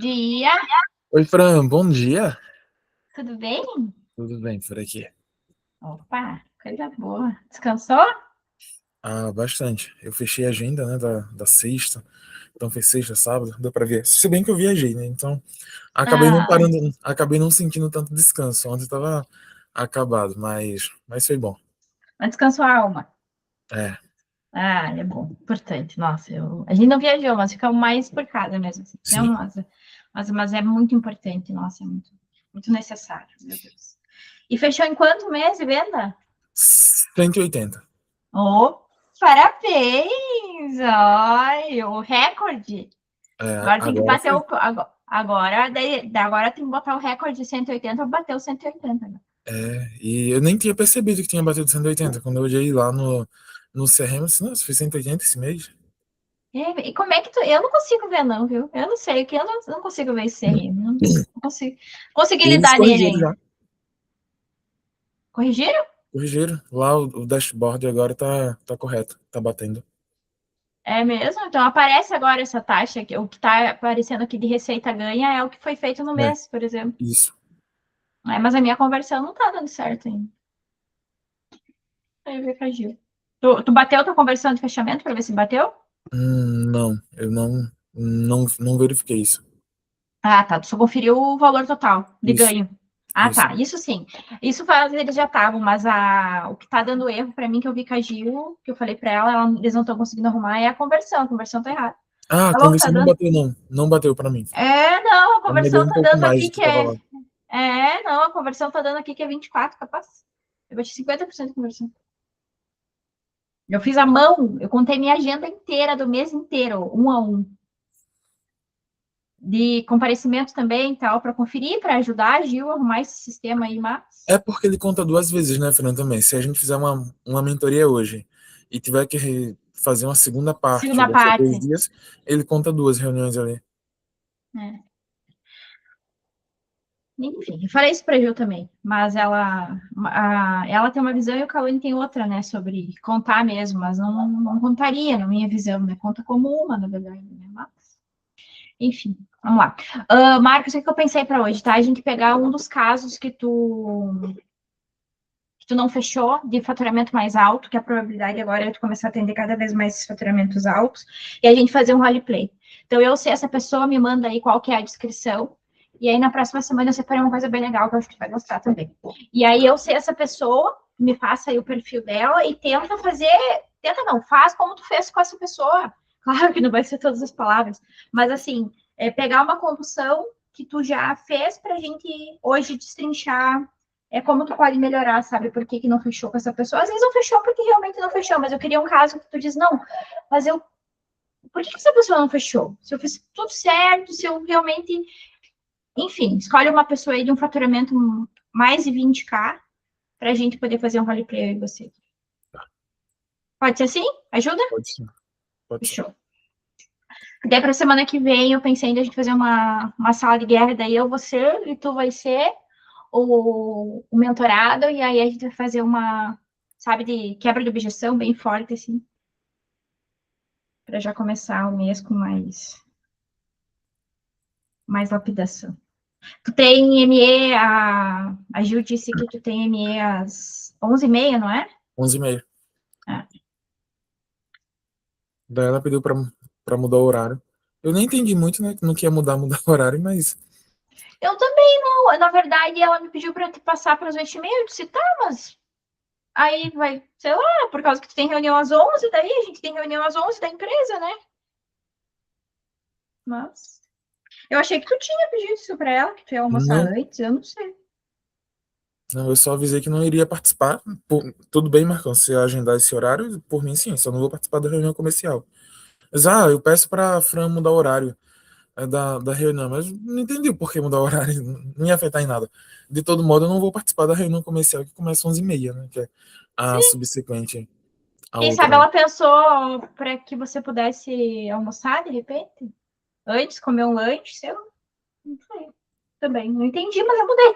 Dia, Oi, Fran, bom dia. tudo bem? Tudo bem por aqui? Opa, coisa boa. Descansou? Ah, bastante. Eu fechei a agenda, né, da sexta. Então foi sexta, sábado, deu pra ver. Se bem que eu viajei, né? Então acabei não Ah, parando, acabei não sentindo tanto descanso. Ontem tava acabado, mas foi bom. mas descansou a alma. É, Ah, é bom, importante. Nossa, a gente não viajou, mas ficamos mais por casa mesmo. Assim. Não, sim. mas é muito importante. Nossa, é muito, muito necessário, meu Deus. E fechou em quanto mês de venda? 180. Oh, parabéns! Ai, o recorde. É, Agora tem que agora bater foi. o. Agora tem que botar o recorde de 180 para bater o 180. E eu nem tinha percebido que tinha batido 180. Quando eu olhei lá no CRM, eu disse, nossa, foi 180 esse mês. E como é que tu. Eu não consigo ver, não, viu? Eu não sei, que eu não consigo ver esse CRM. Não consigo. Consegui Eles lidar nele corrigiram ainda. já. Corrigiram? Corrigiram. Lá o dashboard agora tá correto, tá batendo. É mesmo? Então aparece agora essa taxa, que o que está aparecendo aqui de receita ganha é o que foi feito no É, mês, por exemplo. isso. Mas a minha conversão não tá dando certo ainda. Aí eu ver com a Gil. Tu bateu tua conversão de fechamento para ver se bateu? Não, eu não verifiquei isso. Ah, tá. Tu só conferiu o valor total de Isso, ganho. Ah, isso. tá. Isso sim. Isso faz, eles já estavam, mas o que tá dando erro para mim, que eu vi com a Gil, que eu falei para eles não estão conseguindo arrumar, é a conversão. A conversão tá errada. Ah, a Tá louco, tá conversão não dando? bateu, não. Não bateu pra mim. É, não, a Ela me deu conversão um tá pouco dando mais aqui do que que tava é. lá. Não, a conversão tá dando aqui que é 24, capaz. Eu bati 50% de conversão. Eu fiz a mão, eu contei minha agenda inteira do mês inteiro, um a um. De comparecimento também, tal, para conferir, para ajudar a Gil a arrumar esse sistema aí, mas. É porque ele conta duas vezes, né, Fernando, também. Se a gente fizer uma mentoria hoje e tiver que fazer uma segunda parte Segunda daqui a dois parte. dias, ele conta duas reuniões ali. É. Enfim, eu falei isso pra Gil também, mas ela tem uma visão e o Cauane tem outra, né, sobre contar mesmo, mas não contaria na minha visão, né, conta como uma, na verdade, né, mas, enfim, vamos lá. Marcos, o que eu pensei para hoje, tá? A gente pegar um dos casos que tu não fechou de faturamento mais alto, que a probabilidade agora é tu começar a atender cada vez mais esses faturamentos altos, e a gente fazer um roleplay. Então, eu sei essa pessoa, me manda aí qual que é a descrição, e aí na próxima semana eu separei uma coisa bem legal que eu acho que tu vai gostar também. E aí eu sei essa pessoa, me passa aí o perfil dela e tenta não, faz como tu fez com essa pessoa. Claro que não vai ser todas as palavras, mas assim, pegar uma condução que tu já fez pra gente hoje destrinchar como tu pode melhorar, sabe? Por que não fechou com essa pessoa? Às vezes não fechou porque realmente não fechou, mas eu queria um caso que tu diz, não, mas eu. Por que essa pessoa não fechou? Se eu fiz tudo certo, se eu realmente. Enfim, escolhe uma pessoa aí de um faturamento mais de 20K pra gente poder fazer um roleplay e você. Pode ser assim? Ajuda? Pode ser, pode ser. Fechou. Daí pra semana que vem eu pensei em a gente fazer uma sala de guerra, daí eu vou ser e tu vai ser o mentorado, e aí a gente vai fazer uma, sabe, de quebra de objeção bem forte, assim, para já começar o mês com mais lapidação. Tu tem ME, a Gil disse que tu tem ME às 11h30, não é? 11h30. É. Daí ela pediu pra mudar o horário. Eu nem entendi muito, né, que não queria mudar o horário, mas Eu também não, na verdade ela me pediu para te passar para as 8h30, eu disse, tá, mas aí vai, sei lá, por causa que tu tem reunião às 11, daí a gente tem reunião às 11 da empresa, né? Mas eu achei que tu tinha pedido isso para ela, que tu ia almoçar não, antes, eu não sei. não, eu só avisei que não iria participar. Tudo bem, Marcão, se eu agendar esse horário, por mim sim, só não vou participar da reunião comercial. Mas, eu peço pra Fran mudar o horário da reunião, mas não entendi por que mudar o horário, não ia afetar em nada. De todo modo, eu não vou participar da reunião comercial que começa às 11h30, né? Que é a Sim, subsequente à quem sabe outra. ela pensou para que você pudesse almoçar de repente, antes comer um lanche, sei lá, não sei. Também não entendi, mas eu mudei.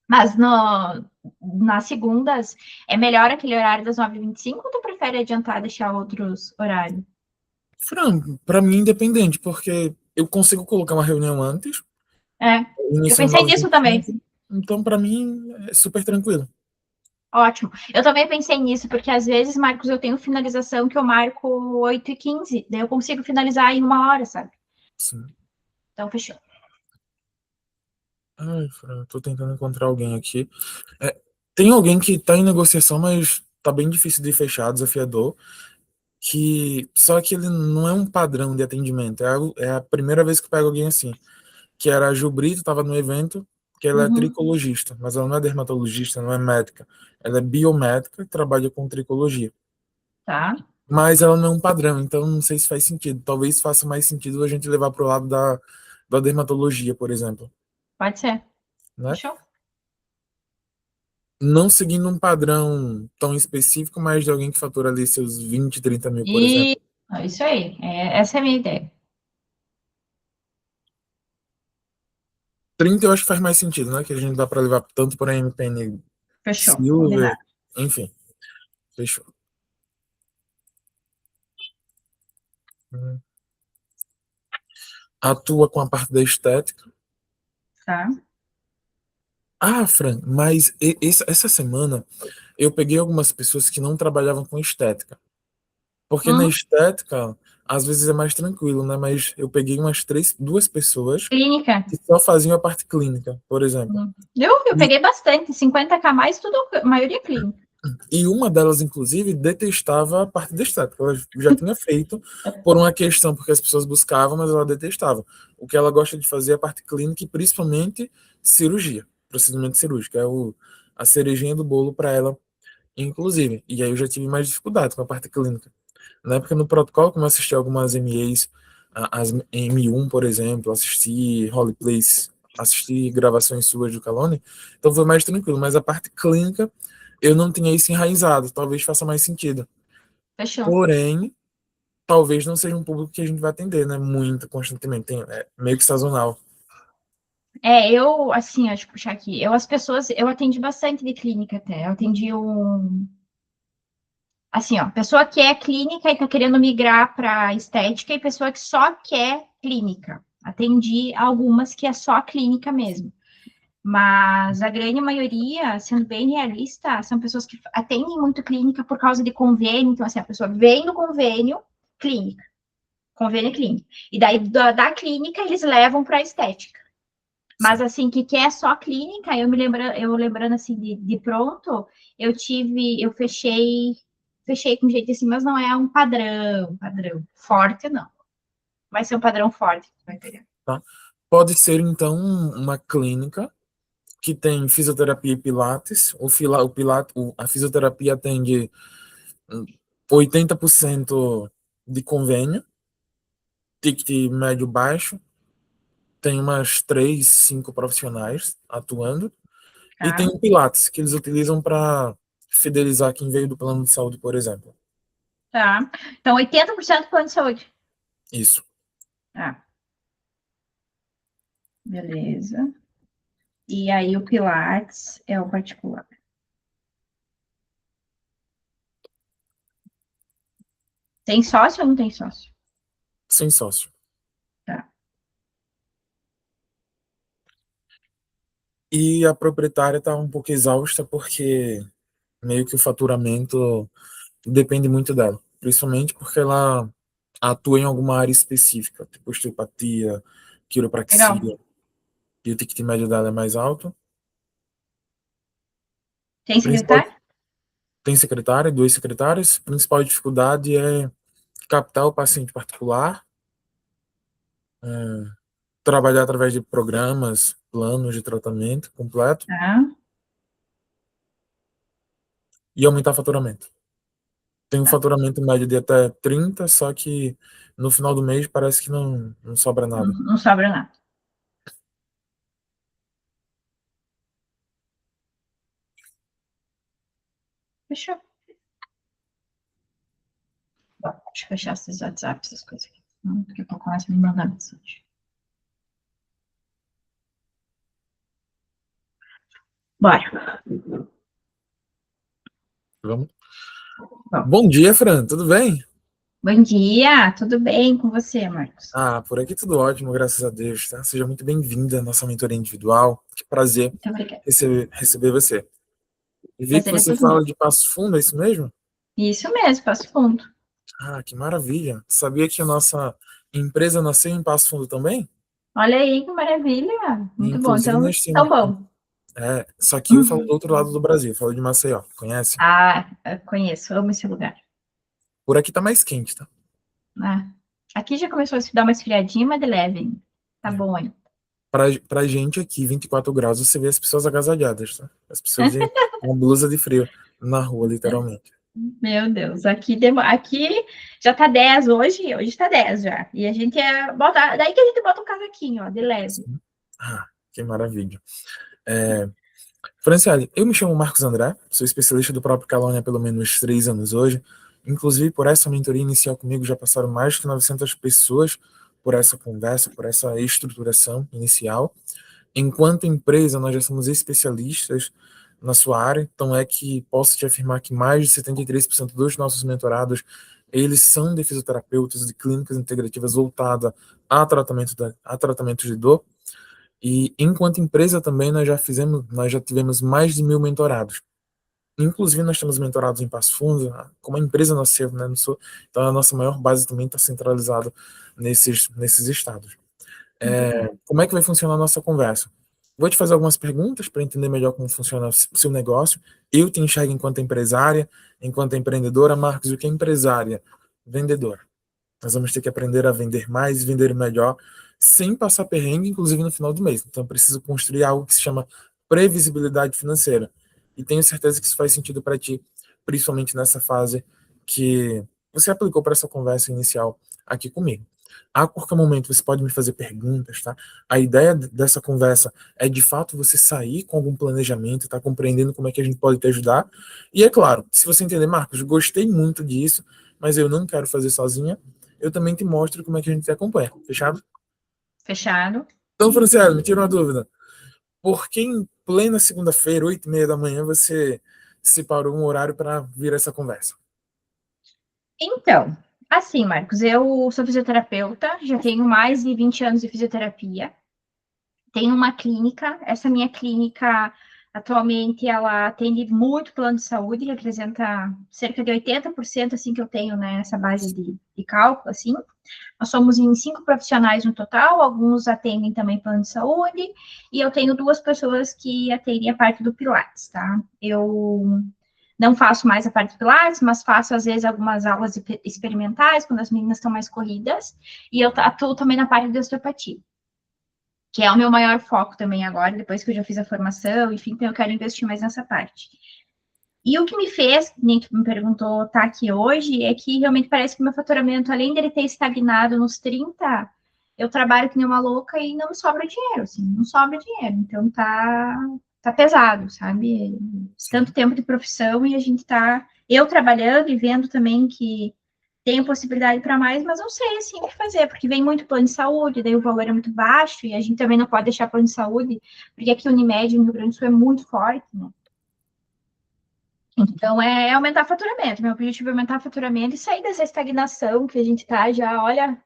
Mas nas segundas, é melhor aquele horário das 9h25 ou tu prefere adiantar deixar outros horários? Fran, pra mim, independente, porque eu consigo colocar uma reunião antes, É, eu iniciando pensei às nisso também. 25, então pra mim é super tranquilo. Ótimo. Eu também pensei nisso, porque às vezes, Marcos, eu tenho finalização que eu marco 8h15, daí eu consigo finalizar em 1 hora, sabe? Sim. Então, fechou. Ai, Fran, tô tentando encontrar alguém aqui. É, tem alguém que tá em negociação, mas tá bem difícil de fechar, desafiador, que só que ele não é um padrão de atendimento, é a primeira vez que eu pego alguém assim, que era a Ju Brito, tava no evento, que ela é Uhum, tricologista, mas ela não é dermatologista, não é médica, ela é biomédica e trabalha com tricologia. tá, Mas ela não é um padrão, então não sei se faz sentido. Talvez faça mais sentido a gente levar para o lado da dermatologia, por exemplo, pode ser. né? Fechou? Não seguindo um padrão tão específico, mas de alguém que fatura ali seus 20, 30 mil, por exemplo. E é isso aí. Essa é a minha ideia. 30 eu acho que faz mais sentido, né? Que a gente dá para levar tanto por MPN Fechou. Silver, Combinado. enfim, fechou. Hum. Atua com a parte da estética. Tá? Ah, Fran, mas essa semana eu peguei algumas pessoas que não trabalhavam com estética. Porque na Hum, estética, às vezes é mais tranquilo, né? Mas eu peguei duas pessoas clínica. que só faziam a parte clínica, por exemplo. Eu E, peguei bastante, 50k mais, tudo, maioria clínica. e uma delas, inclusive, detestava a parte da estética. Ela já tinha feito por uma questão, porque as pessoas buscavam, mas ela detestava. O que ela gosta de fazer é a parte clínica e principalmente cirurgia, procedimento cirúrgico. É a cerejinha do bolo para ela, inclusive. E aí eu já tive mais dificuldade com a parte clínica. Na época, no protocolo, como eu assisti algumas MAs, as M1, por exemplo, assisti roleplays, assisti gravações suas do Calone, então foi mais tranquilo. Mas a parte clínica, eu não tinha isso enraizado, talvez faça mais sentido. Fechou. Porém, talvez não seja um público que a gente vai atender, né? Muito constantemente, é meio que sazonal. Eu, assim, deixa eu puxar aqui. As pessoas, eu atendi bastante de clínica até. Eu atendi assim, ó, pessoa que é clínica e tá querendo migrar para estética e pessoa que só quer clínica. Atendi algumas que é só clínica mesmo. Mas a grande maioria, sendo bem realista, são pessoas que atendem muito clínica por causa de convênio. Então, assim, a pessoa vem do convênio clínica, convênio clínico. E daí, da clínica, eles levam para estética. Mas Sim. assim, que quer só clínica, eu lembrando assim de pronto, eu fechei com jeito assim, mas não é um padrão forte, não. Vai ser um padrão forte, vai pegar. Tá? Pode ser, então, uma clínica que tem fisioterapia e pilates. A fisioterapia atende 80% de convênio, ticket médio baixo, tem umas 3, 5 profissionais atuando, e tem Tá? o Pilates, que eles utilizam para fidelizar quem veio do plano de saúde, por exemplo. Tá. Então, 80% plano de saúde. Isso. Tá, beleza. E aí o Pilates é o particular. Tem sócio ou não tem sócio? Sem sócio. Tá. E a proprietária está um pouco exausta porque meio que o faturamento depende muito dela, principalmente porque ela atua em alguma área específica, tipo osteopatia, Legal. quiropraxia, e o ticket médio dela é mais alto. Tem Principal, secretário? tem secretária, duas secretárias. Principal dificuldade é captar o paciente particular, é, trabalhar através de programas, planos de tratamento completo Tá. e aumentar o faturamento. Tem um Tá. faturamento médio de até 30, só que no final do mês parece que não sobra Não, nada. não sobra nada. Fechou. Bom, deixa eu fechar esses WhatsApp, essas coisas aqui. Daqui a pouco começa a me mandar mensagem. Bora. Vamos. Bom, Bom dia, Fran, tudo bem? Bom dia, tudo bem com você, Marcos? Ah, por aqui tudo ótimo, graças a Deus, tá? Seja muito bem-vinda à nossa mentoria individual. Que prazer Muito obrigada. receber você. E vi que Prazer é você todo meu. fala de Passo Fundo, é isso mesmo? Isso mesmo, Passo Fundo. Ah, que maravilha. Sabia que a nossa empresa nasceu em Passo Fundo também? Olha aí que maravilha. Muito bom. Inclusive, Então, nós tão temos. bom. Só que eu falo do outro lado do Brasil, eu falo de Maceió, conhece? Ah, eu conheço, amo esse lugar. Por aqui tá mais quente, tá? Ah, aqui já começou a se dar uma esfriadinha, mas de leve. Tá É. bom aí. Pra gente aqui, 24 graus, você vê as pessoas agasalhadas, tá? As pessoas de uma blusa de frio na rua, literalmente. Meu Deus, aqui já tá 10 hoje tá 10 já. E a gente daí que a gente bota um casaquinho, ó, de leve. Sim. Ah, que maravilha. É, Franciele, eu me chamo Marcos André, sou especialista do próprio Calone há pelo menos 3 anos hoje. Inclusive, por essa mentoria inicial comigo, já passaram mais de 900 pessoas por essa conversa, por essa estruturação inicial. Enquanto empresa, nós já somos especialistas na sua área, então é que posso te afirmar que mais de 73% dos nossos mentorados, eles são de fisioterapeutas de clínicas integrativas voltada a tratamento de dor. E enquanto empresa também nós já tivemos mais de 1.000 mentorados. Inclusive nós temos mentorados em Passo Fundo, como a empresa nasceu, né, no Sul, então a nossa maior base também está centralizada nesses estados. Muito bom. Como é que vai funcionar a nossa conversa? Vou te fazer algumas perguntas para entender melhor como funciona o seu negócio. Eu te enxergo enquanto empresária, enquanto empreendedora. Marcos, o que é empresária? Vendedora. Nós vamos ter que aprender a vender mais e vender melhor, sem passar perrengue, inclusive no final do mês. Então, eu preciso construir algo que se chama previsibilidade financeira. E tenho certeza que isso faz sentido para ti, principalmente nessa fase que você aplicou para essa conversa inicial aqui comigo. A qualquer momento você pode me fazer perguntas, tá? A ideia dessa conversa é de fato você sair com algum planejamento, tá compreendendo como é que a gente pode te ajudar. E é claro, se você entender, Marcos, gostei muito disso, mas eu não quero fazer sozinha, eu também te mostro como é que a gente se acompanha. Fechado? Fechado. Então, Franciele, me tira uma dúvida. Por que em plena segunda-feira, 8h30 da manhã, você separou um horário para vir essa conversa? Então, assim, Marcos, eu sou fisioterapeuta, já tenho mais de 20 anos de fisioterapia. Tenho uma clínica, essa minha clínica atualmente ela atende muito plano de saúde, representa cerca de 80% assim que eu tenho nessa base de cálculo, assim. Nós somos em 5 profissionais no total, alguns atendem também plano de saúde, e eu tenho 2 pessoas que atendem a parte do Pilates, tá? Eu não faço mais a parte do Pilates, mas faço às vezes algumas aulas experimentais, quando as meninas estão mais corridas, e eu atuo também na parte de osteopatia, que é o meu maior foco também agora, depois que eu já fiz a formação, enfim, então eu quero investir mais nessa parte. E o que me fez, nem tu me perguntou, tá aqui hoje, é que realmente parece que meu faturamento, além dele ter estagnado nos 30, eu trabalho que nem uma louca e não sobra dinheiro, assim, não sobra dinheiro. Então tá pesado, sabe? Tanto Sim. tempo de profissão e a gente tá, eu trabalhando e vendo também que tem possibilidade para mais, mas não sei assim o que fazer, porque vem muito plano de saúde, daí o valor é muito baixo e a gente também não pode deixar plano de saúde, porque aqui o Unimed no Rio Grande do Sul é muito forte, né? Então, é aumentar o faturamento. Meu objetivo é aumentar o faturamento e sair dessa estagnação que a gente tá já, olha,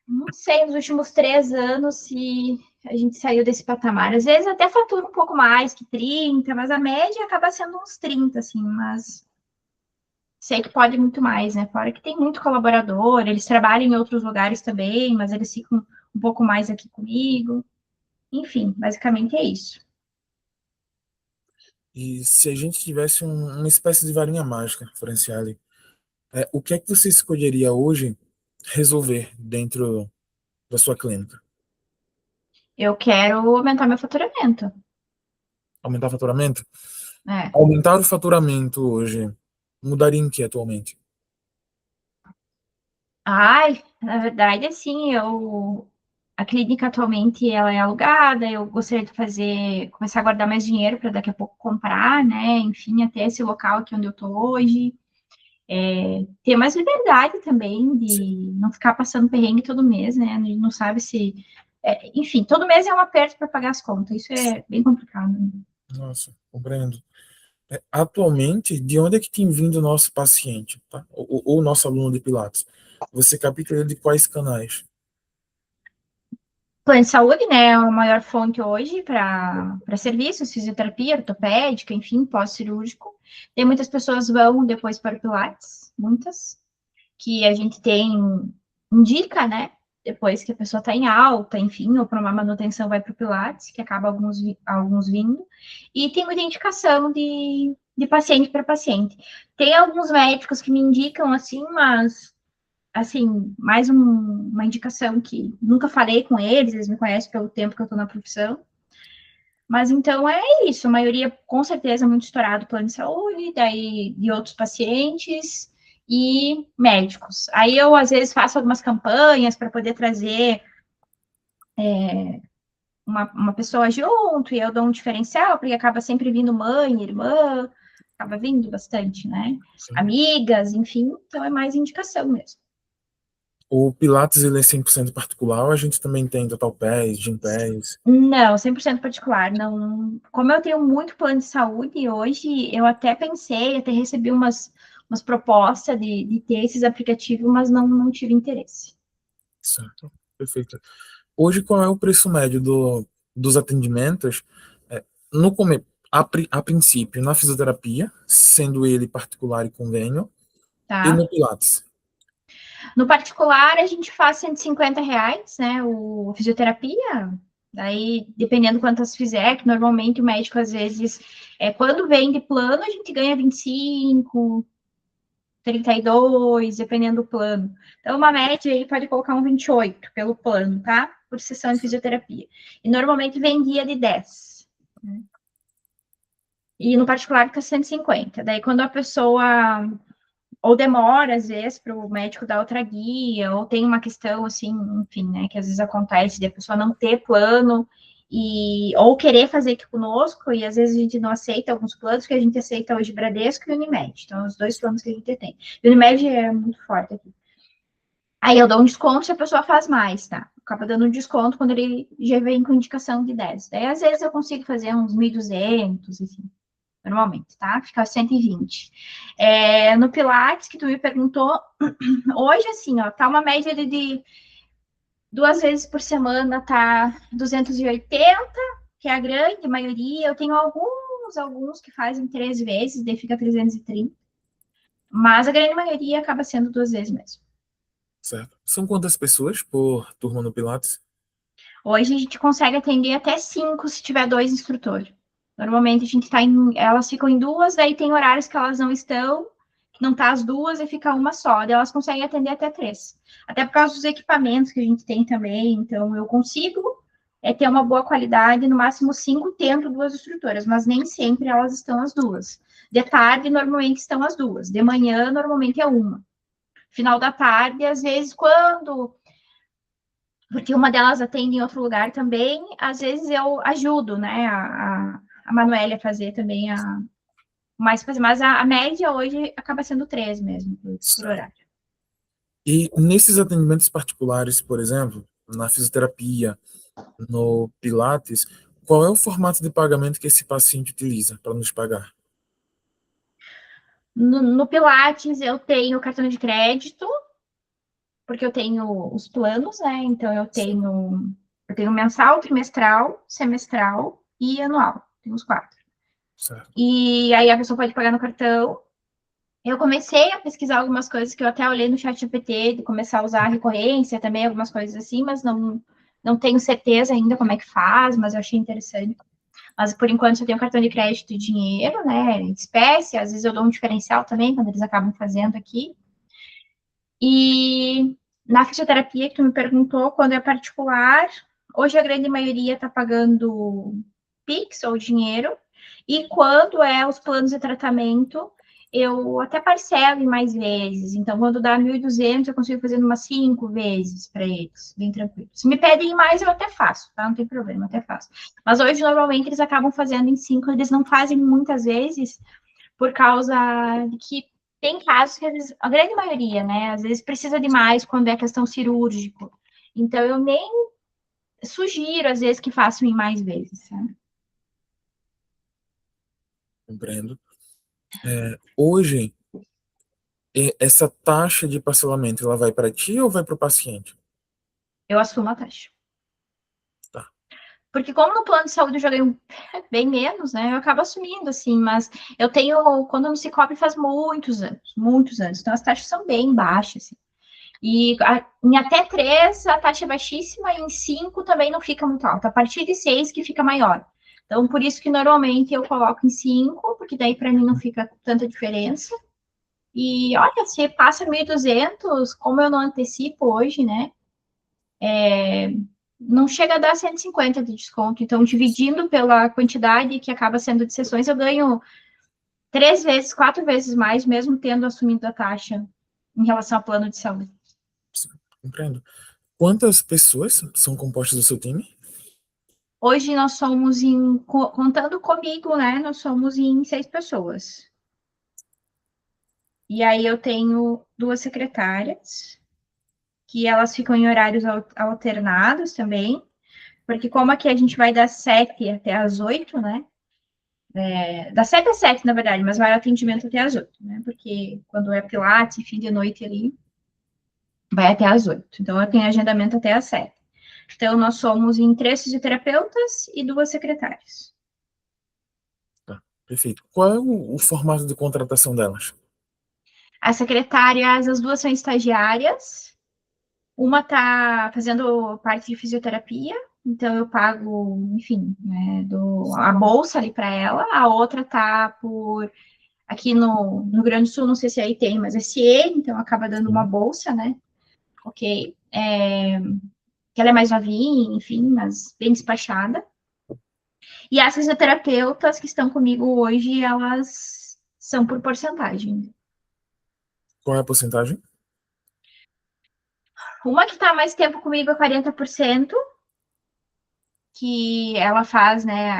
não sei, nos últimos 3 anos se a gente saiu desse patamar. Às vezes até fatura um pouco mais que 30, mas a média acaba sendo uns 30, assim, mas sei que pode muito mais, né? Fora que tem muito colaborador, eles trabalham em outros lugares também, mas eles ficam um pouco mais aqui comigo. Enfim, basicamente é isso. E se a gente tivesse uma espécie de varinha mágica, Franciele, o que é que você escolheria hoje resolver dentro da sua clínica? Eu quero aumentar meu faturamento. Aumentar o faturamento? É. Aumentar o faturamento hoje mudaria em que atualmente? Ai, na verdade, assim, a clínica atualmente ela é alugada, eu gostaria de começar a guardar mais dinheiro para daqui a pouco comprar, né? Enfim, até esse local aqui onde eu tô hoje. Ter mais liberdade também de não ficar passando perrengue todo mês, né? A gente não sabe se. Enfim, todo mês é um aperto para pagar as contas, isso é bem complicado, né? Nossa, compreendo. Atualmente, de onde é que tem vindo o nosso paciente? Tá? o nosso aluno de Pilates, você capta ele de quais canais? Plano de saúde, né, é a maior fonte hoje para serviços, fisioterapia, ortopédica, enfim, pós-cirúrgico. Tem muitas pessoas vão depois para o Pilates, muitas, que a gente indica, né, depois que a pessoa está em alta, enfim, ou para uma manutenção vai para o Pilates, que acaba alguns vindo. E tem muita indicação de paciente para paciente. Tem alguns médicos que me indicam assim, mas assim, mais uma indicação que nunca falei com eles me conhecem pelo tempo que eu estou na profissão. Mas então é isso, a maioria com certeza muito estourado plano de saúde, daí de outros pacientes e médicos. Aí eu às vezes faço algumas campanhas para poder trazer uma pessoa junto e eu dou um diferencial, porque acaba sempre vindo mãe, irmã, acaba vindo bastante, né? Sim. Amigas, enfim, então é mais indicação mesmo. O Pilates ele é 100% particular, ou a gente também tem Total Pass, Gym Pass? Não, 100% particular. Não, como eu tenho muito plano de saúde hoje, eu até pensei, até recebi umas propostas de ter esses aplicativos, mas não tive interesse. Certo, perfeito. Hoje, qual é o preço médio dos atendimentos? É, no come, a princípio, na fisioterapia, sendo ele particular e convênio, e Tá? no Pilates. No particular, a gente faz R$ 150, né? O fisioterapia. Daí, dependendo quantas fizer, que normalmente o médico, às vezes, quando vem de plano, a gente ganha 25, 32, dependendo do plano. Então, uma média aí pode colocar um 28 pelo plano, tá? Por sessão de fisioterapia. E normalmente vem guia de 10. Né? E no particular fica 150. Daí, quando a pessoa ou demora, às vezes, para o médico dar outra guia, ou tem uma questão, assim, enfim, né, que às vezes acontece de a pessoa não ter plano, ou querer fazer aqui conosco, e às vezes a gente não aceita alguns planos, que a gente aceita hoje Bradesco e Unimed, então, os dois planos que a gente tem. E o Unimed é muito forte aqui. Aí eu dou um desconto se a pessoa faz mais, tá? Acaba dando um desconto quando ele já vem com indicação de 10. Daí, às vezes, eu consigo fazer uns 1.200, assim, normalmente, tá? Fica 120. No Pilates, que tu me perguntou, hoje, assim, ó, tá uma média de 2 vezes por semana, tá 280, que é a grande maioria. Eu tenho alguns que fazem 3 vezes, daí fica 330. Mas a grande maioria acaba sendo 2 vezes mesmo. Certo. São quantas pessoas por turma no Pilates? Hoje a gente consegue atender até 5 se tiver 2 instrutores. Normalmente a gente tá elas ficam em duas, daí tem horários que elas não estão, que não tá as duas e fica uma só. Daí elas conseguem atender até 3. Até por causa dos equipamentos que a gente tem também, então eu consigo ter uma boa qualidade, no máximo 5 tendo 2 instrutoras, mas nem sempre elas estão as duas. De tarde, normalmente estão as duas. De manhã, normalmente é uma. Final da tarde, às vezes, quando porque uma delas atende em outro lugar também, às vezes eu ajudo, né, a Manuela a fazer também mas a média hoje acaba sendo 3 mesmo, por Certo. horário. E nesses atendimentos particulares, por exemplo, na fisioterapia, no Pilates, qual é o formato de pagamento que esse paciente utiliza para nos pagar? No Pilates eu tenho cartão de crédito, porque eu tenho os planos, né, então eu tenho mensal, trimestral, semestral e anual, tem os 4. Certo. E aí a pessoa pode pagar no cartão. Eu comecei a pesquisar algumas coisas que eu até olhei no chat GPT, de começar a usar a recorrência também, algumas coisas assim, mas não tenho certeza ainda como é que faz, mas eu achei interessante. Mas por enquanto eu tenho cartão de crédito e dinheiro, né, em espécie, às vezes eu dou um diferencial também, quando eles acabam fazendo aqui. E na fisioterapia que tu me perguntou, quando é particular, hoje a grande maioria está pagando Pix ou dinheiro, e quando é os planos de tratamento, eu até parcelo em mais vezes. Então, quando dá 1.200, eu consigo fazer umas 5 vezes para eles, bem tranquilo. Se me pedem mais, eu até faço, tá? Não tem problema, até faço. Mas hoje, normalmente, eles acabam fazendo em 5, eles não fazem muitas vezes, por causa de que tem casos que a grande maioria, né? Às vezes precisa de mais quando é questão cirúrgico. Então, eu nem sugiro, às vezes, que façam em mais vezes, sabe? Compreendo. Hoje, E essa taxa de parcelamento, ela vai para ti ou vai para o paciente? Eu assumo a taxa. Tá. Porque como no plano de saúde eu já ganho bem menos, né? Eu acabo assumindo, assim, mas eu tenho, quando no Cicobi faz muitos anos. Então as taxas são bem baixas, assim. Em até 3 a taxa é baixíssima, e em 5 também não fica muito alta. A partir de 6 que fica maior. Então, por isso que normalmente eu coloco em 5, porque daí para mim não fica tanta diferença. E olha, se passa 1.200, como eu não antecipo hoje, né? Não chega a dar 150 de desconto. Então, dividindo pela quantidade que acaba sendo de sessões, eu ganho 3 vezes, 4 vezes mais, mesmo tendo assumido a taxa em relação ao plano de saúde. Sim, compreendo. Quantas pessoas são compostas do seu time? Hoje nós somos contando comigo, né? Nós somos em 6 pessoas. E aí eu tenho 2 secretárias, que elas ficam em horários alternados também, porque como aqui a gente vai das 7 até as 8, né? Das 7 às 7, na verdade, mas vai o atendimento até as 8, né? Porque quando é Pilates, fim de noite ali, vai até as 8. Então eu tenho agendamento até as 7. Então nós somos em 3 fisioterapeutas e 2 secretárias. Tá, perfeito. Qual é o formato de contratação delas? As secretárias, as 2 são estagiárias. Uma tá fazendo parte de fisioterapia, então eu pago, enfim, né, a bolsa ali para ela. A outra tá por aqui no Rio Grande do Sul, não sei se aí tem, mas é CIE, então acaba dando uma Sim. bolsa, né? Ok. Que ela é mais novinha, enfim, mas bem despachada. E as fisioterapeutas que estão comigo hoje, elas são por porcentagem. Qual é a porcentagem? Uma que está mais tempo comigo é 40%, que ela faz, né,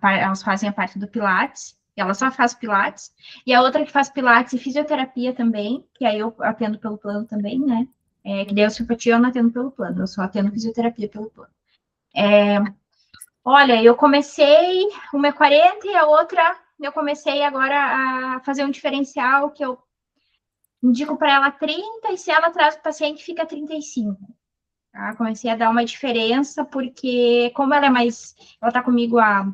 elas fazem a parte do Pilates, e ela só faz Pilates, e a outra que faz Pilates e fisioterapia também, que aí eu atendo pelo plano também, né, que daí a osteopatia eu não atendo pelo plano, eu só atendo fisioterapia pelo plano. Olha, eu comecei, uma é 40 e a outra eu comecei agora a fazer um diferencial que eu indico para ela 30 e se ela traz o paciente fica 35. Tá? Comecei a dar uma diferença porque como ela tá comigo há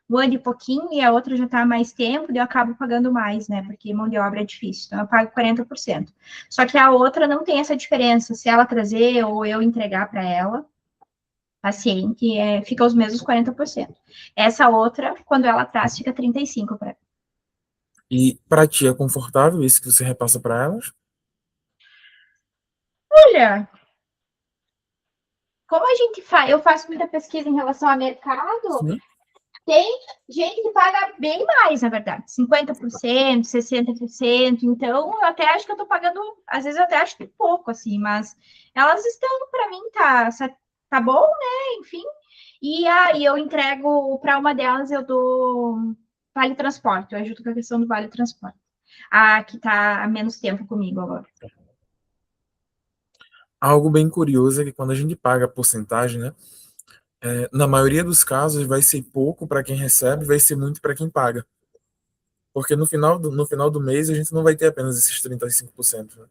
um ano e pouquinho e a outra já está há mais tempo, daí eu acabo pagando mais, né? Porque mão de obra é difícil. Então, eu pago 40%. Só que a outra não tem essa diferença. Se ela trazer ou eu entregar para ela, paciente, fica os mesmos 40%. Essa outra, quando ela traz, fica 35% para ela. E para ti é confortável isso que você repassa para elas? Olha, como a gente faz, eu faço muita pesquisa em relação ao mercado, Sim. tem gente que paga bem mais, na verdade, 50%, 60%. Então, eu até acho que eu estou pagando, às vezes eu até acho que pouco, assim, mas elas estão, para mim, tá bom, né? Enfim. E aí eu entrego para uma delas, eu dou vale transporte, eu ajudo com a questão do vale transporte. A que está há menos tempo comigo agora. Algo bem curioso é que quando a gente paga a porcentagem, né, na maioria dos casos vai ser pouco para quem recebe, vai ser muito para quem paga. Porque no final do mês a gente não vai ter apenas esses 35%. Né?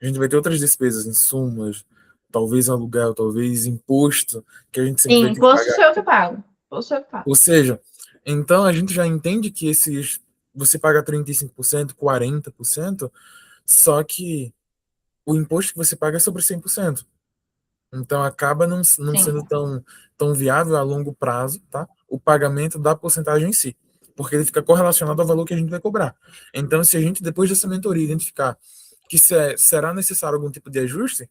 A gente vai ter outras despesas, insumos, talvez aluguel, talvez imposto, que a gente sempre Sim, vai ter que imposto pagar. sou eu que pago. Imposto sou eu que pago. Ou seja, então a gente já entende que você paga 35%, 40%, só que o imposto que você paga é sobre 100%. Então acaba não Sim, sendo tão viável a longo prazo, tá? O pagamento da porcentagem em si, porque ele fica correlacionado ao valor que a gente vai cobrar. Então, se a gente, depois dessa mentoria, identificar que será necessário algum tipo de ajuste,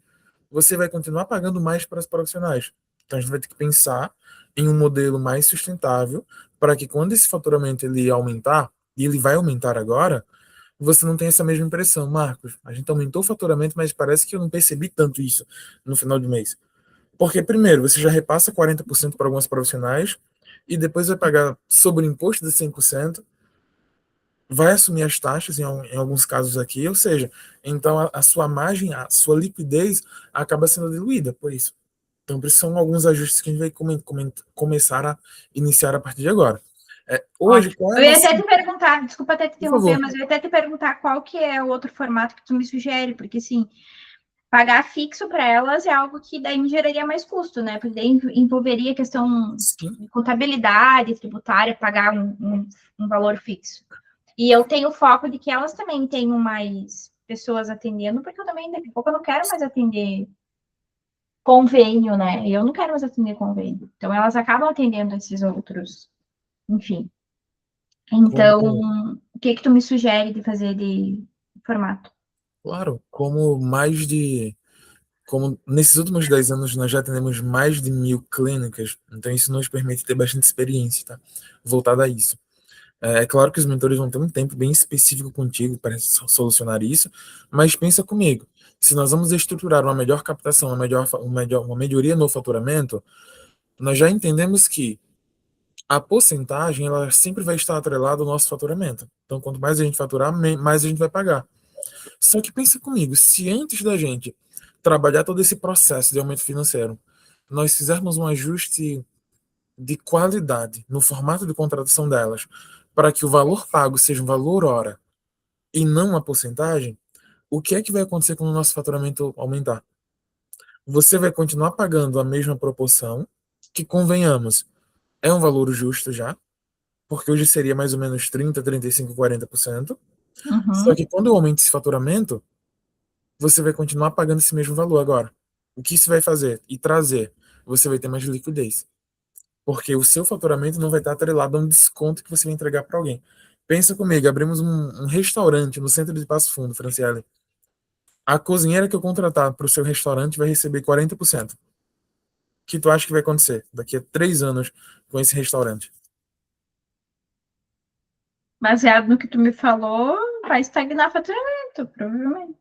você vai continuar pagando mais para os profissionais. Então, a gente vai ter que pensar em um modelo mais sustentável para que quando esse faturamento ele aumentar, e ele vai aumentar agora, você não tenha essa mesma impressão. Marcos, a gente aumentou o faturamento, mas parece que eu não percebi tanto isso no final do mês. Porque, primeiro, você já repassa 40% para alguns profissionais e depois vai pagar sobre o imposto de 100%, vai assumir as taxas em alguns casos aqui, ou seja, então a sua margem, a sua liquidez acaba sendo diluída por isso. Então, por isso são alguns ajustes que a gente vai começar a iniciar a partir de agora. Hoje, Ótimo. qual é a Eu ia nossa... até te perguntar, desculpa até te Por interromper, favor. mas eu ia até te perguntar qual que é o outro formato que tu me sugere, porque assim, pagar fixo para elas é algo que daí me geraria mais custo, né? Porque daí envolveria questão Sim, de contabilidade tributária, pagar um valor fixo. E eu tenho foco de que elas também tenham mais pessoas atendendo, porque eu também, daqui a pouco, eu não quero mais atender convênio, né? Eu não quero mais atender convênio. Então, elas acabam atendendo esses outros, enfim. Então, como, o que que tu me sugere de fazer de formato? claro, como nesses últimos 10 anos nós já temos mais de 1.000 clínicas, então isso nos permite ter bastante experiência, tá? Voltada a isso. É claro que os mentores vão ter um tempo bem específico contigo para solucionar isso, mas pensa comigo, se nós vamos estruturar uma melhor captação, uma melhoria no faturamento, nós já entendemos que a porcentagem ela sempre vai estar atrelada ao nosso faturamento. Então, quanto mais a gente faturar, mais a gente vai pagar. Só que pensa comigo, se antes da gente trabalhar todo esse processo de aumento financeiro, nós fizermos um ajuste de qualidade no formato de contratação delas, para que o valor pago seja um valor hora e não uma porcentagem, o que é que vai acontecer quando o nosso faturamento aumentar? Você vai continuar pagando a mesma proporção, que convenhamos, é um valor justo já, porque hoje seria mais ou menos 30, 35, 40%. Só Uhum. que quando eu aumento esse faturamento, você vai continuar pagando esse mesmo valor agora. O que isso vai fazer? E trazer? Você vai ter mais liquidez. Porque o seu faturamento não vai estar atrelado a um desconto que você vai entregar para alguém. Pensa comigo, abrimos um restaurante no centro de Passo Fundo, Franciele. A cozinheira que eu contratar para o seu restaurante vai receber 40%. O que tu acha que vai acontecer daqui a 3 anos com esse restaurante? Baseado no que tu me falou, vai estagnar faturamento, provavelmente.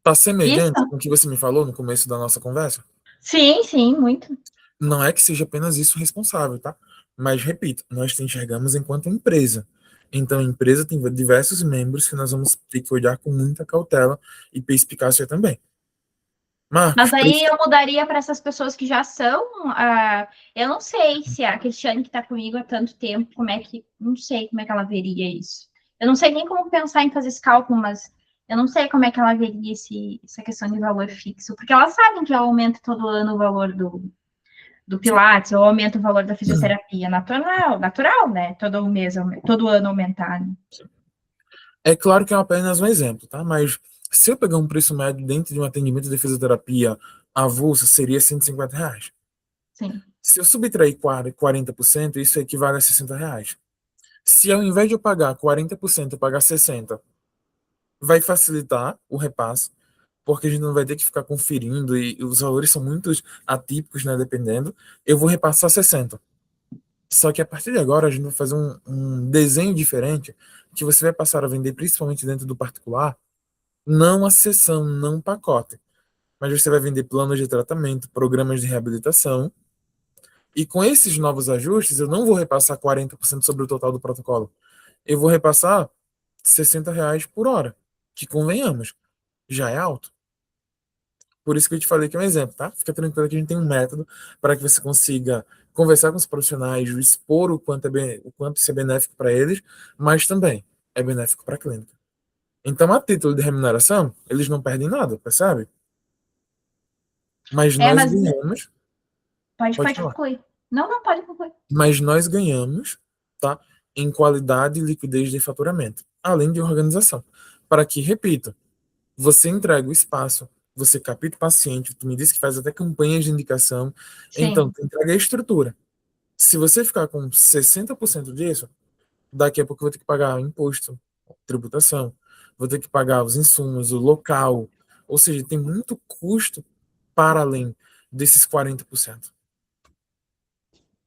Tá Isso? semelhante com o que você me falou no começo da nossa conversa? Sim, sim, muito. Não é que seja apenas isso responsável, tá? Mas, repito, nós te enxergamos enquanto empresa. Então, a empresa tem diversos membros que nós vamos ter que olhar com muita cautela e perspicácia também. Mas Marcos, aí eu mudaria para essas pessoas que já são. Eu não sei se a Cristiane que está comigo há tanto tempo, como é que. Não sei como é que ela veria isso. Eu não sei nem como pensar em fazer esse cálculo, mas eu não sei como é que ela veria essa questão de valor fixo. Porque elas sabem que eu aumento todo ano o valor do Pilates, eu aumento o valor da fisioterapia. Natural, natural, né? Todo mês, todo ano aumentar. Né? é claro que é apenas um exemplo, tá? Mas se eu pegar um preço médio dentro de um atendimento de fisioterapia avulso, seria R$ 150. Sim, Se eu subtrair 40%, isso equivale a R$ 60. Se ao invés de eu pagar 40%, eu pagar 60%, vai facilitar o repasse, porque a gente não vai ter que ficar conferindo e os valores são muito atípicos, né, dependendo. Eu vou repassar 60. Só que a partir de agora a gente vai fazer um desenho diferente que você vai passar a vender principalmente dentro do particular, não a sessão, não um pacote, mas você vai vender planos de tratamento, programas de reabilitação. E com esses novos ajustes, eu não vou repassar 40% sobre o total do protocolo. Eu vou repassar R$ 60 por hora, que convenhamos, já é alto. Por isso que eu te falei que é um exemplo, tá? Fica tranquilo que a gente tem um método para que você consiga conversar com os profissionais, expor o quanto isso é benéfico para eles, mas também é benéfico para a clínica. Então, a título de remuneração, eles não perdem nada, percebe? Mas nós mas ganhamos, pode pode falar, concluir. Não, não, pode concluir. mas nós ganhamos, tá? Em qualidade e liquidez de faturamento, além de organização. Para que, repito, você entrega o espaço, você capta o paciente, tu me disse que faz até campanhas de indicação, então Sim, tu entrega a estrutura. Se você ficar com 60% disso, daqui a pouco eu vou ter que pagar imposto, tributação, vou ter que pagar os insumos, o local, ou seja, tem muito custo para além desses 40%.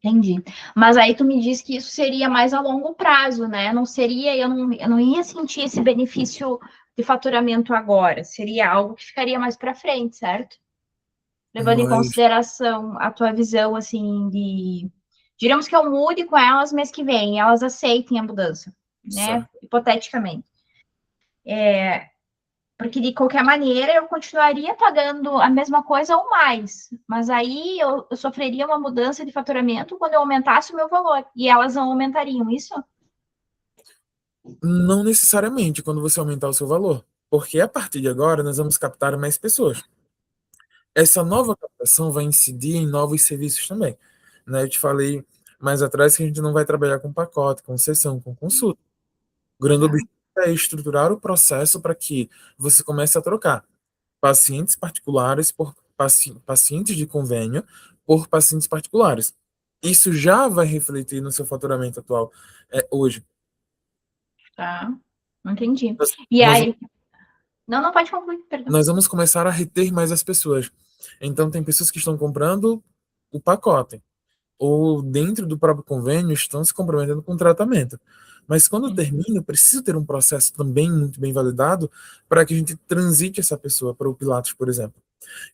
entendi. Mas aí tu me disse que isso seria mais a longo prazo, né? Não seria, eu não ia sentir esse benefício de faturamento agora. Seria algo que ficaria mais para frente, certo? Levando em Nós, consideração a tua visão, assim, de. Digamos que eu mude com elas mês que vem, e elas aceitem a mudança, né? certo, Hipoteticamente. Porque, de qualquer maneira, eu continuaria pagando a mesma coisa ou mais. Mas aí eu sofreria uma mudança de faturamento quando eu aumentasse o meu valor. E elas não aumentariam isso? Não necessariamente quando você aumentar o seu valor, porque a partir de agora nós vamos captar mais pessoas. Essa nova captação vai incidir em novos serviços também. Né? Eu te falei mais atrás que a gente não vai trabalhar com pacote, com sessão, com consulta. O grande Tá, objetivo é estruturar o processo para que você comece a trocar pacientes particulares por pacientes de convênio por pacientes particulares. Isso já vai refletir no seu faturamento atual hoje. tá. Entendi. Nós, E nós aí. Não, não pode concluir, perdão. nós vamos começar a reter mais as pessoas. Então, tem pessoas que estão comprando o pacote, ou dentro do próprio convênio estão se comprometendo com o tratamento. Mas quando termina, precisa ter um processo também muito bem validado para que a gente transite essa pessoa para o Pilates, por exemplo.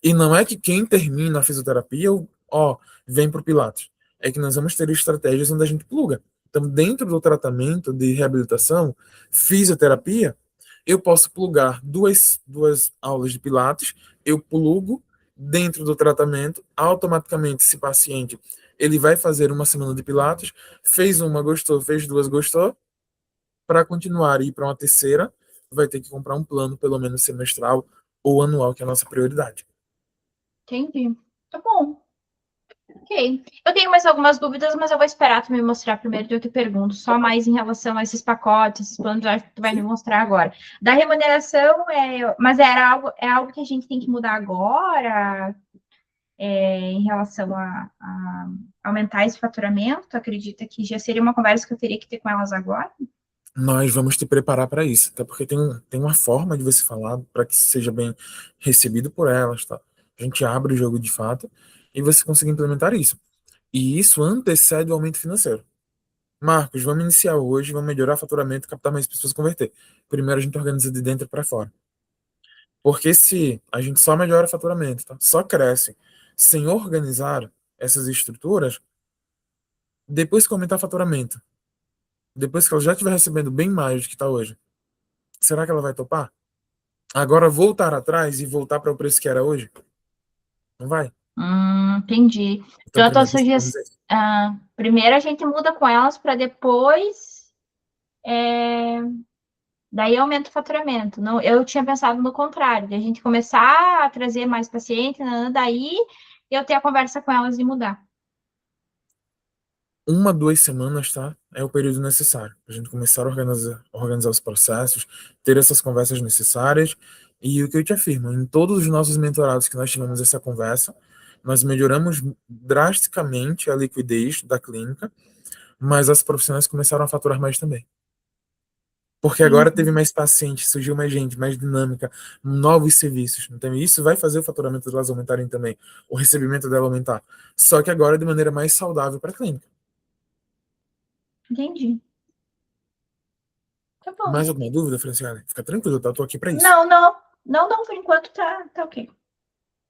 E não é que quem termina a fisioterapia, ó, vem para o Pilates. É que nós vamos ter estratégias onde a gente pluga. Então, dentro do tratamento de reabilitação, fisioterapia, eu posso plugar duas aulas de Pilates, eu plugo dentro do tratamento, automaticamente esse paciente ele vai fazer uma semana de Pilates, fez uma, gostou, fez duas, gostou, para continuar e ir para uma terceira, vai ter que comprar um plano, pelo menos semestral ou anual, que é a nossa prioridade. Entendi. Tá bom. Ok. Eu tenho mais algumas dúvidas, mas eu vou esperar tu me mostrar primeiro e eu te pergunto. Só mais em relação a esses pacotes, esses planos, acho que tu vai me mostrar agora. Da remuneração, mas é algo que a gente tem que mudar agora, em relação a aumentar esse faturamento? Tu acredita que já seria uma conversa que eu teria que ter com elas agora? Nós vamos te preparar para isso, até porque tem uma forma de você falar para que seja bem recebido por elas, tá? A gente abre o jogo de fato e você consegue implementar isso. E isso antecede o aumento financeiro. Marcos, vamos iniciar hoje, vamos melhorar o faturamento, captar mais pessoas e converter. Primeiro a gente organiza de dentro para fora. Porque se a gente só melhora o faturamento, tá? Só cresce, sem organizar essas estruturas, depois que aumentar o faturamento, depois que ela já estiver recebendo bem mais do que está hoje, será que ela vai topar? Agora voltar atrás e voltar para o preço que era hoje? Não vai. Entendi. Então, Então, a tua primeiro, você sugestão. organiza isso. Primeiro a gente muda com elas para depois. Daí aumenta o faturamento. Não, eu tinha pensado no contrário, de a gente começar a trazer mais pacientes, daí eu ter a conversa com elas e mudar. Uma, 2 semanas, tá? É o período necessário para a gente começar a organizar os processos, ter essas conversas necessárias. E o que eu te afirmo, em todos os nossos mentorados que nós tivemos essa conversa, nós melhoramos drasticamente a liquidez da clínica, mas as profissionais começaram a faturar mais também. Porque agora teve Entendi. mais pacientes, surgiu mais gente, mais dinâmica, novos serviços. Então, isso vai fazer o faturamento delas aumentarem também, o recebimento dela aumentar. Só que agora de maneira mais saudável para a clínica. Entendi. Tá bom. Mais alguma dúvida, Franciane? Fica tranquilo, tá? Eu tô aqui para isso. Não, não. Não, não, por enquanto tá ok.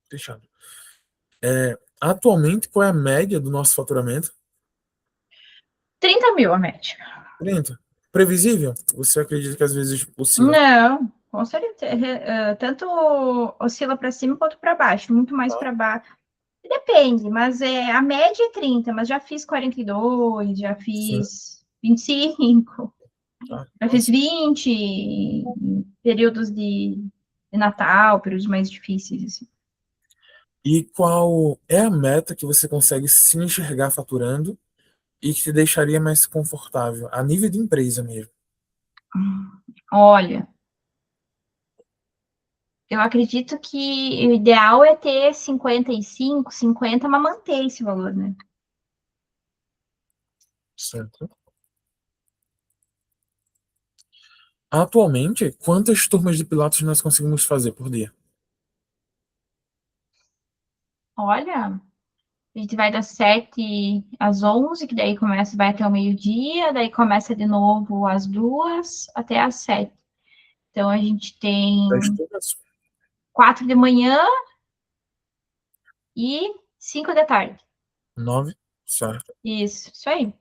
Fechado. Atualmente, qual é a média do nosso faturamento? 30 mil a média. 30. Previsível? Você acredita que às vezes oscila? Não, com certeza. Tanto oscila para cima quanto para baixo, muito mais Tá? para baixo. Depende, mas a média é 30, mas já fiz 42, já Sim. fiz 25, Tá? já fiz Nossa. 20 em períodos de Natal, períodos mais difíceis, assim. E qual é a meta que você consegue se enxergar faturando e que te deixaria mais confortável, a nível de empresa mesmo? Olha, eu acredito que o ideal é ter 55, 50, mas manter esse valor, né? Certo. Atualmente, quantas turmas de Pilates nós conseguimos fazer por dia? Olha, a gente vai das 7 às 11, que daí começa, vai até o meio-dia, daí começa de novo às 2 até às 7. Então, a gente 10 tem turmas? 4 de manhã e 5 da tarde. 9? Certo. Isso aí.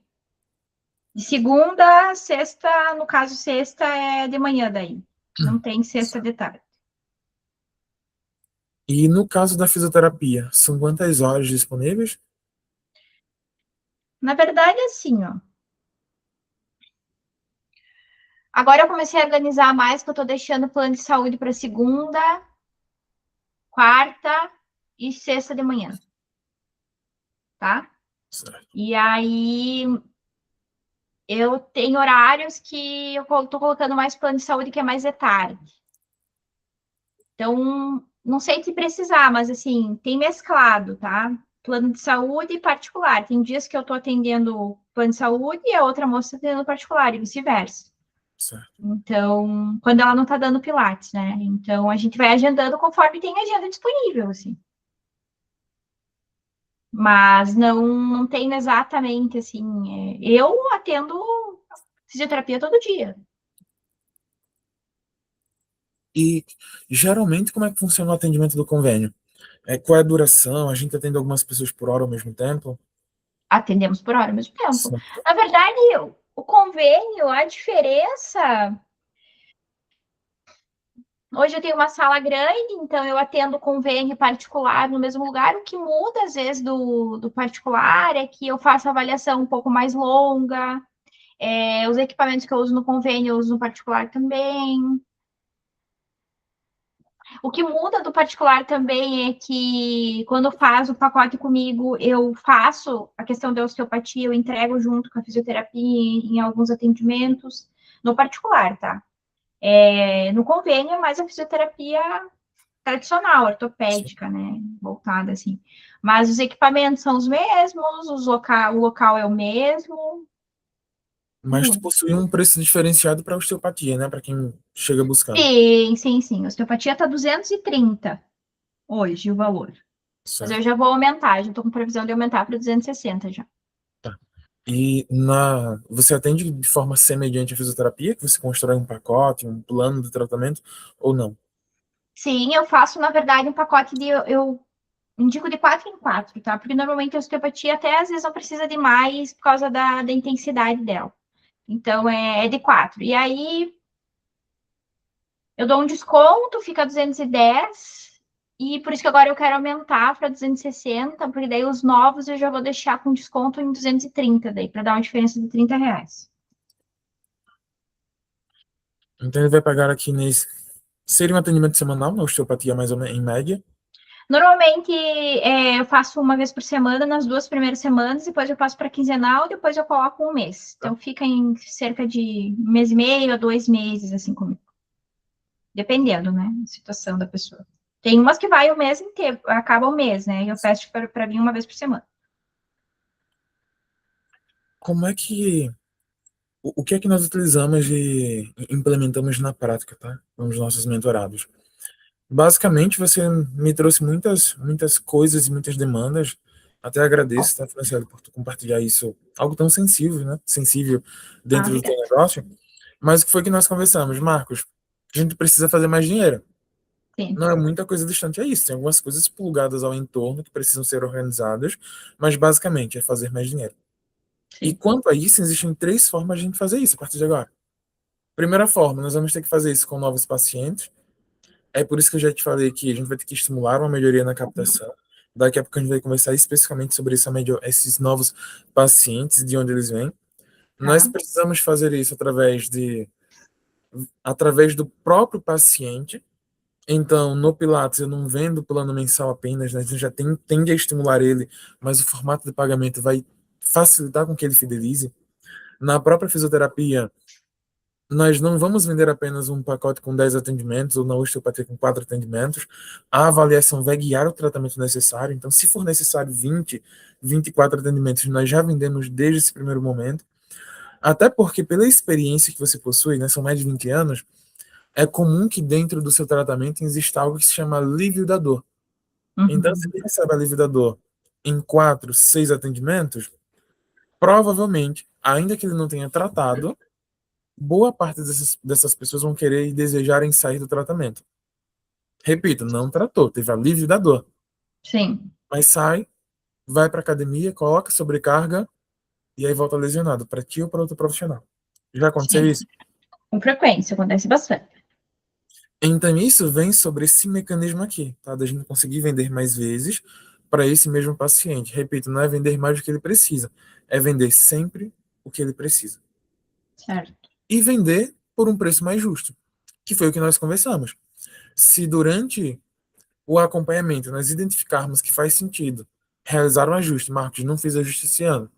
De segunda a sexta, no caso, sexta é de manhã daí. Não tem sexta de tarde. E no caso da fisioterapia, são quantas horas disponíveis? Na verdade, assim, ó. Agora eu comecei a organizar mais, que eu tô deixando o plano de saúde para segunda, quarta e sexta de manhã, tá? Certo. E aí eu tenho horários que eu tô colocando mais plano de saúde que é mais de tarde. Então, não sei se precisar, mas assim, tem mesclado, tá? Plano de saúde e particular. Tem dias que eu tô atendendo plano de saúde e a outra moça tá atendendo particular, e vice-versa. Certo. Então, quando ela não tá dando pilates, né? Então, a gente vai agendando conforme tem agenda disponível, assim. Mas não tem exatamente, assim. Eu atendo fisioterapia todo dia. E geralmente, como é que funciona o atendimento do convênio? Qual é a duração? A gente atende algumas pessoas por hora ao mesmo tempo? Atendemos por hora ao mesmo tempo. Certo. Na verdade, o convênio, a diferença. Hoje eu tenho uma sala grande, então eu atendo convênio particular no mesmo lugar. O que muda, às vezes, do particular é que eu faço avaliação um pouco mais longa. Os equipamentos que eu uso no convênio, eu uso no particular também. O que muda do particular também é que quando faz o pacote comigo, eu faço a questão da osteopatia, eu entrego junto com a fisioterapia em alguns atendimentos, no particular, tá? No convênio, é mais a fisioterapia tradicional, Sim. ortopédica, né? Voltada assim. Mas os equipamentos são os mesmos, o local é o mesmo, Mas tu muda. possui um preço diferenciado para osteopatia, né? Para quem chega buscando. Sim, sim, sim. A osteopatia tá 230 hoje o valor. Mas eu Certo. já vou aumentar, já estou com previsão de aumentar para 260 já. Tá. E você atende de forma semelhante à fisioterapia, que você constrói um pacote, um plano de tratamento, ou não? Sim, eu faço, na verdade, um pacote eu indico de 4 em 4, tá? Porque normalmente a osteopatia até às vezes não precisa de mais por causa da intensidade dela. Então é de 4. E aí eu dou um desconto, fica 210. E por isso que agora eu quero aumentar para 260, porque daí os novos eu já vou deixar com desconto em 230, daí, para dar uma diferença de R$ 30. Então ele vai pagar aqui nesse. Seria um atendimento semanal na osteopatia, mais ou menos, em média? Normalmente eu faço uma vez por semana, nas 2 primeiras semanas, depois eu passo para quinzenal, depois eu coloco um mês. Tá. Então fica em cerca de 1 mês e meio a 2 meses, assim comigo. Dependendo, né? Da situação da pessoa. Tem umas que vai o mês inteiro, acaba o mês, né? E eu peço para vir uma vez por semana. Como é que. O que é que nós utilizamos e implementamos na prática, tá? Com os nossos mentorados? Basicamente, você me trouxe muitas coisas e muitas demandas. Até agradeço, tá, Franciele, por tu compartilhar isso, algo tão sensível, né? Sensível Ah, dentro do teu obrigada. negócio. Mas o que foi que nós conversamos, Marcos? A gente precisa fazer mais dinheiro. Sim, Não é muita coisa distante a isso. Tem algumas coisas plugadas ao entorno que precisam ser organizadas, mas basicamente é fazer mais dinheiro. E sim. quanto a isso, existem três formas de a gente fazer isso a partir de agora. Primeira forma, nós vamos ter que fazer isso com novos pacientes. É por isso que eu já te falei que a gente vai ter que estimular uma melhoria na captação. Daqui a pouco a gente vai conversar especificamente sobre esses novos pacientes, de onde eles vêm. Nós Tá. precisamos fazer isso através do próprio paciente. Então, no Pilates, eu não vendo plano mensal apenas, né? A gente já tende a estimular ele, mas o formato de pagamento vai facilitar com que ele fidelize. Na própria fisioterapia, nós não vamos vender apenas um pacote com 10 atendimentos ou na osteopatia com 4 atendimentos. A avaliação vai guiar o tratamento necessário. Então, se for necessário 24 atendimentos, nós já vendemos desde esse primeiro momento. Até porque, pela experiência que você possui, né, são mais de 20 anos, é comum que dentro do seu tratamento exista algo que se chama alívio da dor. Então, se Uhum. ele recebe alívio da dor em 4, 6 atendimentos, provavelmente, ainda que ele não tenha tratado, boa parte dessas pessoas vão querer e desejarem sair do tratamento. Repito, não tratou, teve alívio da dor, Sim, mas sai, vai para academia, coloca sobrecarga e aí volta lesionado, para ti ou para outro profissional. Já aconteceu sim. isso? Com frequência, acontece bastante. Então, isso vem sobre esse mecanismo aqui, tá? Da gente conseguir vender mais vezes para esse mesmo paciente. Repito, não é vender mais do que ele precisa, é vender sempre o que ele precisa. Certo. E vender por um preço mais justo, que foi o que nós conversamos. Se durante o acompanhamento nós identificarmos que faz sentido realizar um ajuste, Marcos, não fiz ajuste esse ano,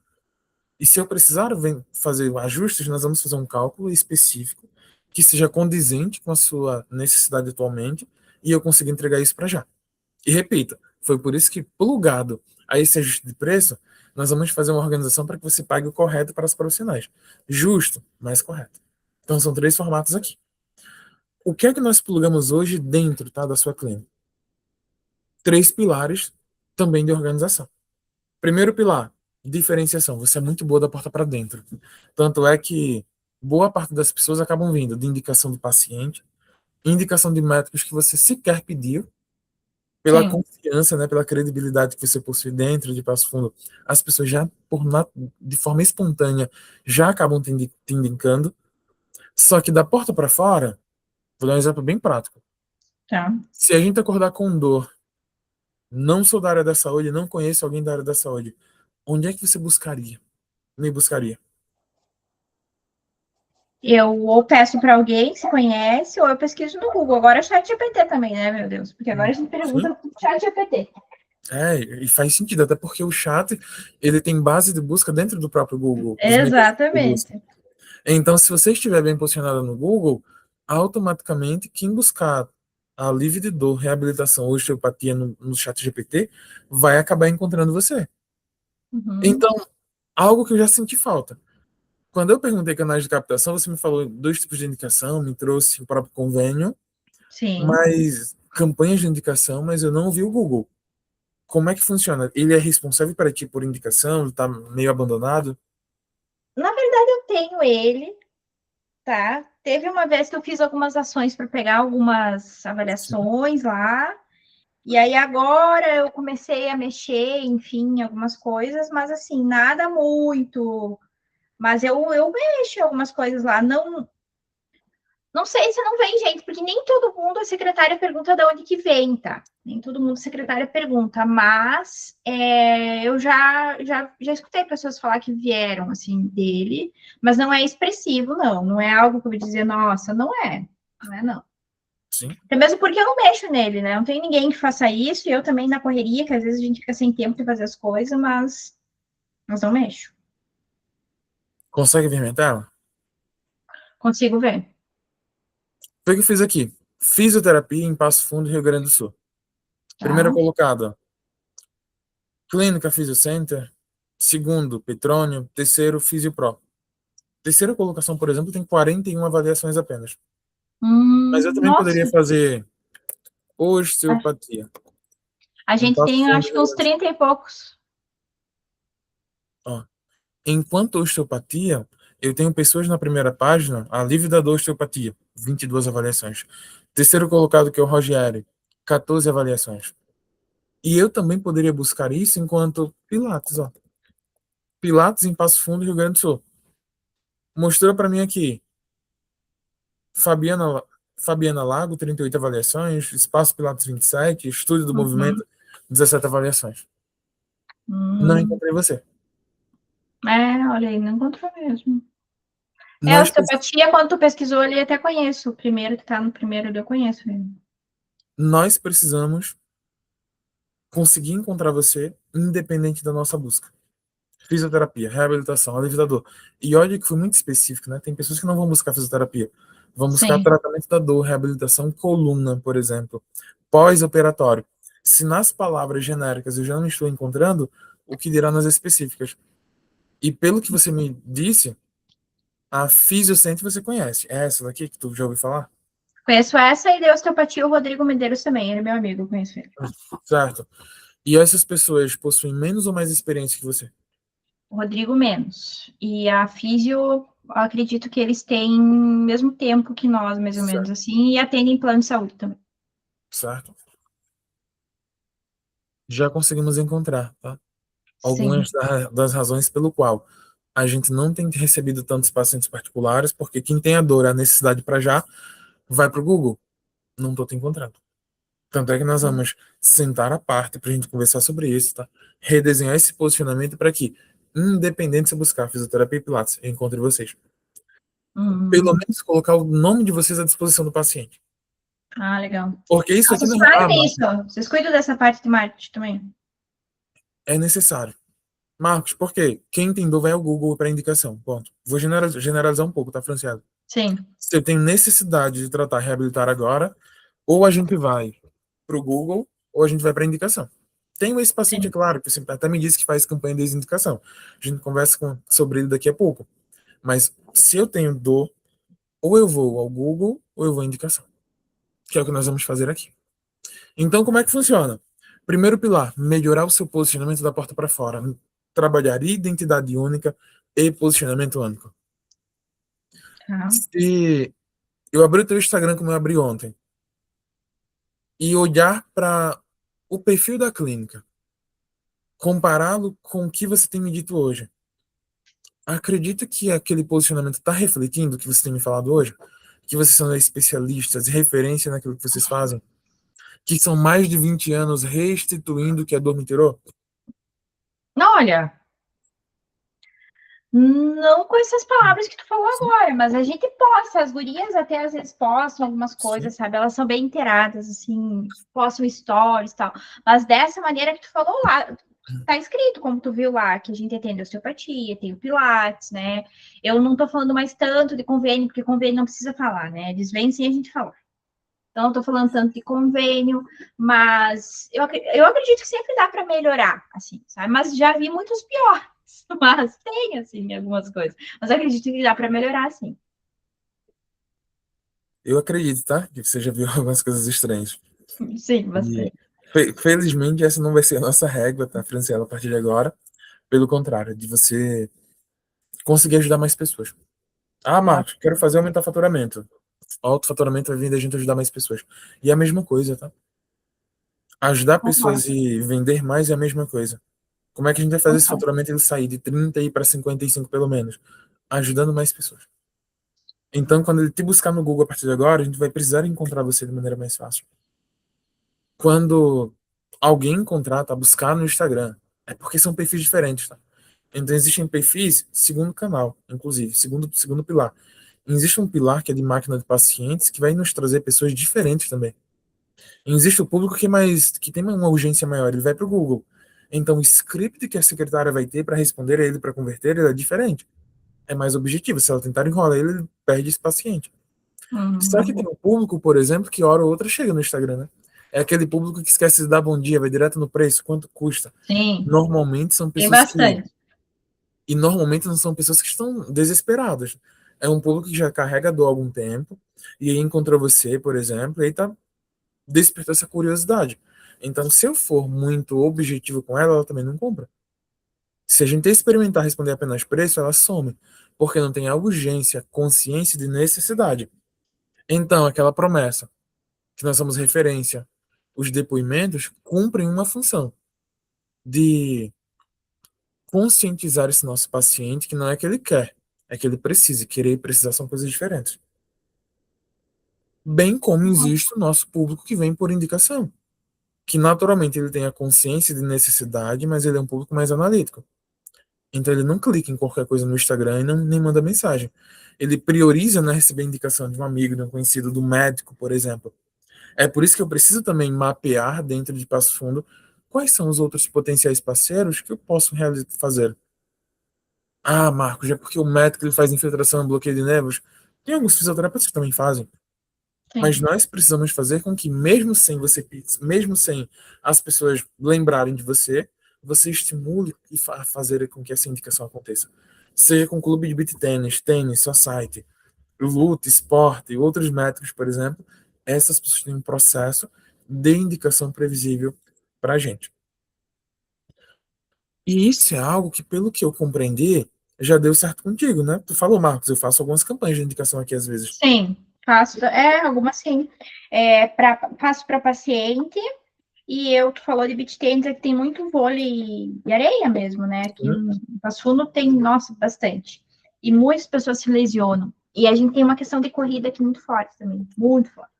e se eu precisar fazer ajustes, nós vamos fazer um cálculo específico que seja condizente com a sua necessidade atualmente e eu consiga entregar isso para já. E repita, foi por isso que, plugado a esse ajuste de preço, nós vamos fazer uma organização para que você pague o correto para os profissionais. Justo, mas correto. Então são três formatos aqui. O que é que nós plugamos hoje dentro, tá, da sua clínica? Três pilares também de organização. Primeiro pilar, diferenciação. Você é muito boa da porta para dentro. Tanto é que boa parte das pessoas acabam vindo de indicação do paciente, indicação de médicos que você sequer pediu, pela Sim. confiança, né, pela credibilidade que você possui dentro de Passo Fundo. As pessoas já, de forma espontânea, já acabam te indicando. Só que da porta para fora, vou dar um exemplo bem prático. Tá. Se a gente acordar com dor, não sou da área da saúde, não conheço alguém da área da saúde, onde é que você buscaria? Me buscaria. Eu ou peço para alguém que se conhece, ou eu pesquiso no Google. Agora é chat GPT também, né, meu Deus? Porque agora a gente Sim. pergunta pro chat GPT. É, e faz sentido, até porque o chat, ele tem base de busca dentro do próprio Google, os mecanismos de busca. Exatamente. Então, se você estiver bem posicionado no Google, automaticamente quem buscar alívio de dor, reabilitação ou osteopatia no chat GPT vai acabar encontrando você. Uhum. Então, algo que eu já senti falta. Quando eu perguntei canais de captação, você me falou dois tipos de indicação, me trouxe o próprio convênio, Sim. mas campanhas de indicação, mas eu não vi o Google. Como é que funciona? Ele é responsável para ti por indicação? Ele está meio abandonado? Na verdade, eu tenho ele, tá? Teve uma vez que eu fiz algumas ações para pegar algumas Sim, avaliações lá. E aí agora eu comecei a mexer, enfim, em algumas coisas, mas assim, nada muito. Mas eu mexo em algumas coisas lá. Não, não sei se não vem gente, porque nem todo mundo a secretária pergunta de onde que vem, tá? Nem todo mundo a secretária pergunta, mas eu já escutei pessoas falar que vieram, assim, dele, mas não é expressivo, não. Não é algo que eu vou dizer, nossa, não é. Não é, não. sim. Até mesmo porque eu não mexo nele, né? Não tem ninguém que faça isso, e eu também na correria, que às vezes a gente fica sem tempo de fazer as coisas, mas não mexo. Consegue ver minha tela? Consigo ver, Foi o que eu fiz aqui. Fisioterapia em Passo Fundo, Rio Grande do Sul. Primeira tá? colocada, Clínica Fisiocenter. Segundo, Petrônio. Terceiro, Fisiopro. Terceira colocação, por exemplo, tem 41 avaliações apenas. Mas eu também poderia Nossa, fazer osteopatia a em gente Passo tem Fundo, acho que Rio uns Grande do Sul. 30 e poucos. Ó, enquanto osteopatia, eu tenho pessoas na primeira página, alívio da dor osteopatia, 22 avaliações. Terceiro colocado, que é o Rogério, 14 avaliações. E eu também poderia buscar isso enquanto Pilates, ó. Pilates em Passo Fundo, Rio Grande do Sul. Mostrou para mim aqui, Fabiana, Fabiana Lago, 38 avaliações, Espaço Pilates 27, Estúdio do Uhum. Movimento, 17 avaliações. Não Hum. encontrei você. Olha aí, não encontrou mesmo. Nós, Osteopatia, quando tu pesquisou ali, até conheço. O primeiro que tá no primeiro, eu conheço mesmo. nós precisamos conseguir encontrar você independente da nossa busca. Fisioterapia, reabilitação, alívio da dor. E olha que foi muito específico, né? Tem pessoas que não vão buscar fisioterapia, vão buscar Sim. tratamento da dor, reabilitação coluna, por exemplo, pós-operatório. Se nas palavras genéricas eu já não estou encontrando, o que dirá nas específicas? E pelo que você me disse, a Fisiocente você conhece. É essa daqui que tu já ouviu falar? Conheço essa e de osteopatia o Rodrigo Medeiros também. Ele é meu amigo, eu conheço ele. Certo. E essas pessoas possuem menos ou mais experiência que você? O Rodrigo menos. E a Físio, acredito que eles têm o mesmo tempo que nós, mais ou menos Certo. assim, e atendem plano de saúde também. Certo. Já conseguimos encontrar, tá? Sim, Algumas das razões pelo qual a gente não tem recebido tantos pacientes particulares, porque quem tem a dor, a necessidade para já, vai para o Google. Não tô te encontrando. Tanto é que nós vamos sentar à parte para a gente conversar sobre isso, tá? Redesenhar esse posicionamento para que, independente se eu buscar fisioterapia e pilates, eu encontre vocês. Pelo Hum. menos colocar o nome de vocês à disposição do paciente. Ah, legal. Porque isso Ah, aqui vocês não. Ah, fazem Marcos, isso? Vocês cuidam dessa parte de marketing também? é necessário. Marcos, por quê? Quem tem dor vai ao Google para indicação. Ponto. Vou generalizar um pouco, tá, Franciado? Sim. Se eu tenho necessidade de tratar, reabilitar agora, ou a gente vai para o Google, ou a gente vai para indicação. Tenho esse paciente, é Sim. claro, que você até me disse que faz campanha de desindicação. A gente conversa sobre ele daqui a pouco. Mas se eu tenho dor, ou eu vou ao Google, ou eu vou à indicação. Que é o que nós vamos fazer aqui. Então, como é que funciona? Primeiro pilar, melhorar o seu posicionamento da porta para fora. Trabalhar identidade única e posicionamento único. Tá. Se eu abrir o teu Instagram como eu abri ontem, e olhar para o perfil da clínica, compará-lo com o que você tem me dito hoje, acredita que aquele posicionamento está refletindo o que você tem me falado hoje? Que vocês são especialistas, referência naquilo que vocês fazem? Que são mais de 20 anos restituindo o que a dor me tirou? Não, olha, não com essas palavras que tu falou Sim, agora, mas a gente posta, as gurias até às vezes postam algumas sim. coisas, sabe? Elas são bem inteiradas, assim, postam stories e tal. Mas dessa maneira que tu falou lá, tá escrito, como tu viu lá, que a gente tem osteopatia, tem o Pilates, né? Eu não tô falando mais tanto de convênio, porque convênio não precisa falar, né? Eles vêm sem a gente falar. Então, não tô falando tanto de convênio, mas eu acredito que sempre dá para melhorar, assim, sabe? Mas já vi muitos piores, mas tem, assim, algumas coisas. Mas eu acredito que dá para melhorar, sim. Eu acredito, tá? Que você já viu algumas coisas estranhas. Sim, E bastante. felizmente essa não vai ser a nossa régua, tá, Franciela, a partir de agora. Pelo contrário, de você conseguir ajudar mais pessoas. Ah, Marcos, quero fazer aumentar o faturamento. O alto faturamento vai vir da gente ajudar mais pessoas. E é a mesma coisa, tá? Ajudar pessoas Concordo, e vender mais é a mesma coisa. Como é que a gente vai fazer esse concordo. faturamento ele sair de 30 e para 55 pelo menos? Ajudando mais pessoas. Então, quando ele te buscar no Google a partir de agora, a gente vai precisar encontrar você de maneira mais fácil. Quando alguém encontrar, tá, buscar no Instagram, é porque são perfis diferentes, tá? Então, existem perfis segundo canal, inclusive, segundo pilar. Existe um pilar que é de máquina de pacientes que vai nos trazer pessoas diferentes também. Existe o público que tem uma urgência maior, ele vai para o Google. Então, o script que a secretária vai ter para responder a ele, para converter, ele é diferente. É mais objetivo. Se ela tentar enrolar ele, ele perde esse paciente. Só que Uhum. tem um público, por exemplo, que hora ou outra chega no Instagram, né? É aquele público que esquece de dar bom dia, vai direto no preço, quanto custa. Sim, Normalmente são tem pessoas que. bastante. E normalmente não são pessoas que estão desesperadas. É um público que já carrega dor há algum tempo, e aí encontrou você, por exemplo, e aí tá despertou essa curiosidade. Então, se eu for muito objetivo com ela, ela também não compra. Se a gente experimentar responder apenas preço, ela some, porque não tem a urgência, consciência de necessidade. Então, aquela promessa que nós somos referência, os depoimentos cumprem uma função de conscientizar esse nosso paciente que não é que ele quer, é que ele precisa. Querer e precisar são coisas diferentes. Bem como existe o nosso público que vem por indicação, que naturalmente ele tem a consciência de necessidade, mas ele é um público mais analítico. Então ele não clica em qualquer coisa no Instagram e não, nem manda mensagem. Ele prioriza na receber indicação de um amigo, de um conhecido, do médico, por exemplo. É por isso que eu preciso também mapear dentro de Passo Fundo quais são os outros potenciais parceiros que eu posso fazer. Ah, Marcos, é porque o médico ele faz infiltração e bloqueio de nervos. Tem alguns fisioterapeutas que também fazem. Mas Sim. nós precisamos fazer com que, mesmo sem as pessoas lembrarem de você, você estimule e fazer com que essa indicação aconteça. Seja com clube de beat tênis, tênis, society, luta, esporte e outros métodos, por exemplo, essas pessoas têm um processo de indicação previsível para a gente. E isso é algo que, pelo que eu compreendi, já deu certo contigo, né? Tu falou, Marcos, eu faço algumas campanhas de indicação aqui às vezes. Sim, faço, algumas sim. Faço para paciente. E tu falou de beach tennis, é que tem muito vôlei de areia mesmo, né? Aqui Né? no Passo Fundo tem, nossa, bastante. E muitas pessoas se lesionam. E a gente tem uma questão de corrida aqui muito forte também, muito forte.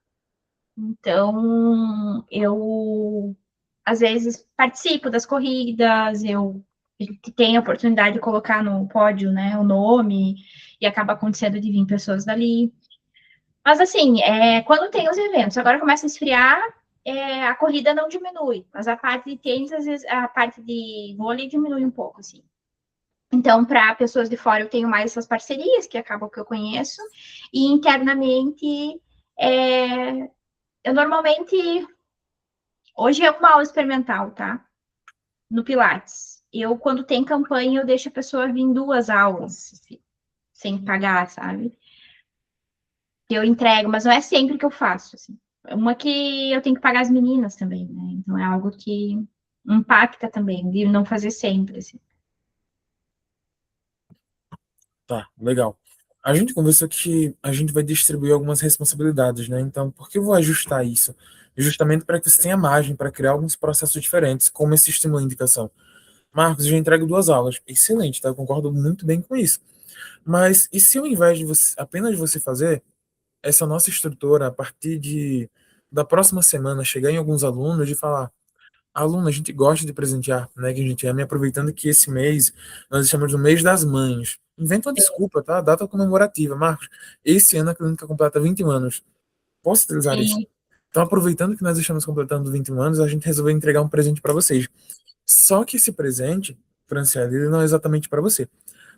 Então, eu às vezes participo das corridas, eu tenho a oportunidade de colocar no pódio, né, o nome, e acaba acontecendo de vir pessoas dali. Mas assim, quando tem os eventos, agora começa a esfriar, a corrida não diminui, mas a parte de tênis, às vezes, a parte de vôlei diminui um pouco, assim. Então, para pessoas de fora, eu tenho mais essas parcerias, que acabam que eu conheço, e internamente, eu normalmente, hoje é uma aula experimental, tá? No Pilates. Eu, quando tem campanha, eu deixo a pessoa vir 2 aulas, assim, sem pagar, sabe? Eu entrego, mas não é sempre que eu faço, assim. É uma que eu tenho que pagar as meninas também, né? Então é algo que impacta também, de não fazer sempre, assim. Tá, legal. A gente conversou que a gente vai distribuir algumas responsabilidades, né? Então, por que eu vou ajustar isso? Justamente para que você tenha margem para criar alguns processos diferentes, como esse estímulo à indicação. Marcos, eu já entrego 2 aulas. Excelente, tá? Eu concordo muito bem com isso. Mas e se ao invés de você, apenas você fazer essa nossa estrutura a partir da próxima semana chegar em alguns alunos e falar: aluno, a gente gosta de presentear, né? Que a gente ama, e aproveitando que esse mês nós estamos no mês das mães. Inventa uma desculpa, tá? Data comemorativa. Marcos, esse ano a clínica completa 21 anos. Posso utilizar isso? Sim, Então, aproveitando que nós estamos completando 21 anos, a gente resolveu entregar um presente para vocês. Só que esse presente, Franciele, ele não é exatamente para você,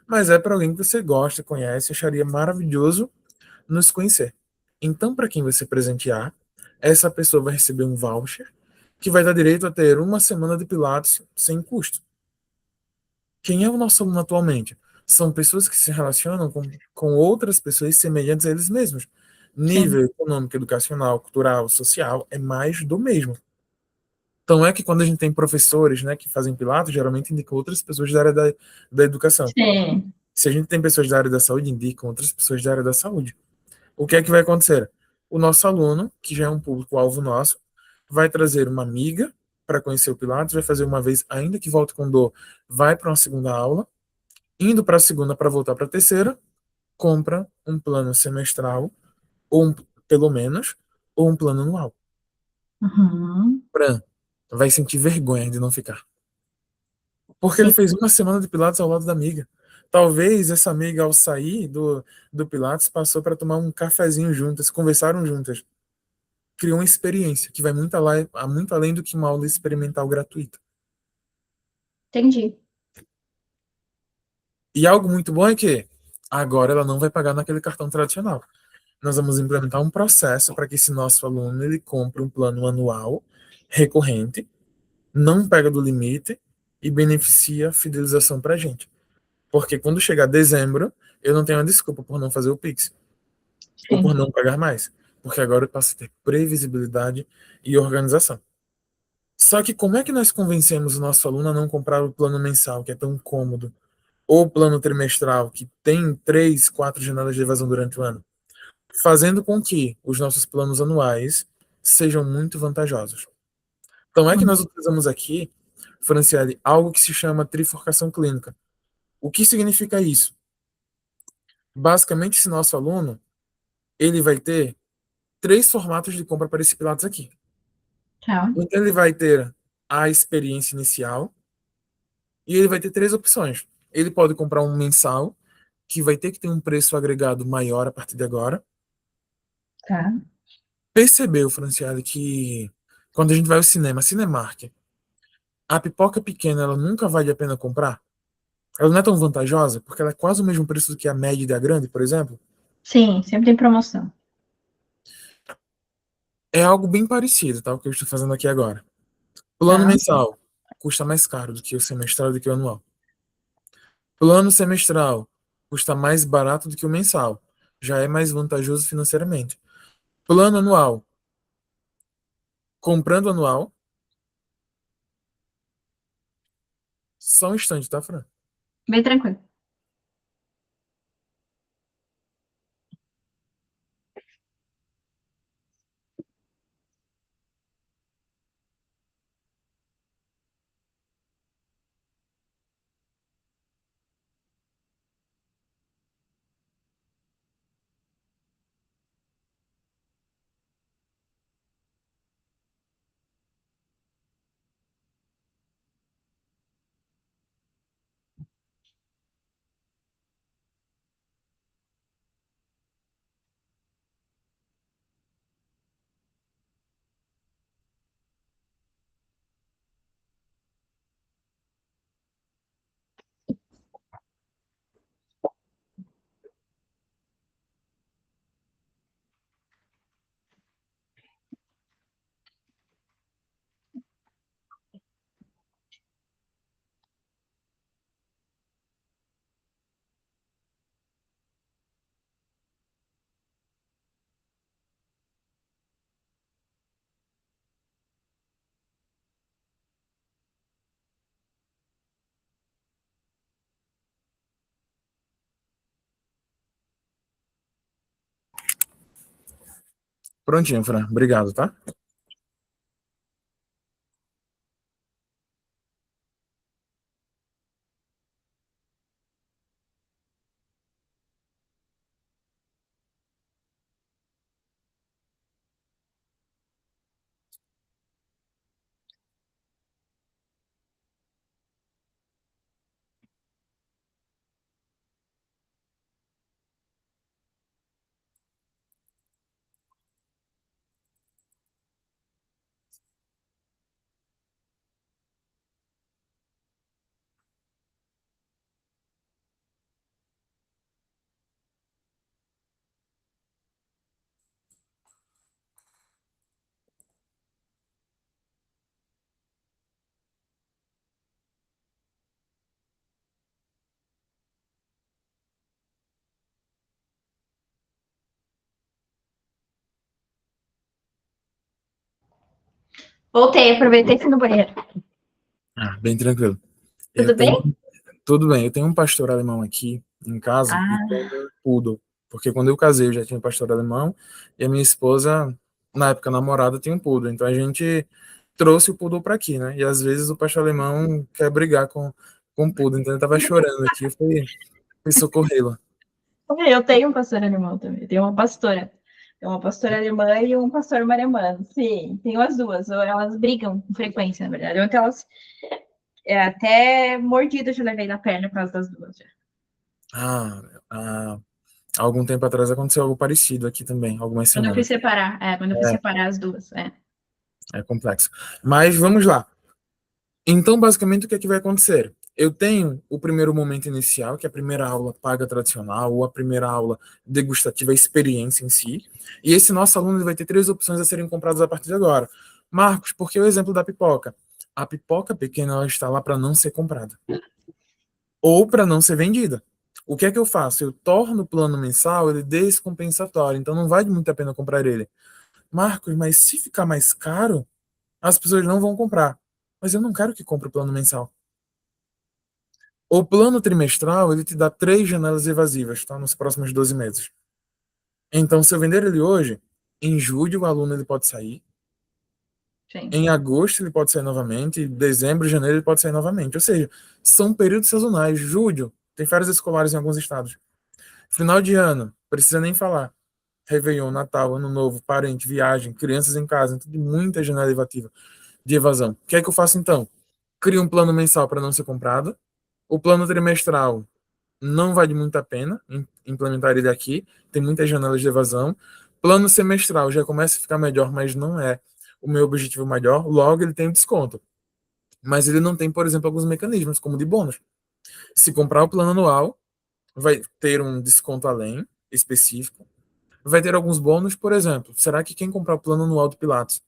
mas é para alguém que você gosta, conhece, acharia maravilhoso nos conhecer. Então, para quem você presentear, essa pessoa vai receber um voucher que vai dar direito a ter uma semana de Pilates sem custo. Quem é o nosso aluno atualmente? São pessoas que se relacionam com outras pessoas semelhantes a eles mesmos. sim, Nível econômico, educacional, cultural, social é mais do mesmo. Então é que quando a gente tem professores, né, que fazem Pilates, geralmente indicam outras pessoas da área da educação. sim. Se a gente tem pessoas da área da saúde, indicam outras pessoas da área da saúde. O que é que vai acontecer? O nosso aluno, que já é um público-alvo nosso, vai trazer uma amiga para conhecer o Pilates, vai fazer uma vez, ainda que volte com dor, vai para uma segunda aula, indo para a segunda para voltar para a terceira, compra um plano semestral, ou pelo menos, ou um plano anual. Uhum. Fran vai sentir vergonha de não ficar. Porque ele Sim, fez uma semana de Pilates ao lado da amiga. Talvez essa amiga, ao sair do Pilates, passou para tomar um cafezinho juntas, conversaram juntas. Criou uma experiência que vai muito além do que uma aula experimental gratuita. entendi. E algo muito bom é que agora ela não vai pagar naquele cartão tradicional. Nós vamos implementar um processo para que esse nosso aluno ele compre um plano anual recorrente, não pega do limite e beneficia a fidelização para a gente. Porque quando chegar dezembro, eu não tenho uma desculpa por não fazer o Pix ou por Sim, não pagar mais. Porque agora eu passo a ter previsibilidade e organização. Só que como é que nós convencemos o nosso aluno a não comprar o plano mensal, que é tão cômodo, ou o plano trimestral, que tem 3, 4 janelas de evasão durante o ano? Fazendo com que os nossos planos anuais sejam muito vantajosos. Então é que uhum. nós utilizamos aqui, Franciele, algo que se chama trifurcação clínica. O que significa isso? Basicamente, esse nosso aluno, ele vai ter 3 formatos de compra para esse Pilates aqui. Tá, Então ele vai ter a experiência inicial e ele vai ter 3 opções. Ele pode comprar um mensal, que vai ter que ter um preço agregado maior a partir de agora. tá. Percebeu, Franciele, que quando a gente vai ao cinema, Cinemark, a pipoca pequena ela nunca vale a pena comprar? Ela não é tão vantajosa, porque ela é quase o mesmo preço do que a média e a grande, por exemplo. Sim, sempre tem promoção. É algo bem parecido, tá? O que eu estou fazendo aqui agora. Plano Tá, mensal custa mais caro do que o semestral do que o anual. Plano semestral custa mais barato do que o mensal. Já é mais vantajoso financeiramente. Plano anual. Comprando anual. Só um instante, tá, Fran? bem tranquilo. Prontinho, Fran. Obrigado, tá? Voltei, aproveitei e fui no banheiro. Ah, bem tranquilo. Eu Tudo tenho, bem? tudo bem, eu tenho um pastor alemão aqui em casa e Ah, tenho um poodle, porque quando eu casei eu já tinha um pastor alemão e a minha esposa, na época namorada, tinha um poodle, então a gente trouxe o poodle para aqui, né? E às vezes o pastor alemão quer brigar com o poodle, então ele tava chorando aqui, fui socorrê-lo. eu tenho um pastor alemão também. Eu tenho uma pastora. Tem uma pastora alemã e um pastor maremano. Sim, tenho as duas. Ou elas brigam com frequência, na verdade. Ontem elas até mordidas eu levei na perna por causa das duas. Já. Ah, há algum tempo atrás aconteceu algo parecido aqui também, algumas Quando eu fui semanas. separar, quando eu fui É, separar as duas. é complexo. Mas vamos lá. Então, basicamente, o que é que vai acontecer? Eu tenho o primeiro momento inicial, que é a primeira aula paga tradicional, ou a primeira aula degustativa, a experiência em si. E esse nosso aluno ele vai ter três opções a serem compradas a partir de agora. Marcos, por que o exemplo da pipoca? A pipoca pequena ela está lá para não ser comprada, ou para não ser vendida. O que é que eu faço? Eu torno o plano mensal ele descompensatório, então não vale muito a pena comprar ele. Marcos, mas se ficar mais caro, as pessoas não vão comprar. Mas eu não quero que compre o plano mensal. O plano trimestral, ele te dá três janelas evasivas, tá? Nos próximos 12 meses. Então, se eu vender ele hoje, em julho o aluno ele pode sair, Sim. em agosto ele pode sair novamente, em dezembro, janeiro ele pode sair novamente. Ou seja, são períodos sazonais. Julho, tem férias escolares em alguns estados. Final de ano, precisa nem falar. Réveillon, Natal, Ano Novo, parente, viagem, crianças em casa, tudo muita janela evativa de evasão. O que é que eu faço então? Crio um plano mensal para não ser comprado. O plano trimestral não vale muito a pena implementar ele aqui, tem muitas janelas de evasão. Plano semestral já começa a ficar melhor, mas não é o meu objetivo maior, logo ele tem um desconto. Mas ele não tem, por exemplo, alguns mecanismos, como de bônus. Se comprar o plano anual, vai ter um desconto além, específico. Vai ter alguns bônus, por exemplo, será que quem comprar o plano anual do Pilates?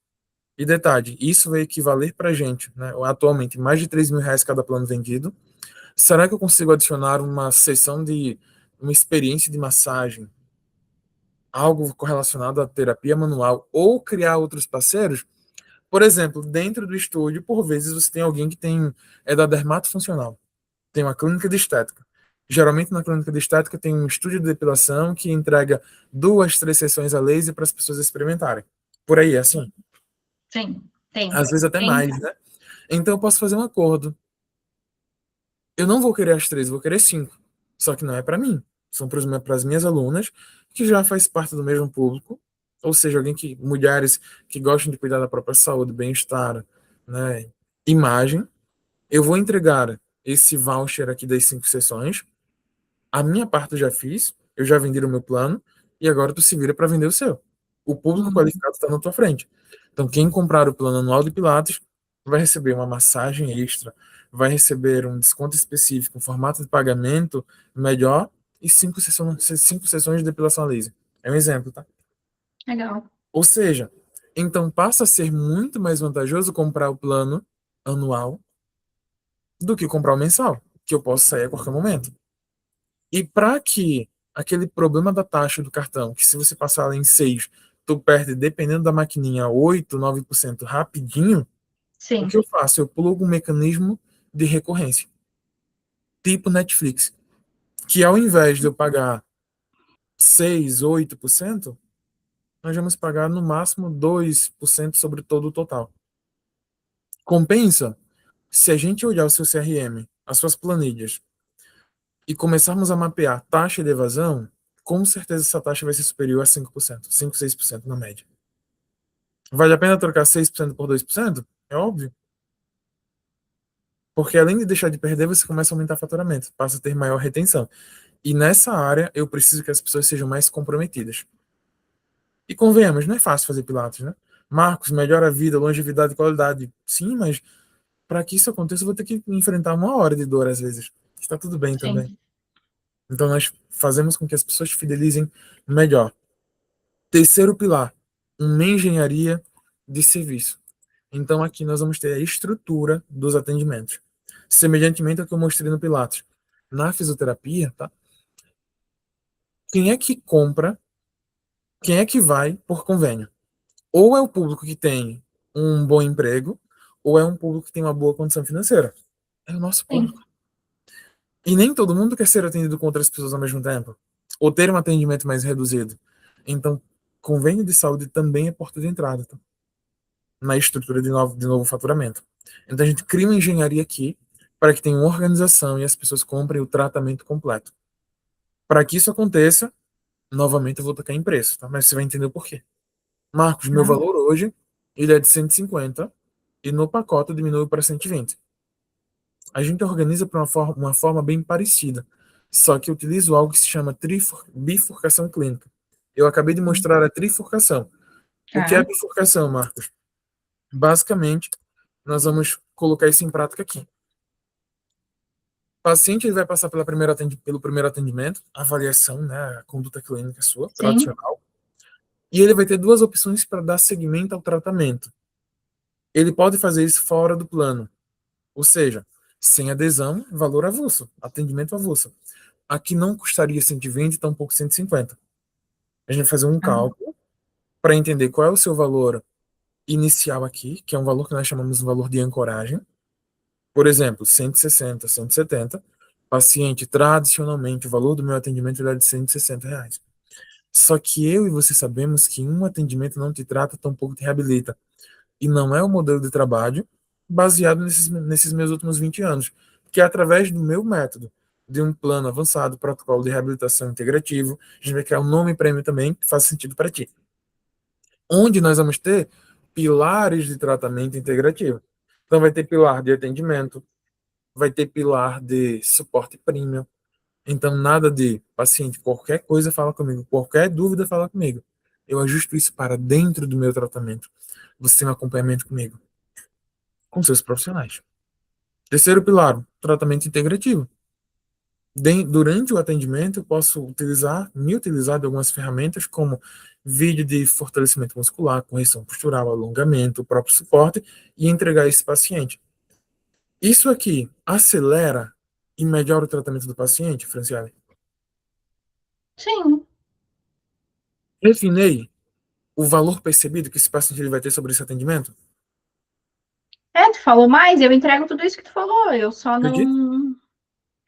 E detalhe, isso vai equivaler para a gente, né, atualmente, mais de R$ 3.000 cada plano vendido. Será que eu consigo adicionar uma sessão de uma experiência de massagem, algo correlacionado à terapia manual, ou criar outros parceiros? Por exemplo, dentro do estúdio, por vezes você tem alguém que é da dermatofuncional, tem uma clínica de estética. Geralmente na clínica de estética tem um estúdio de depilação que entrega 2, 3 sessões a laser para as pessoas experimentarem. Por aí, assim. Sim, tem. Às vezes até Tem. mais, né? Então eu posso fazer um acordo. Eu não vou querer as três, vou querer cinco. Só que não é para mim. São para as minhas alunas, que já faz parte do mesmo público, ou seja, mulheres que gostam de cuidar da própria saúde, bem-estar, né, imagem. Eu vou entregar esse voucher aqui das 5 sessões. A minha parte eu já fiz, eu já vendi o meu plano, e agora tu se vira para vender o seu. O público Uhum. qualificado está na tua frente. Então, quem comprar o plano anual de Pilates vai receber uma massagem extra, vai receber um desconto específico, um formato de pagamento melhor e 5 sessões de depilação a laser. É um exemplo, tá? Legal. Ou seja, então passa a ser muito mais vantajoso comprar o plano anual do que comprar o mensal, que eu posso sair a qualquer momento. E para que aquele problema da taxa do cartão, que se você passar ela em 6, tu perde, dependendo da maquininha, 8, 9% rapidinho, o que Sim. eu faço? Eu plugo um mecanismo de recorrência, tipo Netflix, que ao invés de eu pagar 6, 8%, nós vamos pagar no máximo 2% sobre todo o total. Compensa se a gente olhar o seu CRM, as suas planilhas, e começarmos a mapear taxa de evasão, com certeza essa taxa vai ser superior a 5%, 5, 6% na média. Vale a pena trocar 6% por 2%? É óbvio. Porque além de deixar de perder, você começa a aumentar o faturamento, passa a ter maior retenção. E nessa área, eu preciso que as pessoas sejam mais comprometidas. E convenhamos, não é fácil fazer Pilates, né? Marcos, melhora a vida, longevidade e qualidade. Sim, mas para que isso aconteça, eu vou ter que enfrentar 1 hora de dor às vezes. Está tudo bem também. Sim. Então, nós fazemos com que as pessoas fidelizem melhor. Terceiro pilar, uma engenharia de serviço. Então, aqui nós vamos ter a estrutura dos atendimentos. Semelhantemente ao que eu mostrei no Pilates. Na fisioterapia, tá? Quem é que compra, quem é que vai por convênio? Ou é o público que tem um bom emprego, ou é um público que tem uma boa condição financeira. É o nosso Sim. público. E nem todo mundo quer ser atendido com outras pessoas ao mesmo tempo, ou ter um atendimento mais reduzido. Então, convênio de saúde também é porta de entrada, tá? Na estrutura de novo faturamento. Então, a gente cria uma engenharia aqui para que tenha uma organização e as pessoas comprem o tratamento completo. Para que isso aconteça, novamente eu vou tocar em preço, tá? Mas você vai entender o porquê. Marcos, meu Não. valor hoje, ele é de 150 e no pacote eu diminuo para 120. A gente organiza para uma forma bem parecida, só que eu utilizo algo que se chama bifurcação clínica. Eu acabei de mostrar a trifurcação. O que é a Tá. bifurcação, Marcos? Basicamente, nós vamos colocar isso em prática aqui. O paciente ele vai passar pelo primeiro atendimento, avaliação, né, a conduta clínica sua, Sim. tradicional, e ele vai ter duas opções para dar seguimento ao tratamento. Ele pode fazer isso fora do plano, ou seja, sem adesão, valor avulso, atendimento avulso. Aqui não custaria 120, tampouco 150. A gente vai fazer um Tá. cálculo para entender qual é o seu valor inicial aqui, que é um valor que nós chamamos de valor de ancoragem. Por exemplo, 160, 170. Paciente, tradicionalmente, o valor do meu atendimento é de R$ 160. Só que eu e você sabemos que um atendimento não te trata, tampouco te reabilita. E não é o modelo de trabalho baseado nesses meus últimos 20 anos, que é através do meu método, de um plano avançado, protocolo de reabilitação integrativo, a gente vai criar um nome e prêmio também que faça sentido para ti. Onde nós vamos ter pilares de tratamento integrativo. Então vai ter pilar de atendimento, vai ter pilar de suporte premium. Então nada de paciente, qualquer coisa fala comigo, qualquer dúvida fala comigo. Eu ajusto isso para dentro do meu tratamento. Você tem um acompanhamento comigo, com seus profissionais. Terceiro pilar, tratamento integrativo. Durante o atendimento, eu posso me utilizar de algumas ferramentas como vídeo de fortalecimento muscular, correção postural, alongamento, o próprio suporte e entregar esse paciente. Isso aqui acelera e melhora o tratamento do paciente, Franciele? Sim. Definei o valor percebido que esse paciente ele vai ter sobre esse atendimento? É, tu falou mais, eu entrego tudo isso que tu falou. Eu só Acredito. não.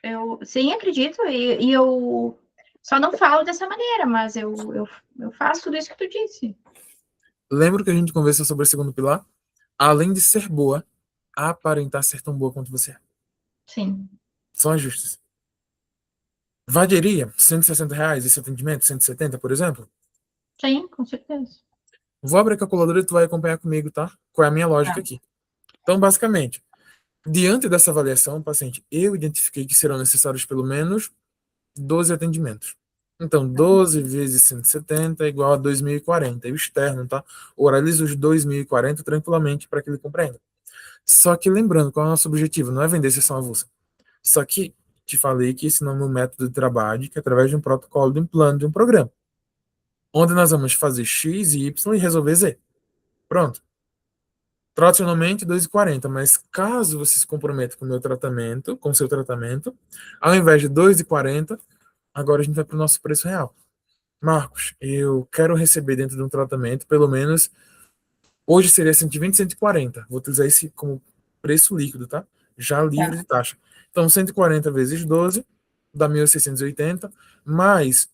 Eu sim acredito, e eu só não falo dessa maneira, mas eu faço tudo isso que tu disse. Lembra que a gente conversou sobre o segundo pilar? Além de ser boa, aparentar ser tão boa quanto você é. Sim. São ajustes. Valeria R$ 160 esse atendimento, 170, por exemplo? Sim, com certeza. Vou abrir a calculadora e tu vai acompanhar comigo, tá? Qual é a minha lógica Tá. aqui. Então, basicamente, diante dessa avaliação, paciente, eu identifiquei que serão necessários pelo menos 12 atendimentos. Então, 12 vezes 170 é igual a 2.040. E o externo, tá? Oraliza os 2.040 tranquilamente para que ele compreenda. Só que lembrando, qual é o nosso objetivo? Não é vender sessão avulsa. Só que te falei que esse não é o meu método de trabalho, que é através de um protocolo, de um plano, de um programa. Onde nós vamos fazer X e Y e resolver Z. Pronto. Tradicionalmente 2,40, mas caso você se comprometa com o meu tratamento, com o seu tratamento, ao invés de 2,40, agora a gente vai para o nosso preço real. Marcos, eu quero receber dentro de um tratamento, pelo menos, hoje seria 120, 140. Vou utilizar esse como preço líquido, tá? Já livre Tá. de taxa. Então, 140 vezes 12 dá 1.680, mais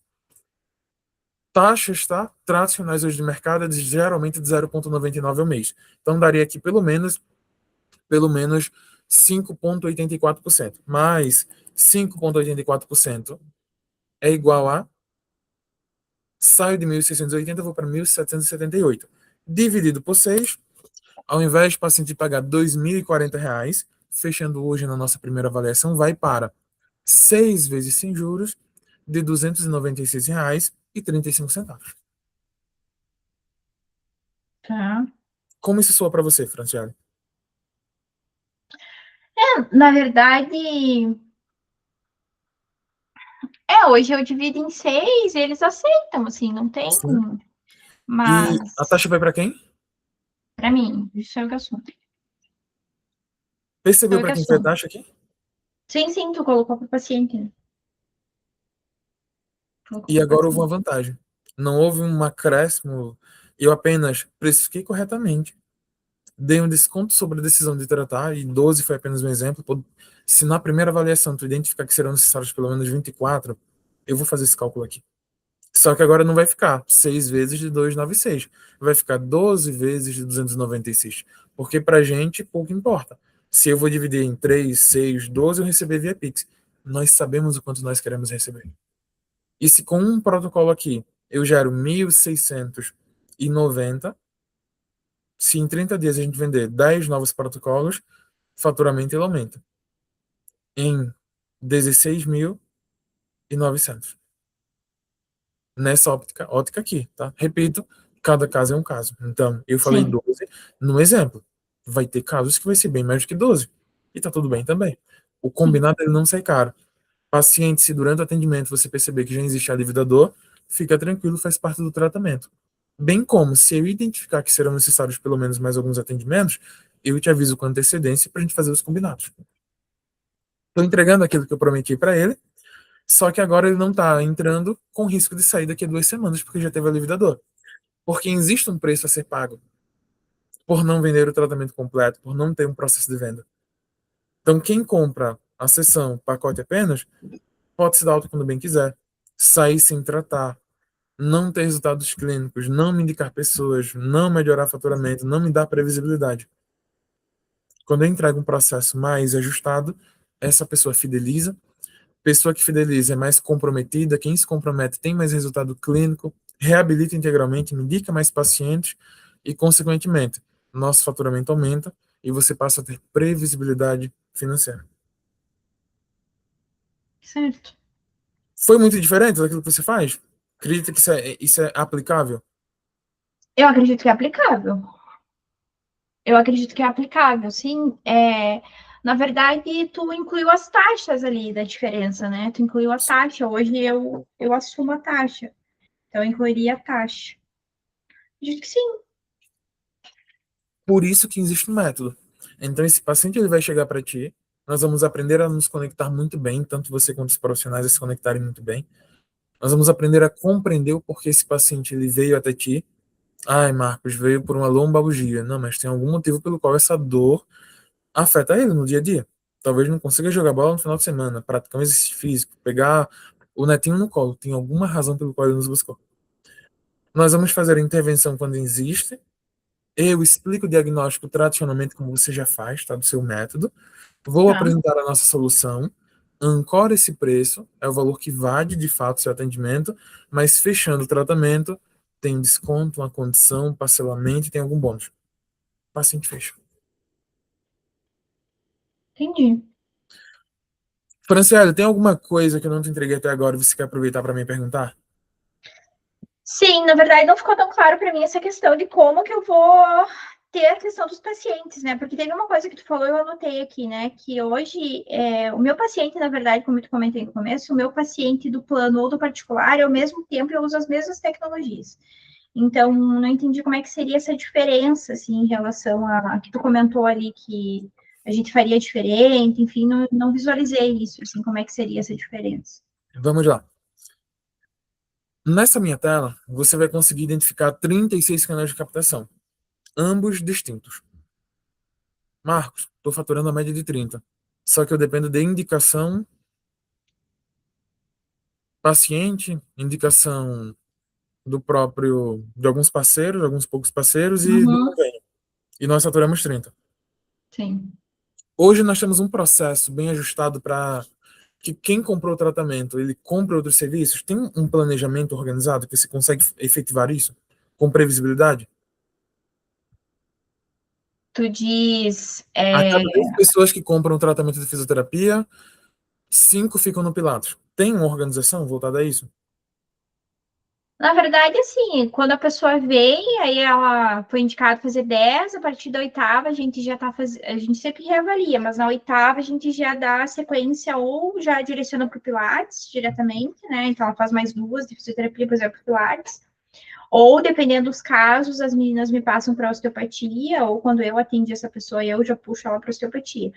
Taxas, tá? Tradicionais hoje de mercado, é geralmente de 0,99 ao mês. Então daria aqui pelo menos 5,84%. Mais 5,84% é igual a, saio de 1.680, vou para 1.778. Dividido por 6, ao invés de paciente pagar R$ 2.040, fechando hoje na nossa primeira avaliação, vai para 6 vezes sem juros de R$ 296,35. Tá. Como isso soa para você, Franciele? Na verdade, hoje eu divido em 6 e eles aceitam, assim, não tem. Sim. E a Mas, taxa vai para quem? para mim, isso é o que assunto. É Percebeu o que para quem foi a assunto. taxa aqui? Sim, sim, tu colocou para o paciente, né? Colocou E para o agora houve um paciente. vantagem. Não houve um acréscimo, eu apenas precifiquei corretamente. Dei um desconto sobre a decisão de tratar, e 12 foi apenas um exemplo. Se na primeira avaliação tu identificar que serão necessários pelo menos 24, eu vou fazer esse cálculo aqui. Só que agora não vai ficar 6 vezes de 296, vai ficar 12 vezes de 296. Porque pra gente pouco importa. Se eu vou dividir em 3, 6, 12, eu receber via Pix. Nós sabemos o quanto nós queremos receber. E se com um protocolo aqui eu gero 1.690, se em 30 dias a gente vender 10 novos protocolos, faturamento ele aumenta em 16.900. Nessa ótica aqui, tá? Repito, cada caso é um caso. Então, eu falei Sim, 12 no exemplo. Vai ter casos que vai ser bem mais do que 12. E tá tudo bem também. O sim. combinado ele não sai caro. Paciente, se durante o atendimento você perceber que já existe a dívida dor, fica tranquilo, faz parte do tratamento. Bem como, se eu identificar que serão necessários pelo menos mais alguns atendimentos, eu te aviso com antecedência para a gente fazer os combinados. Estou entregando aquilo que eu prometi para ele, só que agora ele não está entrando com risco de sair daqui a 2 semanas, porque já teve a dívida dor. Porque existe um preço a ser pago por não vender o tratamento completo, por não ter um processo de venda. Então, quem compra a sessão, pacote apenas, pode se dar alta quando bem quiser, sair sem tratar, não ter resultados clínicos, não me indicar pessoas, não melhorar faturamento, não me dar previsibilidade. Quando eu entrego um processo mais ajustado, essa pessoa fideliza. Pessoa que fideliza é mais comprometida, quem se compromete tem mais resultado clínico, reabilita integralmente, me indica mais pacientes e, consequentemente, nosso faturamento aumenta e você passa a ter previsibilidade financeira. Certo. Foi muito diferente daquilo que você faz? Acredita que isso é aplicável? Eu acredito que é aplicável. Eu acredito que é aplicável, sim. Na verdade, tu incluiu as taxas ali da diferença, né? Tu incluiu a taxa. Hoje eu assumo a taxa. Então, eu incluiria a taxa. Acredito que sim. Por isso que existe um método. Então, esse paciente ele vai chegar para ti, nós vamos aprender a nos conectar muito bem, tanto você quanto os profissionais a se conectarem muito bem. Nós vamos aprender a compreender o porquê esse paciente ele veio até ti. Ai, Marcos, veio por uma lombalgia. Não, mas tem algum motivo pelo qual essa dor afeta ele no dia a dia. Talvez não consiga jogar bola no final de semana, praticar um exercício físico, pegar o netinho no colo. Tem alguma razão pelo qual ele nos buscou. Nós vamos fazer a intervenção quando existe. Eu explico o diagnóstico tradicionalmente como você já faz, tá? Do seu método. Vou Tá, apresentar a nossa solução. Ancora esse preço, é o valor que vale de fato o seu atendimento, mas fechando o tratamento, tem desconto, uma condição, parcelamento e tem algum bônus. O paciente fecha. entendi. Franciele, tem alguma coisa que eu não te entreguei até agora e você quer aproveitar para me perguntar? Sim, na verdade, não ficou tão claro para mim essa questão de como que eu vou ter a questão dos pacientes, né? Porque teve uma coisa que tu falou, eu anotei aqui, né? Que hoje, o meu paciente, na verdade, como eu comentei no começo, o meu paciente do plano ou do particular, ao mesmo tempo, eu uso as mesmas tecnologias. Então, não entendi como é que seria essa diferença, assim, em relação a que tu comentou ali que a gente faria diferente, enfim, não visualizei isso, assim, como é que seria essa diferença. Vamos lá. Nessa minha tela, você vai conseguir identificar 36 canais de captação, ambos distintos. Marcos, estou faturando a média de 30. Só que eu dependo de indicação paciente, indicação de alguns parceiros, alguns poucos parceiros e do Uhum, convênio. E nós faturamos 30. sim. Hoje nós temos um processo bem ajustado para que quem comprou o tratamento, ele compra outros serviços, tem um planejamento organizado que você consegue efetivar isso com previsibilidade? Tu diz, A cada 10 pessoas que compram o tratamento de fisioterapia, 5 ficam no Pilates. Tem uma organização voltada a isso? na verdade, assim, quando a pessoa vem, aí ela foi indicada fazer 10, a partir da oitava a gente já tá fazendo, a gente sempre reavalia, mas na oitava a gente já dá a sequência ou já direciona para o Pilates diretamente, né? Então ela faz mais duas de fisioterapia, por exemplo, Pilates. Ou, dependendo dos casos, as meninas me passam para osteopatia, ou quando eu atendo essa pessoa, eu já puxo ela para osteopatia.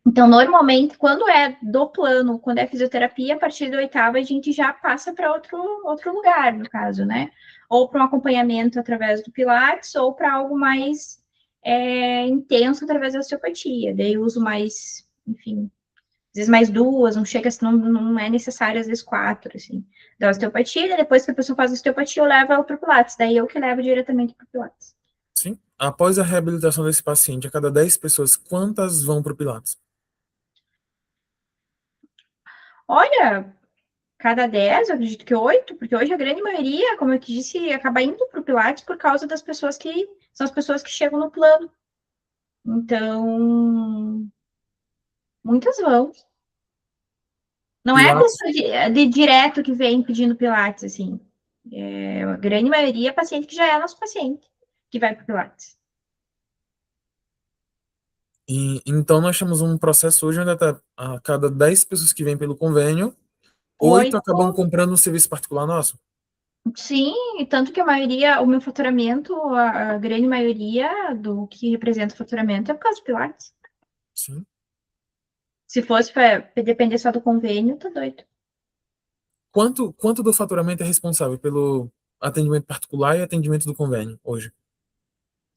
Então, normalmente, quando é do plano, quando é fisioterapia, a partir da oitava, a gente já passa para outro lugar, no caso, né? Ou para um acompanhamento através do Pilates, ou para algo mais intenso através da osteopatia. Daí eu uso mais, enfim, às vezes mais duas, não chega, não é necessário, às vezes quatro, assim, da osteopatia, e depois que a pessoa faz a osteopatia, eu levo ela para o Pilates, daí eu que levo diretamente para o Pilates. Sim. Após a reabilitação desse paciente, a cada 10 pessoas, quantas vão para o Pilates? Olha, cada 10, eu acredito que 8, porque hoje a grande maioria, como eu te disse, acaba indo para o Pilates por causa das pessoas que são as pessoas que chegam no plano. Então, muitas vão. Não é a Pilates. pessoa de direto que vem pedindo Pilates, assim. A grande maioria é paciente que já é nosso paciente, que vai para o Pilates. E, então, nós temos um processo hoje onde até a cada 10 pessoas que vêm pelo convênio, 8 8, acabam comprando um serviço particular nosso. sim, e tanto que a maioria, o meu faturamento, a grande maioria do que representa o faturamento é por causa do Pilates. Sim. Se fosse para depender só do convênio, tá doido. Quanto do faturamento é responsável pelo atendimento particular e atendimento do convênio hoje?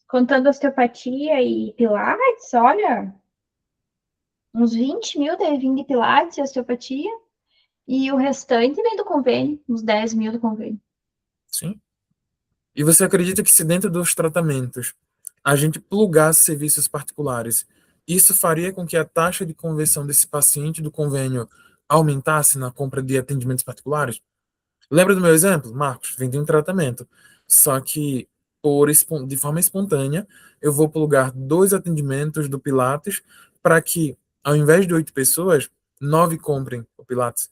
Contando osteopatia e Pilates, olha, uns 20 mil deve vir de Pilates e osteopatia, e o restante vem do convênio, uns 10 mil do convênio. Sim. E você acredita que se dentro dos tratamentos a gente plugasse serviços particulares, isso faria com que a taxa de conversão desse paciente do convênio aumentasse na compra de atendimentos particulares? Lembra do meu exemplo? Marcos, vendi um tratamento. Só que de forma espontânea, eu vou plugar 2 atendimentos do Pilates para que, ao invés de 8 pessoas, 9 comprem o Pilates.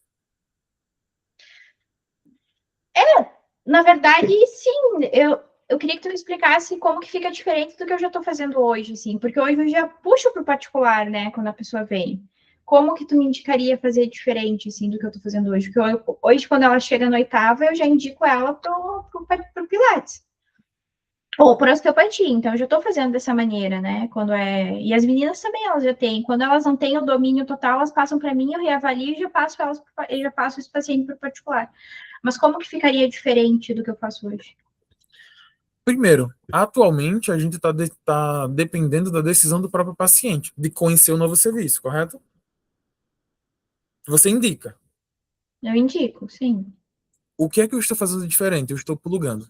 Na verdade, sim, eu queria que tu me explicasse como que fica diferente do que eu já estou fazendo hoje, assim, porque hoje eu já puxo para o particular, né, quando a pessoa vem. Como que tu me indicaria fazer diferente, assim, do que eu estou fazendo hoje? Porque hoje, quando ela chega na oitava, eu já indico ela pro Pilates. Ou por osteopatia, então eu já estou fazendo dessa maneira, né? Quando é. E as meninas também elas já têm. Quando elas não têm o domínio total, elas passam para mim, eu reavalio e já passo elas, eu já passo esse paciente para o particular. Mas como que ficaria diferente do que eu faço hoje? Primeiro, atualmente a gente tá dependendo da decisão do próprio paciente de conhecer o novo serviço, correto? Você indica. Eu indico, sim. O que é que eu estou fazendo de diferente? Eu estou plugando.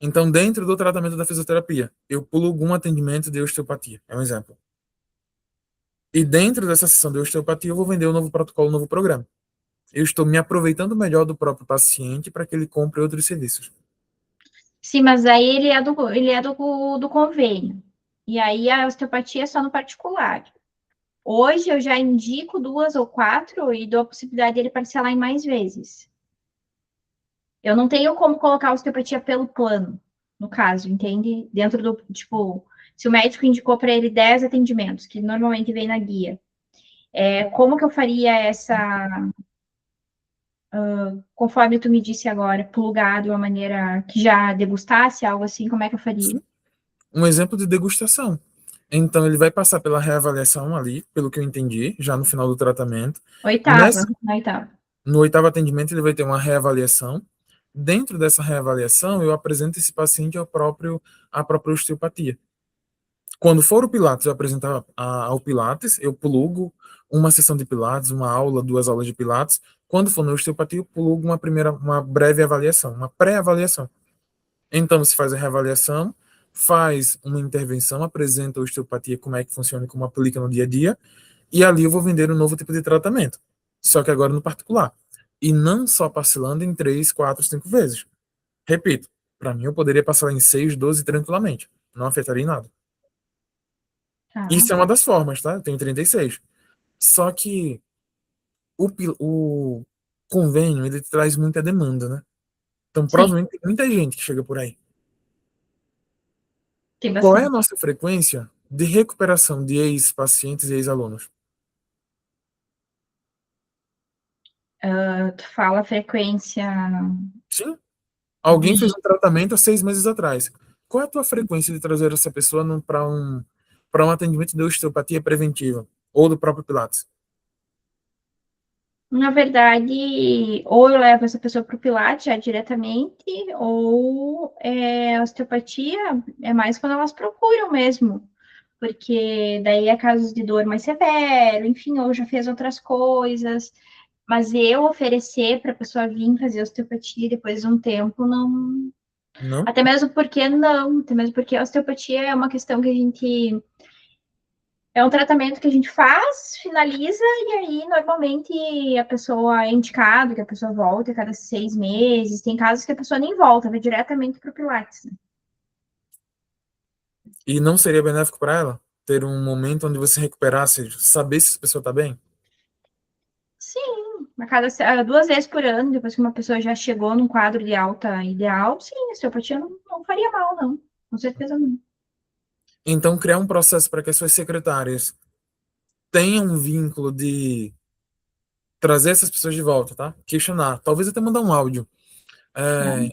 Então, dentro do tratamento da fisioterapia, eu plugo um atendimento de osteopatia. É um exemplo. E dentro dessa sessão de osteopatia, eu vou vender um novo protocolo, um novo programa. Eu estou me aproveitando melhor do próprio paciente para que ele compre outros serviços. Sim, mas aí ele é do convênio. E aí a osteopatia é só no particular. Hoje eu já indico duas ou quatro e dou a possibilidade dele parcelar em mais vezes. Eu não tenho como colocar a osteopatia pelo plano, no caso, entende? Dentro do, tipo, se o médico indicou para ele 10 atendimentos, que normalmente vem na guia, como que eu faria conforme tu me disse agora, plugar de uma maneira que já degustasse, algo assim, como é que eu faria? Sim. Um exemplo de degustação. Então, ele vai passar pela reavaliação ali, pelo que eu entendi, já no final do tratamento. Oitava, Nesse, na oitava. no oitavo atendimento, ele vai ter uma reavaliação. Dentro dessa reavaliação, eu apresento esse paciente à própria osteopatia. Quando for o Pilates, eu apresentar ao Pilates, eu plugo uma sessão de Pilates, uma aula, 2 aulas de Pilates, Quando for na osteopatia, eu pulo uma breve avaliação, uma pré-avaliação. Então, se faz a reavaliação, faz uma intervenção, apresenta a osteopatia, como é que funciona e como aplica no dia a dia, e ali eu vou vender um novo tipo de tratamento. Só que agora no particular. E não só parcelando em 3, 4, 5 vezes. Repito, para mim eu poderia parcelar em 6, 12 tranquilamente. Não afetaria em nada. Tá, Isso é uma das formas, tá? Eu tenho 36. Só que o convênio, ele traz muita demanda, né? Então, sim, provavelmente tem muita gente que chega por aí. tem Qual é a bastante. nossa frequência de recuperação de ex-pacientes e ex-alunos? Tu fala frequência. Sim. De Alguém fez um tratamento há 6 meses atrás. Qual é a tua frequência de trazer essa pessoa para um atendimento de osteopatia preventiva? Ou do próprio Pilates? Na verdade, ou eu levo essa pessoa para o Pilates já diretamente, ou a osteopatia é mais quando elas procuram mesmo, porque daí é casos de dor mais severo, enfim, ou já fez outras coisas. Mas eu oferecer para a pessoa vir fazer osteopatia depois de um tempo, não. Não? Até mesmo porque não, até mesmo porque a osteopatia é uma questão que a gente é um tratamento que a gente faz, finaliza, e aí normalmente a pessoa é indicado que a pessoa volta a cada 6 meses. Tem casos que a pessoa nem volta, vai diretamente para o Pilates, né? E não seria benéfico para ela ter um momento onde você recuperasse, saber se a pessoa está bem? Sim, a cada 2 vezes por ano, depois que uma pessoa já chegou num quadro de alta ideal, sim, a osteopatia não faria mal, não. Com certeza não. Então, criar um processo para que as suas secretárias tenham um vínculo de trazer essas pessoas de volta, tá? Questionar, talvez até mandar um áudio. Tá?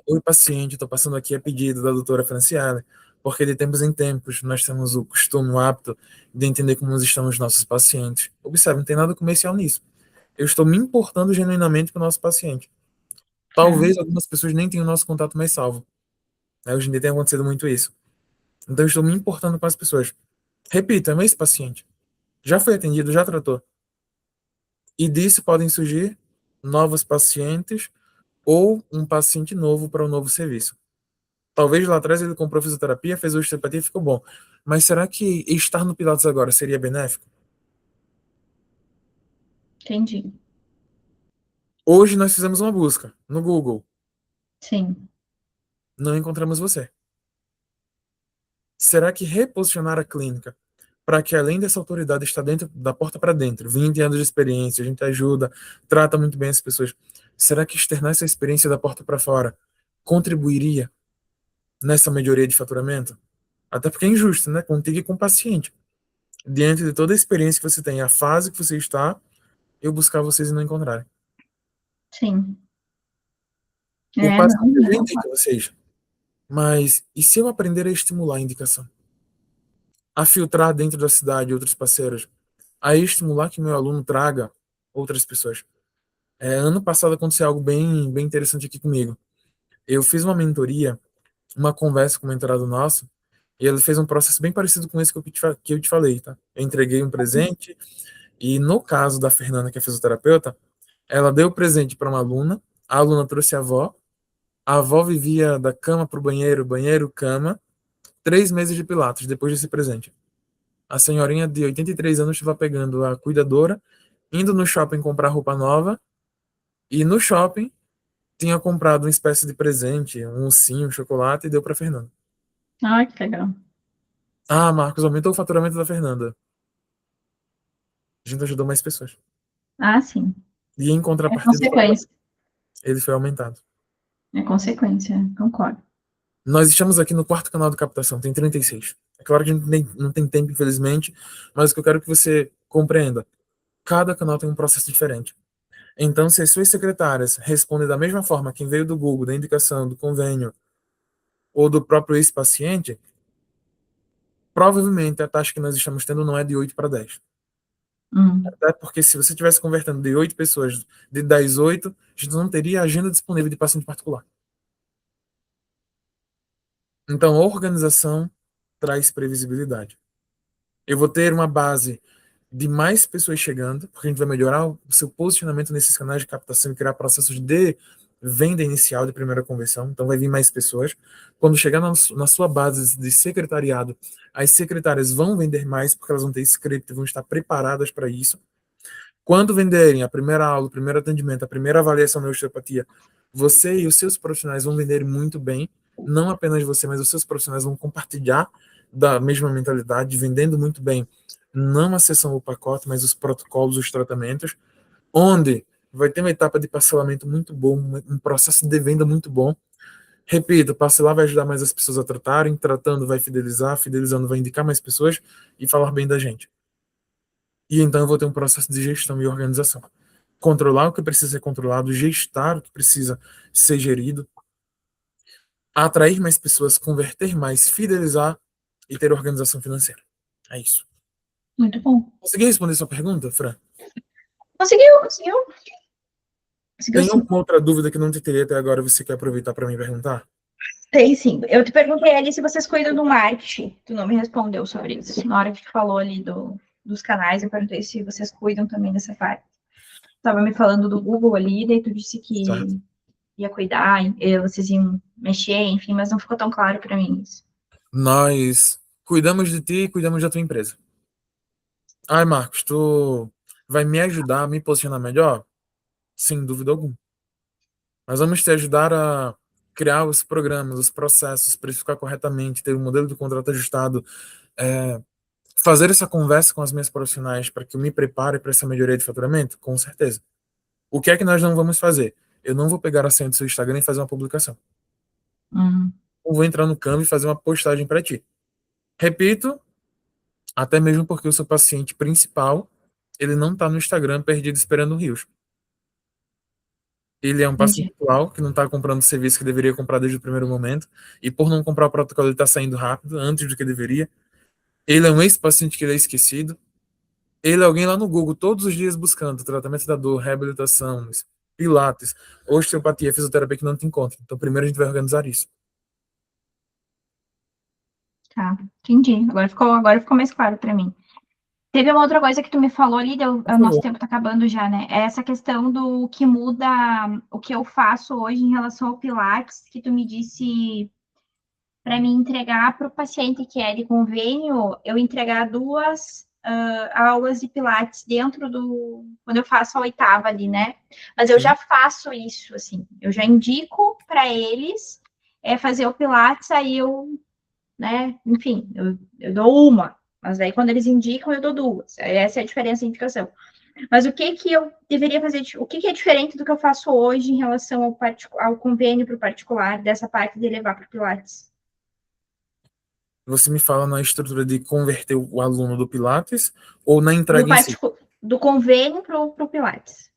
Oi, paciente, estou passando aqui a pedido da doutora Franciele, porque de tempos em tempos nós temos o costume, o hábito de entender como estão os nossos pacientes. Observe, não tem nada comercial nisso. Eu estou me importando genuinamente com o nosso paciente. Tá? Talvez algumas pessoas nem tenham o nosso contato mais salvo, né? Hoje em dia tem acontecido muito isso. Então eu estou me importando com as pessoas. Repita, é esse paciente. Já foi atendido, já tratou. E disso podem surgir novos pacientes ou um paciente novo para um novo serviço. Talvez lá atrás ele comprou fisioterapia, fez osteopatia e ficou bom. Mas será que estar no Pilates agora seria benéfico? Entendi. Hoje nós fizemos uma busca no Google, Sim. não encontramos você. Será que reposicionar a clínica para que além dessa autoridade estar dentro da porta para dentro, 20 anos de experiência, a gente ajuda, trata muito bem as pessoas. Será que externar essa experiência da porta para fora contribuiria nessa melhoria de faturamento? Até porque é injusto, né? Contigo e com o paciente. Diante de toda a experiência que você tem, a fase que você está, eu buscar vocês e não encontrarem. Sim. O É, não, paciente não já indica concordo. vocês. Mas e se eu aprender a estimular a indicação? A filtrar dentro da cidade outros parceiros? A estimular que meu aluno traga outras pessoas? Ano passado aconteceu algo bem interessante aqui comigo. Eu fiz uma mentoria, uma conversa com o mentorado nosso, e ele fez um processo bem parecido com esse que eu te falei, tá? Eu entreguei um presente, e no caso da Fernanda, que é fisioterapeuta, ela deu o presente para uma aluna, a aluna trouxe a avó vivia da cama para o banheiro, banheiro, cama, 3 meses de Pilates depois desse presente. A senhorinha de 83 anos estava pegando a cuidadora, indo no shopping comprar roupa nova, e no shopping tinha comprado uma espécie de presente, um ursinho, um chocolate, e deu para Fernanda. Ai, que legal. Ah, Marcos, aumentou o faturamento da Fernanda. A gente ajudou mais pessoas. Ah, sim. E em É contrapartida, o faturamento consequência. ele foi aumentado. É consequência, concordo. Nós estamos aqui no quarto canal de captação, tem 36. É claro que a gente não tem tempo, infelizmente, mas o que eu quero que você compreenda, cada canal tem um processo diferente. Então, se as suas secretárias respondem da mesma forma quem veio do Google, da indicação, do convênio ou do próprio ex-paciente, provavelmente a taxa que nós estamos tendo não é de 8 para 10. Hum, Até porque se você estivesse convertendo de 8 pessoas, de 10, 8, a gente não teria agenda disponível de paciente particular. Então, a organização traz previsibilidade. Eu vou ter uma base de mais pessoas chegando, porque a gente vai melhorar o seu posicionamento nesses canais de captação e criar processos de venda inicial de primeira conversão. Então, vai vir mais pessoas. Quando chegar na sua base de secretariado, as secretárias vão vender mais, porque elas vão ter script, vão estar preparadas para isso. Quando venderem a primeira aula, o primeiro atendimento, a primeira avaliação da osteopatia, você e os seus profissionais vão vender muito bem. Não apenas você, mas os seus profissionais vão compartilhar da mesma mentalidade, vendendo muito bem, não a sessão ou pacote, mas os protocolos, os tratamentos, onde vai ter uma etapa de parcelamento muito bom, um processo de venda muito bom. Repito, parcelar vai ajudar mais as pessoas a tratarem, tratando vai fidelizar, fidelizando vai indicar mais pessoas e falar bem da gente. E então eu vou ter um processo de gestão e organização. Controlar o que precisa ser controlado, gestar o que precisa ser gerido, atrair mais pessoas, converter mais, fidelizar e ter organização financeira. É isso. Muito bom. Consegui responder sua pergunta, Fran? Conseguiu, conseguiu. Conseguiu Tem sim. alguma outra dúvida que não te teria até agora você quer aproveitar para me perguntar? Tem sim. Eu te perguntei ali se vocês cuidam do marketing. Tu não me respondeu sobre isso. Na hora que tu falou ali dos canais, eu perguntei se vocês cuidam também dessa parte. Tava me falando do Google ali, daí tu disse Certo? que ia cuidar, vocês iam mexer, enfim, mas não ficou tão claro para mim isso. Nós cuidamos de ti e cuidamos da tua empresa. Ai, Marcos, tu vai me ajudar a me posicionar melhor? Sem dúvida alguma. Nós vamos te ajudar a criar os programas, os processos, precificar corretamente, ter um modelo de contrato ajustado, é, fazer essa conversa com as minhas profissionais para que eu me prepare para essa melhoria de faturamento? Com certeza. O que é que nós não vamos fazer? Eu não vou pegar a senha do seu Instagram e fazer uma publicação. Uhum. Eu vou entrar no Canva e fazer uma postagem para ti. Repito, até mesmo porque o seu paciente principal, ele não está no Instagram perdido esperando rios. Ele é um paciente Entendi. atual que não está comprando o serviço que deveria comprar desde o primeiro momento, e por não comprar o protocolo, ele está saindo rápido, antes do que deveria. Ele é um ex-paciente que ele é esquecido. Ele é alguém lá no Google todos os dias buscando tratamento da dor, reabilitação, pilates, osteopatia, fisioterapia que não te encontra. Então, primeiro a gente vai organizar isso. Tá, entendi. Agora ficou mais claro para mim. Teve uma outra coisa que tu me falou ali, Por o nosso favor. tempo tá acabando já, né? É essa questão do que muda o que eu faço hoje em relação ao Pilates, que tu me disse para mim entregar para o paciente que é de convênio, eu entregar duas aulas de Pilates dentro do. Quando eu faço a oitava ali, né? Mas eu Sim. já faço isso, assim, eu já indico para eles fazer o Pilates, aí eu, né? Enfim, eu dou uma. Mas aí, quando eles indicam, eu dou duas. Essa é a diferença de indicação. Mas o que que eu deveria fazer? O que que é diferente do que eu faço hoje em relação ao convênio para o particular, dessa parte de levar para o Pilates? Você me fala na estrutura de converter o aluno do Pilates ou na entrega em si? Do convênio para o Pilates.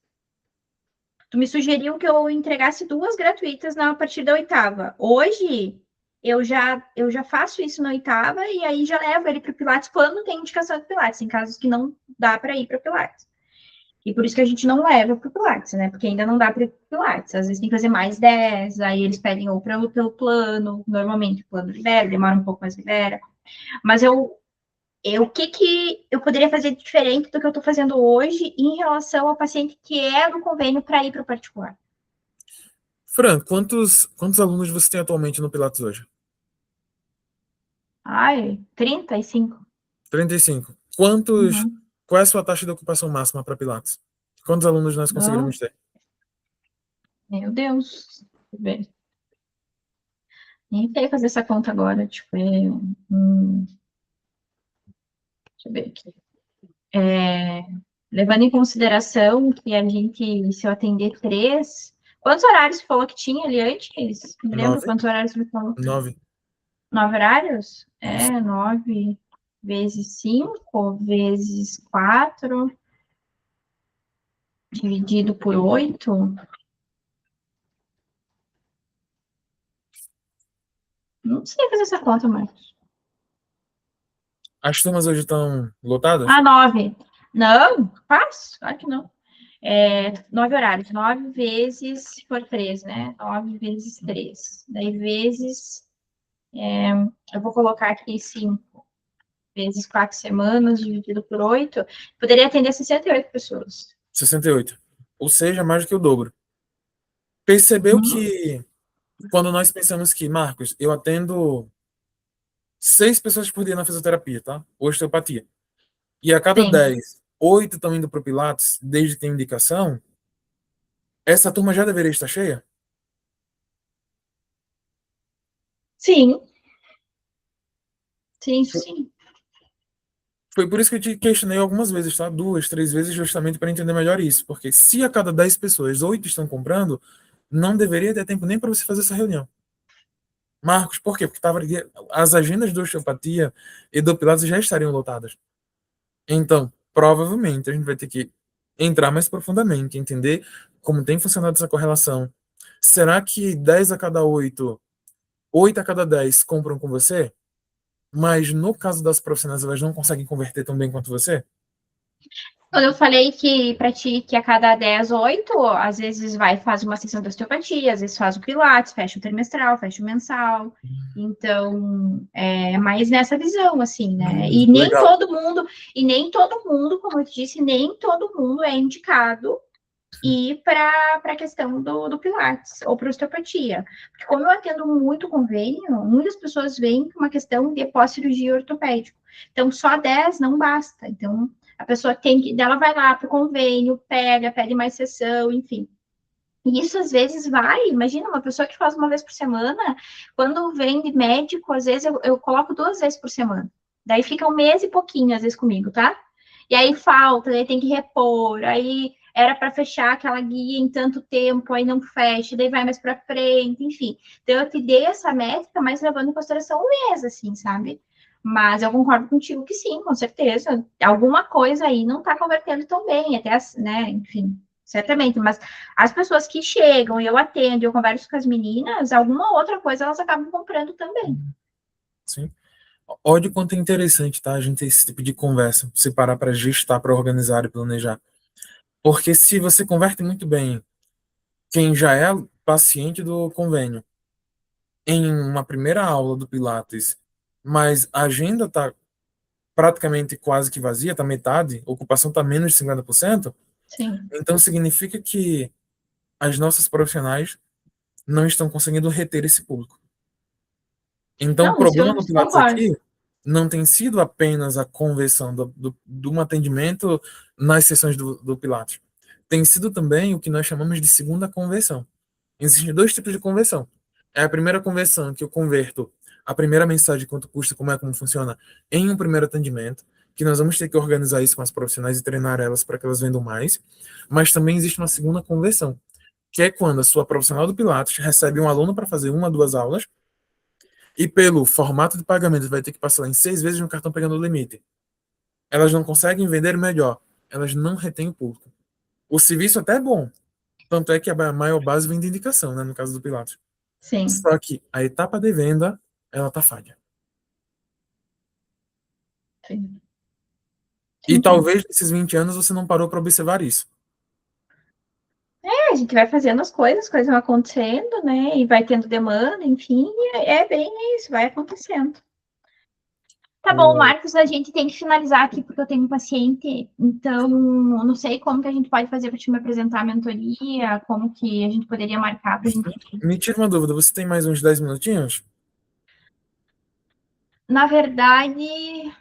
Tu me sugeriu que eu entregasse duas gratuitas na partir da oitava. Hoje, eu já faço isso na oitava e aí já levo ele para o Pilates quando tem indicação de Pilates, em casos que não dá para ir para o Pilates. E por isso que a gente não leva para o Pilates, né? Porque ainda não dá para ir para o Pilates. Às vezes tem que fazer mais 10, aí eles pedem ou pelo plano, normalmente o plano libera, demora um pouco, mas libera. Mas o que que eu poderia fazer diferente do que eu estou fazendo hoje em relação ao paciente que é do convênio para ir para o particular? Fran, quantos alunos você tem atualmente no Pilates hoje? Ai, 35. 35. Quantos, Uhum. qual é a sua taxa de ocupação máxima para Pilates? Quantos alunos nós Não, conseguiremos ter? meu Deus. Deixa eu ver. Nem sei fazer essa conta agora. Tipo, deixa eu ver aqui. É, levando em consideração que a gente, se eu atender três. Quantos horários você falou que tinha ali antes? Me lembro 9? quantos horários você falou? 9. 9 horários? Isso. 9 vezes 5 vezes 4 dividido por 8. Não sei fazer essa conta, Marcos. As turmas hoje estão lotadas? 9. Não, fácil, claro que não. 9 horários. 9 vezes, se for 3, né? 9 vezes 3. Daí vezes, eu vou colocar aqui 5. vezes 4 semanas, dividido por 8, poderia atender 68 pessoas. 68. Ou seja, mais do que o dobro. Percebeu Uhum. que quando nós pensamos que, Marcos, eu atendo 6 pessoas por dia na fisioterapia, tá? Osteopatia. E a cada Sim. 10, 8 estão indo para o Pilates, desde que tem indicação, essa turma já deveria estar cheia? Sim, sim, sim. Foi por isso que eu te questionei algumas vezes, tá? 2, 3 vezes, justamente para entender melhor isso. Porque se a cada 10 pessoas, 8 estão comprando, não deveria ter tempo nem para você fazer essa reunião. Marcos, por quê? Porque as agendas do osteopatia e do Pilates já estariam lotadas. Então, provavelmente, a gente vai ter que entrar mais profundamente, entender como tem funcionado essa correlação. Será que 10 a cada 8, 8 a cada 10 compram com você? Mas no caso das profissionais, elas não conseguem converter tão bem quanto você? Quando eu falei que para ti que a cada 10, 8, às vezes vai faz uma sessão de osteopatia, às vezes faz o pilates, fecha o trimestral, fecha o mensal. Então, é mais nessa visão, assim, né? Legal. E nem todo mundo, como eu te disse, nem todo mundo é indicado ir para a questão do Pilates ou para osteopatia. Porque como eu atendo muito convênio, muitas pessoas vêm com uma questão de pós-cirurgia ortopédica. Então, só 10 não basta. Então, a pessoa tem que, ela vai lá para o convênio, pede mais sessão, enfim. E isso às vezes vai, imagina, uma pessoa que faz uma vez por semana, quando vem de médico, às vezes eu coloco 2 vezes por semana. Daí fica um mês e pouquinho, às vezes, comigo, tá? E aí falta, daí tem que repor, aí era para fechar aquela guia em tanto tempo, aí não fecha, daí vai mais para frente, enfim. Então eu te dei essa métrica, mas levando em consideração o mês, assim, sabe? Mas eu concordo contigo que sim, com certeza. Alguma coisa aí não está convertendo tão bem, até, né, enfim, certamente. Mas as pessoas que chegam e eu atendo, eu converso com as meninas, alguma outra coisa elas acabam comprando também. Sim. Olha o quanto é interessante, tá? A gente ter esse tipo de conversa, se parar para gestar, para organizar e planejar. Porque se você converte muito bem quem já é paciente do convênio em uma primeira aula do Pilates, mas a agenda está praticamente quase que vazia, está metade, a ocupação está menos de 50%, Sim. então significa que as nossas profissionais não estão conseguindo reter esse público. Então, o Não, isso problema eu do Pilates concordo. aqui não tem sido apenas a conversão de um atendimento nas sessões do Pilates. Tem sido também o que nós chamamos de segunda conversão. Existem 2 tipos de conversão. É a primeira conversão que eu converto a primeira mensagem, quanto custa, como é, como funciona, em um primeiro atendimento, que nós vamos ter que organizar isso com as profissionais e treinar elas para que elas vendam mais. Mas também existe uma segunda conversão, que é quando a sua profissional do Pilates recebe um aluno para fazer 1 a 2 aulas e pelo formato de pagamento vai ter que passar em 6 vezes no cartão pegando o limite. Elas não conseguem vender melhor, elas não retêm o público. O serviço até é bom, tanto é que a maior base vem de indicação, né, no caso do Pilates. Sim. Só que a etapa de venda, ela tá falha. Sim. E Sim, sim. talvez nesses 20 anos você não parou para observar isso. É, a gente vai fazendo as coisas vão acontecendo, né? E vai tendo demanda, enfim, e é bem isso, vai acontecendo. Tá bom, O... Marcos, a gente tem que finalizar aqui porque eu tenho um paciente, então eu não sei como que a gente pode fazer para te me apresentar a mentoria, como que a gente poderia marcar para a gente. Me tira uma dúvida, você tem mais uns 10 minutinhos? Na verdade,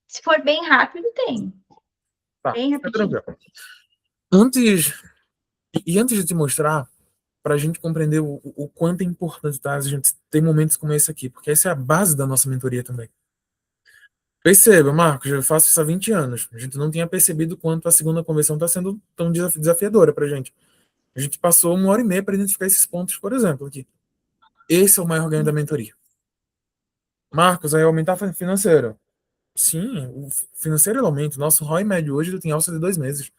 se for bem rápido, tem. Tá, Bem fica rapidinho. tranquilo. Antes, e antes de te mostrar, para a gente compreender o quanto é importante, tá, a gente ter momentos como esse aqui, porque essa é a base da nossa mentoria também. Perceba, Marcos, eu faço isso há 20 anos. A gente não tinha percebido quanto a segunda conversão está sendo tão desafiadora para a gente. A gente passou 1 hora e meia para identificar esses pontos, por exemplo, aqui. Esse é o maior ganho da mentoria. Marcos, aí aumentar financeiro. Sim, o financeiro ele aumenta. O nosso ROI médio hoje ele tem alça de 2 meses.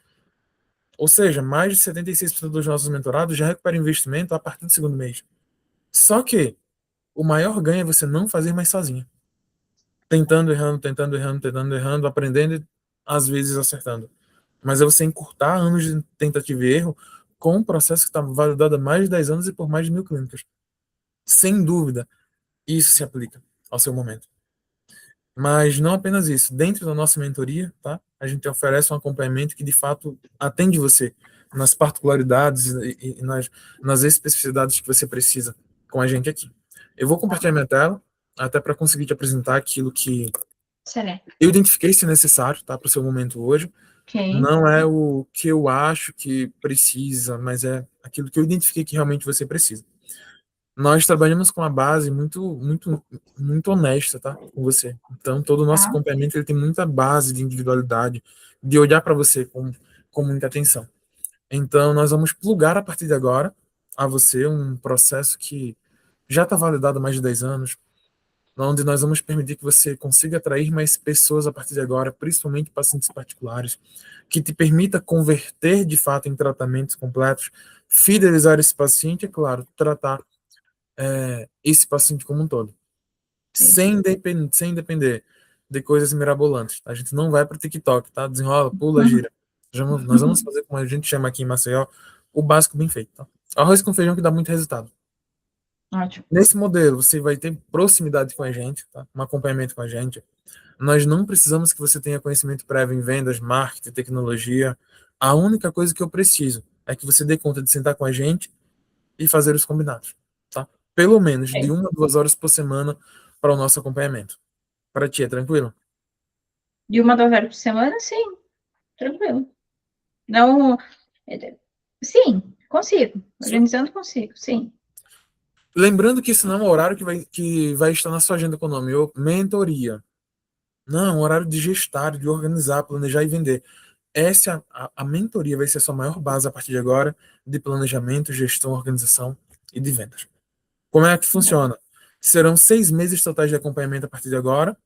Ou seja, mais de 76% dos nossos mentorados já recuperam investimento a partir do segundo mês. Só que o maior ganho é você não fazer mais sozinho. Tentando, errando, tentando, errando, tentando, errando, aprendendo e às vezes acertando. Mas é você encurtar anos de tentativa e erro com um processo que está validado há mais de 10 anos e por mais de 1.000 clínicas. Sem dúvida, isso se aplica ao seu momento. Mas não apenas isso, dentro da nossa mentoria, tá? A gente oferece um acompanhamento que de fato atende você nas particularidades e nas especificidades que você precisa com a gente aqui. Eu vou compartilhar minha tela, até para conseguir te apresentar aquilo que Excelente. eu identifiquei ser necessário, tá, para o seu momento hoje. Ok. Não é o que eu acho que precisa, mas é aquilo que eu identifiquei que realmente você precisa. Nós trabalhamos com uma base muito honesta, tá? Com você. Então, todo o nosso Tá. acompanhamento ele tem muita base de individualidade, de olhar para você com muita atenção. Então, nós vamos plugar a partir de agora a você um processo que já está validado há mais de 10 anos, onde nós vamos permitir que você consiga atrair mais pessoas a partir de agora, principalmente pacientes particulares, que te permita converter de fato em tratamentos completos, fidelizar esse paciente, é claro, tratar esse paciente como um todo, Ok. sem depender de coisas mirabolantes. A gente não vai para o TikTok, tá? Desenrola, pula, gira. Nós vamos fazer como a gente chama aqui em Maceió, o básico bem feito, tá? Arroz com feijão que dá muito resultado. Ótimo. Nesse modelo, você vai ter proximidade com a gente, tá? Um acompanhamento com a gente. Nós não precisamos que você tenha conhecimento prévio em vendas, marketing, tecnologia. A única coisa que eu preciso é que você dê conta de sentar com a gente e fazer os combinados, tá? Pelo menos de Ok. 1 a 2 horas por semana para o nosso acompanhamento. Para ti, é tranquilo? De 1 a 2 horas por semana, sim, tranquilo. Não. Sim, consigo. Sim. Organizando, consigo, sim. Lembrando que isso não é um horário que vai estar na sua agenda com o nome, mentoria. Não, é um horário de gestar, de organizar, planejar e vender. Essa, a mentoria vai ser a sua maior base a partir de agora de planejamento, gestão, organização e de vendas. Como é que funciona? Serão 6 meses totais de acompanhamento a partir de agora,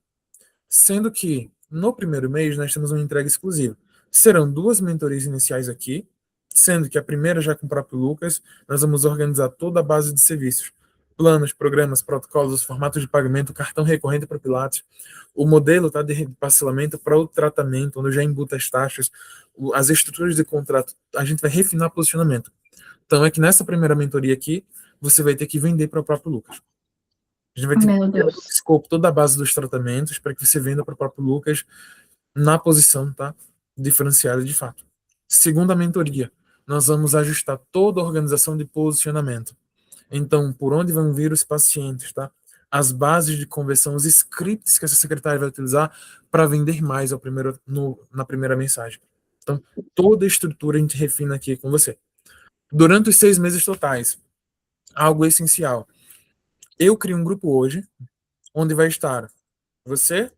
sendo que no primeiro mês nós temos uma entrega exclusiva. Serão 2 mentorias iniciais aqui, sendo que a primeira já com o próprio Lucas, nós vamos organizar toda a base de serviços, planos, programas, protocolos, os formatos de pagamento, cartão recorrente para Pilates, o modelo tá, de parcelamento para o tratamento, onde eu já embuto as taxas, as estruturas de contrato, a gente vai refinar posicionamento. Então é que nessa primeira mentoria aqui, você vai ter que vender para o próprio Lucas. A gente vai ter que Meu criar todo o Deus. escopo, toda a base dos tratamentos para que você venda para o próprio Lucas na posição, tá? Diferenciada de fato. Segunda mentoria, nós vamos ajustar toda a organização de posicionamento. Então, por onde vão vir os pacientes, tá? As bases de conversão, os scripts que essa secretária vai utilizar para vender mais ao primeiro, na primeira mensagem. Então, toda a estrutura a gente refina aqui com você. Durante os 6 meses totais, algo essencial. Eu crio um grupo hoje, onde vai estar você,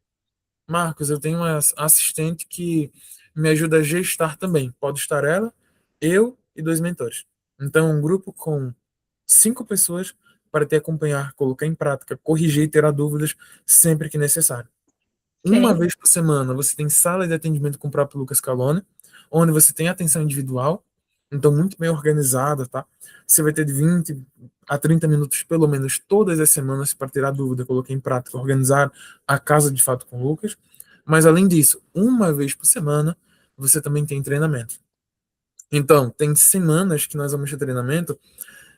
Marcos, eu tenho uma assistente que me ajuda a gestar também. Pode estar ela, eu e 2 mentores. Então, um grupo com 5 pessoas para te acompanhar, colocar em prática, corrigir e tirar dúvidas sempre que necessário. Uma Ok. vez por semana, você tem sala de atendimento com o próprio Lucas Calone, onde você tem atenção individual, então muito bem organizada, tá? Você vai ter de 20 a 30 minutos, pelo menos, todas as semanas para tirar dúvida, colocar em prática, organizar a casa de fato com o Lucas. Mas, além disso, uma vez por semana, você também tem treinamento. Então, tem semanas que nós vamos ter treinamento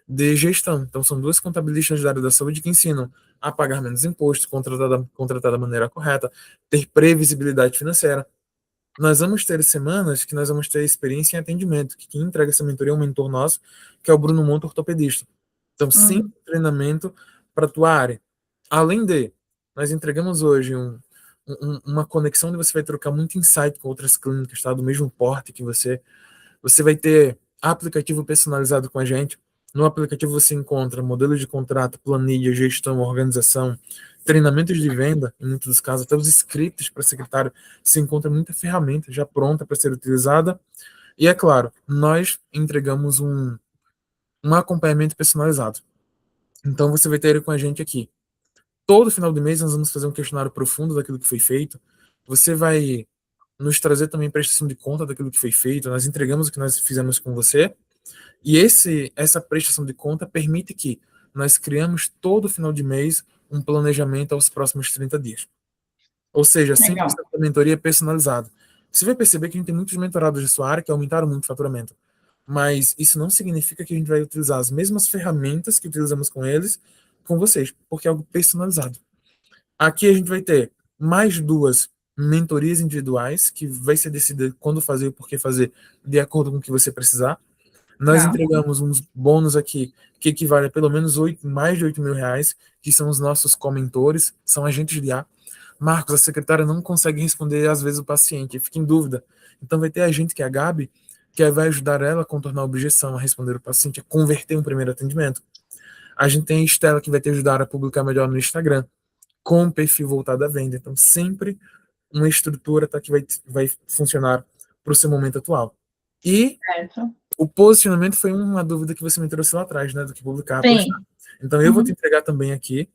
de gestão. Então, são 2 contabilistas da área da saúde que ensinam a pagar menos imposto, contratar da maneira correta, ter previsibilidade financeira. Nós vamos ter semanas que nós vamos ter experiência em atendimento, que quem entrega essa mentoria é um mentor nosso, que é o Bruno Monte, ortopedista. Então, sim, Hum, treinamento para a tua área. Além de, nós entregamos hoje uma conexão onde você vai trocar muito insight com outras clínicas, tá? Do mesmo porte que você vai ter aplicativo personalizado com a gente. No aplicativo você encontra modelos de contrato, planilha, gestão, organização, treinamentos de venda, em muitos dos casos, até os scripts para secretário. Você encontra muita ferramenta já pronta para ser utilizada. E é claro, nós entregamos um acompanhamento personalizado. Então você vai ter ele com a gente aqui. Todo final de mês nós vamos fazer um questionário profundo daquilo que foi feito. Você vai nos trazer também prestação de conta daquilo que foi feito. Nós entregamos o que nós fizemos com você. E essa prestação de conta permite que nós criamos todo final de mês um planejamento aos próximos 30 dias. Ou seja, legal. 100% da mentoria personalizada. Você vai perceber que a gente tem muitos mentorados de sua área que aumentaram muito o faturamento. Mas isso não significa que a gente vai utilizar as mesmas ferramentas que utilizamos com eles, com vocês, porque é algo personalizado. Aqui a gente vai ter mais 2 mentorias individuais, que vai ser decidido quando fazer e por que fazer, de acordo com o que você precisar. Nós Tá. entregamos uns bônus aqui que equivale a pelo menos mais de 8 mil reais, que são os nossos comentores, são agentes de A. Marcos, a secretária não consegue responder às vezes o paciente, fica em dúvida. Então vai ter a gente que é a Gabi, que vai ajudar ela a contornar a objeção, a responder o paciente, a converter um primeiro atendimento. A gente tem a Estela, que vai te ajudar a publicar melhor no Instagram, com um perfil voltado à venda. Então sempre uma estrutura tá, que vai funcionar para o seu momento atual. E Certo. o posicionamento foi uma dúvida que você me trouxe lá atrás, né? Do que publicar, postar. Sim. Então eu vou te Uhum. entregar também aqui,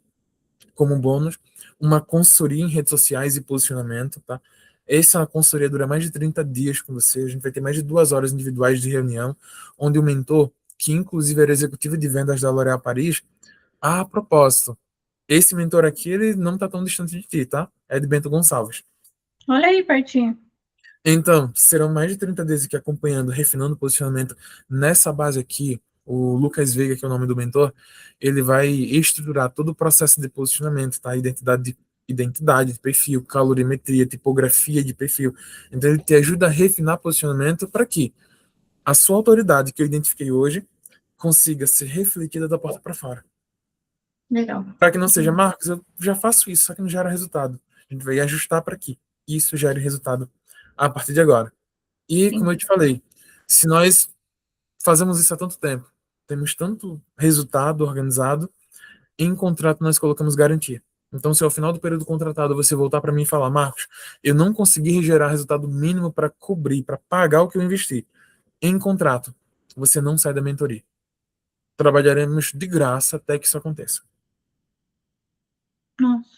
como um bônus, uma consultoria em redes sociais e posicionamento, tá? Essa consultoria dura mais de 30 dias com você. A gente vai ter mais de 2 horas individuais de reunião, onde o mentor, que inclusive era executivo de vendas da L'Oréal Paris, a propósito, esse mentor aqui, ele não tá tão distante de ti, tá? É de Bento Gonçalves. Olha aí, pertinho. Então, serão mais de 30 dias aqui acompanhando, refinando o posicionamento nessa base aqui. O Lucas Veiga, que é o nome do mentor, ele vai estruturar todo o processo de posicionamento, tá? Identidade de perfil, calorimetria, tipografia de perfil. Então, ele te ajuda a refinar posicionamento para que a sua autoridade que eu identifiquei hoje consiga ser refletida da porta para fora. Legal. Para que não seja, Marcos, eu já faço isso, só que não gera resultado. A gente vai ajustar para que isso gere resultado a partir de agora. E, como eu Sim. te falei, se nós fazemos isso há tanto tempo, temos tanto resultado organizado, em contrato nós colocamos garantia. Então, se ao final do período contratado você voltar para mim e falar, Marcos, eu não consegui gerar resultado mínimo para cobrir, para pagar o que eu investi, em contrato, você não sai da mentoria. Trabalharemos de graça até que isso aconteça. Nossa.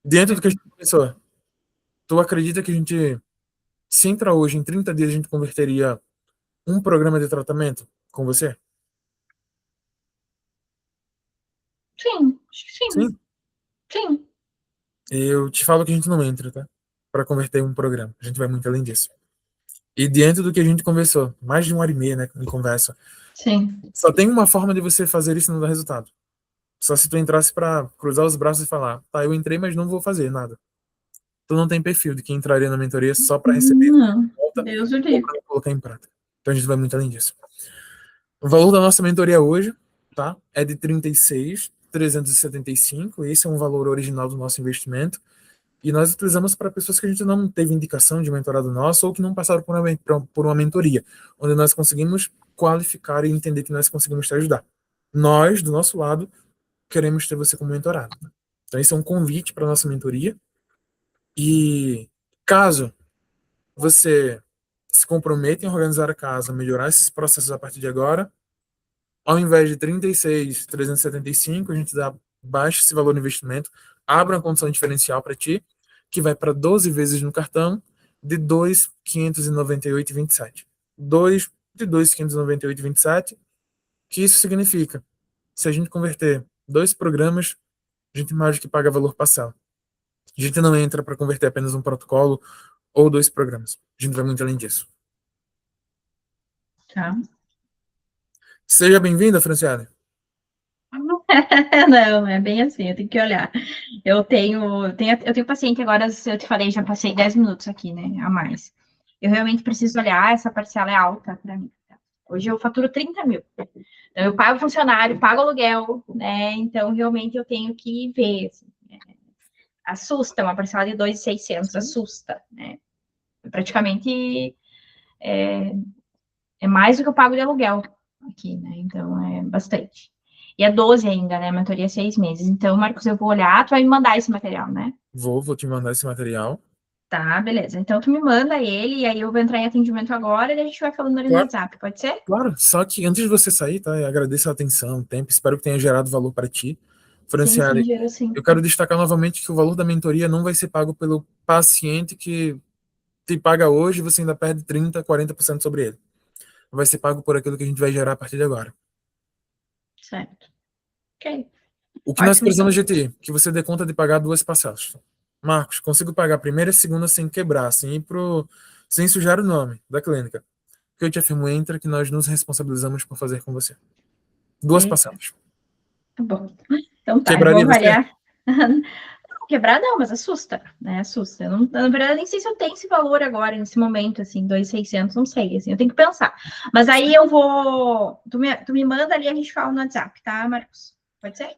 Dentro do que a gente começou, tu acredita que a gente, se entra hoje, em 30 dias, a gente converteria um programa de tratamento com você? Sim, acho que sim. Sim. Sim. Eu te falo que a gente não entra, tá? Para converter um programa. A gente vai muito além disso. E dentro do que a gente conversou, mais de 1 hora e meia, né, em conversa, Sim. só tem uma forma de você fazer isso e não dar resultado. Só se tu entrasse para cruzar os braços e falar, tá, eu entrei, mas não vou fazer nada. Tu não tem perfil de quem entraria na mentoria só para receber Não. de volta Deus o ou livre. para colocar em prática. Então a gente vai muito além disso. O valor da nossa mentoria hoje, tá, é de 36.375. Esse é um valor original do nosso investimento. E nós utilizamos para pessoas que a gente não teve indicação de mentorado nosso ou que não passaram por uma mentoria, onde nós conseguimos qualificar e entender que nós conseguimos te ajudar. Nós, do nosso lado, queremos ter você como mentorado. Então, esse é um convite para a nossa mentoria. E caso você se comprometa em organizar a casa, melhorar esses processos a partir de agora, ao invés de 36.375, a gente dá baixa esse valor no investimento, abre uma condição diferencial para ti, que vai para 12 vezes no cartão de 2.598,27. 2 de 2.598,27, que isso significa, se a gente converter 2 programas, a gente mais do que paga valor parcial. A gente não entra para converter apenas um protocolo ou 2 programas. A gente vai muito além disso. Tá. Seja bem-vinda, Franciane. Não, é bem assim, eu tenho que olhar. Eu tenho paciente agora, se eu te falei, já passei 10 minutos aqui, né, a mais. Eu realmente preciso olhar, essa parcela é alta para mim. Hoje eu faturo 30 mil. Então, eu pago funcionário, pago aluguel, né? Então, realmente eu tenho que ver. Assim, assusta, uma parcela de 2.600, assusta, né? Praticamente é mais do que eu pago de aluguel aqui, né? Então, é bastante. E é 12 ainda, né? A mentoria é 6 meses. Então, Marcos, eu vou olhar, tu vai me mandar esse material, né? Vou te mandar esse material. Tá, beleza. Então, tu me manda ele, e aí eu vou entrar em atendimento agora e a gente vai falando ali no Claro. WhatsApp, pode ser? Claro, só que antes de você sair, tá? Eu agradeço a atenção, o tempo, espero que tenha gerado valor para ti. Sim, sim, Franciele, gera sim. eu quero destacar novamente que o valor da mentoria não vai ser pago pelo paciente que te paga hoje e você ainda perde 30, 40% sobre ele. Vai ser pago por aquilo que a gente vai gerar a partir de agora. Certo. Ok. O que nós Ótimo, precisamos então. de ti? Que você dê conta de pagar 2 parcelas. Marcos, consigo pagar a primeira e a segunda sem quebrar, sem sujar o nome da clínica. O que eu te afirmo, entra que nós nos responsabilizamos por fazer com você. Duas Eita, parcelas. tá bom. Então tá, eu vou Quebraria você? avaliar. quebrar não, mas assusta, né? Assusta. Eu não, na verdade, nem sei se eu tenho esse valor agora, nesse momento, assim, 2.600, não sei, assim, eu tenho que pensar. Mas aí eu vou... Tu me manda ali, a gente fala no WhatsApp, tá, Marcos? Pode ser?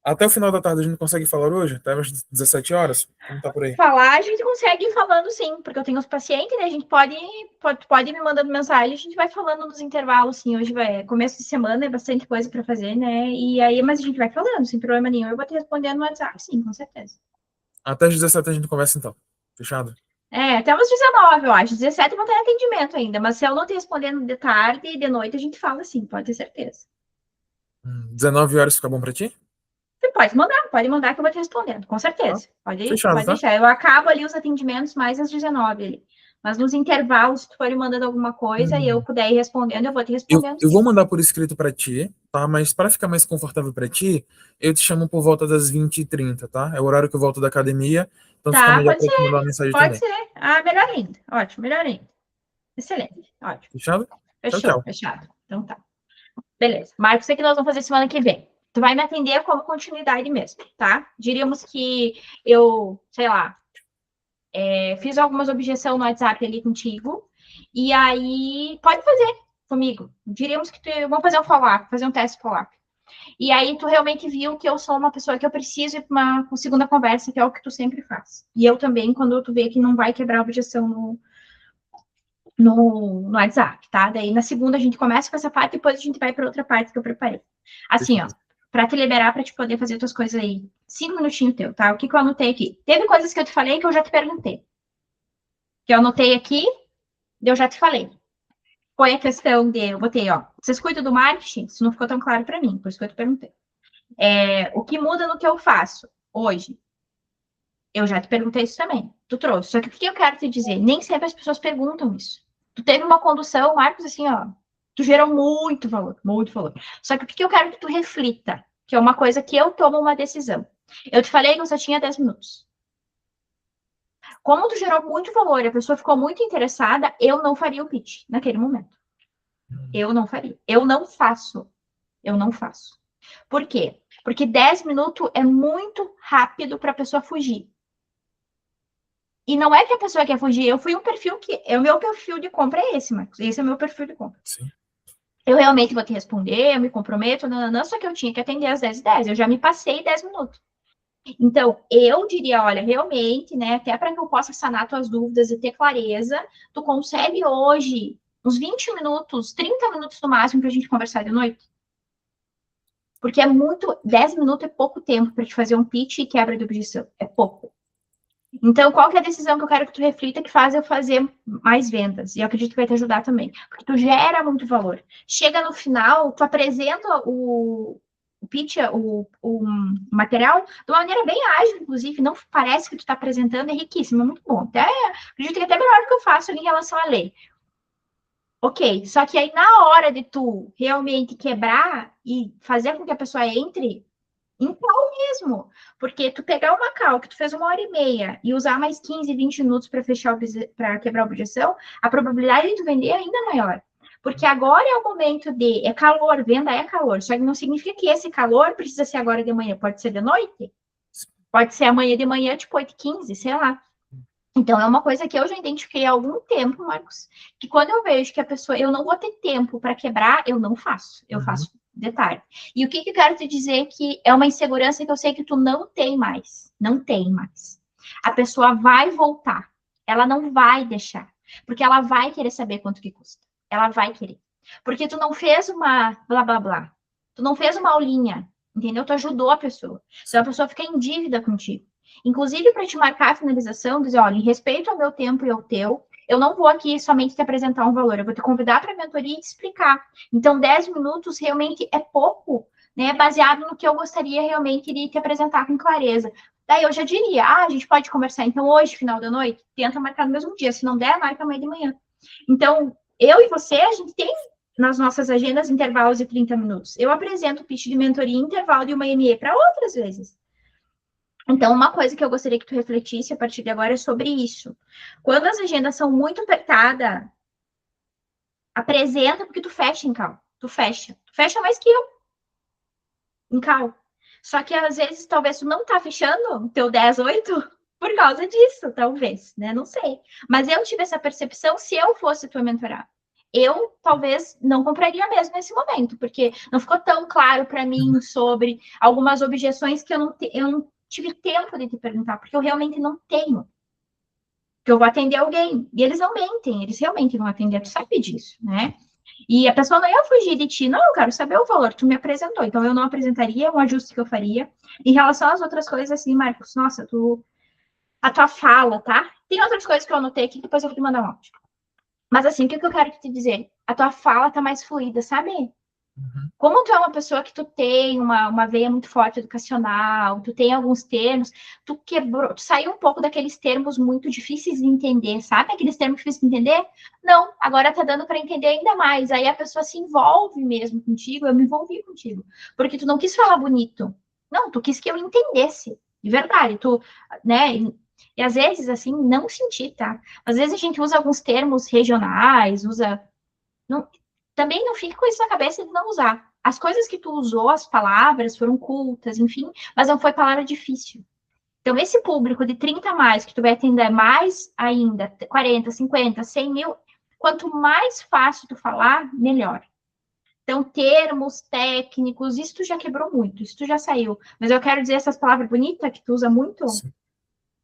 Até o final da tarde a gente não consegue falar hoje? Até umas 17 horas? Como tá por aí? Falar, a gente consegue ir falando sim, porque eu tenho os pacientes, né? A gente pode me mandando mensagem, a gente vai falando nos intervalos, sim. Hoje vai começo de semana, é bastante coisa para fazer, né? E aí, mas a gente vai falando, sem problema nenhum. Eu vou te respondendo no WhatsApp, sim, com certeza. Até as 17 a gente conversa então. Fechado? Até umas 19, eu acho. 17 eu vou ter atendimento ainda, mas se eu não te respondendo de tarde e de noite, a gente fala sim, pode ter certeza. 19 horas fica bom pra ti? Você pode mandar que eu vou te respondendo, com Tá. certeza. Fechado, Pode tá? deixar. Eu acabo ali os atendimentos mais às 19 ali. Mas nos intervalos, se tu for me mandando alguma coisa e eu Hum. puder ir respondendo, eu vou te Eu, respondendo eu sim. vou mandar por escrito pra ti, tá? Mas para ficar mais confortável pra ti, eu te chamo por volta das 20h30, tá? É o horário que eu volto da academia, então fica Tá, melhor pode pra ser, te mandar uma mensagem pode também. ser. Ah, melhor ainda. Ótimo, melhor ainda. Excelente, ótimo. Fechado? Tchau, Fechou, tchau. fechado. Então tá. Beleza. Marcos, o que nós vamos fazer semana que vem? Tu vai me atender como continuidade mesmo, tá? Diríamos que eu, sei lá, fiz algumas objeções no WhatsApp ali contigo, e aí pode fazer comigo. Diríamos que vamos fazer um follow-up, fazer um teste follow-up. E aí tu realmente viu que eu sou uma pessoa que eu preciso ir para uma segunda conversa, que é o que tu sempre faz. E eu também, quando tu vê que não vai quebrar a objeção no WhatsApp, tá? Daí na segunda a gente começa com essa parte, depois a gente vai para outra parte que eu preparei. Assim, ó, Fechado. para te liberar, para te poder fazer tuas coisas aí. 5 minutinhos teu, tá? O que que eu anotei aqui? Teve coisas que eu te falei que eu já te perguntei. Que eu anotei aqui, eu já te falei. Foi a questão de, eu botei, ó, vocês cuidam do marketing? Isso não ficou tão claro para mim, por isso que eu te perguntei. O que muda no que eu faço hoje? Eu já te perguntei isso também. Tu trouxe. Só que o que eu quero te dizer? Nem sempre as pessoas perguntam isso. Tu teve uma condução, Marcos, assim, ó. Tu gerou muito valor, muito valor. Só que o que eu quero que tu reflita? Que é uma coisa que eu tomo uma decisão. Eu te falei que eu só tinha 10 minutos. Como tu gerou muito valor e a pessoa ficou muito interessada, eu não faria o pitch naquele momento. Eu não faria. Eu não faço. Eu não faço. Por quê? Porque 10 minutos é muito rápido para a pessoa fugir. E não é que a pessoa quer fugir, eu fui um perfil que. O meu perfil de compra é esse, Marcos. Esse é o meu perfil de compra. Sim. Eu realmente vou te responder, eu me comprometo, não, só que eu tinha que atender às 10h10. Eu já me passei 10 minutos. Então, eu diria, olha, realmente, né, até para que eu possa sanar tuas dúvidas e ter clareza, tu consegue hoje uns 20 minutos, 30 minutos no máximo para a gente conversar de noite? Porque 10 minutos é pouco tempo para te fazer um pitch e quebra de objeção. É pouco. Então, qual que é a decisão que eu quero que tu reflita que faz eu fazer mais vendas? E eu acredito que vai te ajudar também. Porque tu gera muito valor. Chega no final, tu apresenta o pitch, o material, de uma maneira bem ágil, inclusive. Não parece que tu está apresentando, é riquíssimo, é muito bom. Acredito que é até melhor do que eu faço ali em relação à lei. Ok, só que aí na hora de tu realmente quebrar e fazer com que a pessoa entre, em call mesmo. Porque tu pegar uma call que tu fez 1h30 e usar mais 15, 20 minutos para fechar para quebrar a objeção, a probabilidade de tu vender é ainda maior. Porque agora é o momento de. É calor, venda é calor. Só que não significa que esse calor precisa ser agora de manhã. Pode ser de noite. Pode ser amanhã de manhã, tipo 8h15, sei lá. Então, é uma coisa que eu já identifiquei há algum tempo, Marcos, que quando eu vejo que a pessoa, eu não vou ter tempo para quebrar, eu não faço. Eu Uhum. faço detalhe. E o que eu quero te dizer que é uma insegurança que eu sei que tu não tem mais. Não tem mais. A pessoa vai voltar. Ela não vai deixar. Porque ela vai querer saber quanto que custa. Ela vai querer. Porque tu não fez uma blá, blá, blá. Tu não fez uma aulinha. Entendeu? Tu ajudou a pessoa. Então, a pessoa fica em dívida contigo. Inclusive, para te marcar a finalização, dizer, olha, em respeito ao meu tempo e ao teu, eu não vou aqui somente te apresentar um valor, eu vou te convidar para a mentoria e te explicar. Então, 10 minutos realmente é pouco, né? Baseado no que eu gostaria realmente de te apresentar com clareza. Daí eu já diria, a gente pode conversar então hoje, final da noite, tenta marcar no mesmo dia. Se não der, marca amanhã de manhã. Então, eu e você, a gente tem nas nossas agendas intervalos de 30 minutos. Eu apresento o pitch de mentoria em intervalo de uma ME para outras vezes. Então, uma coisa que eu gostaria que tu refletisse a partir de agora é sobre isso. Quando as agendas são muito apertadas, apresenta porque tu fecha em cal. Tu fecha. Tu fecha mais que eu em cal. Só que, às vezes, talvez tu não tá fechando o teu 10-8 por causa disso, talvez, né? Não sei. Mas eu tive essa percepção se eu fosse tua mentorada. Eu, talvez, não compraria mesmo nesse momento, porque não ficou tão claro para mim sobre algumas objeções que eu não tive tempo de te perguntar, porque eu realmente não tenho. Que eu vou atender alguém. E eles não mentem, eles realmente vão atender, tu sabe disso, né? E a pessoa não ia fugir de ti, não, eu quero saber o valor, tu me apresentou, então eu não apresentaria, um ajuste que eu faria. Em relação às outras coisas, assim, Marcos, nossa, a tua fala, tá? Tem outras coisas que eu anotei aqui, depois eu vou te mandar um áudio. Mas assim, o que eu quero te dizer? A tua fala tá mais fluida, sabe? Como tu é uma pessoa que tu tem uma veia muito forte educacional, tu tem alguns termos, tu quebrou, tu saiu um pouco daqueles termos muito difíceis de entender, sabe? Aqueles termos difíceis de entender? Não, agora tá dando para entender ainda mais. Aí a pessoa se envolve mesmo contigo, eu me envolvi contigo, porque tu não quis falar bonito. Não, tu quis que eu entendesse. De verdade, tu, né? E às vezes, assim, não senti, tá? Às vezes a gente usa alguns termos regionais, usa. Não, também não fique com isso na cabeça de não usar. As coisas que tu usou, as palavras, foram cultas, enfim, mas não foi palavra difícil. Então, esse público de 30 a mais, que tu vai atender mais ainda, 40, 50, 100 mil, quanto mais fácil tu falar, melhor. Então, termos técnicos, isso tu já quebrou muito, isso tu já saiu. Mas eu quero dizer essas palavras bonitas que tu usa muito, Sim.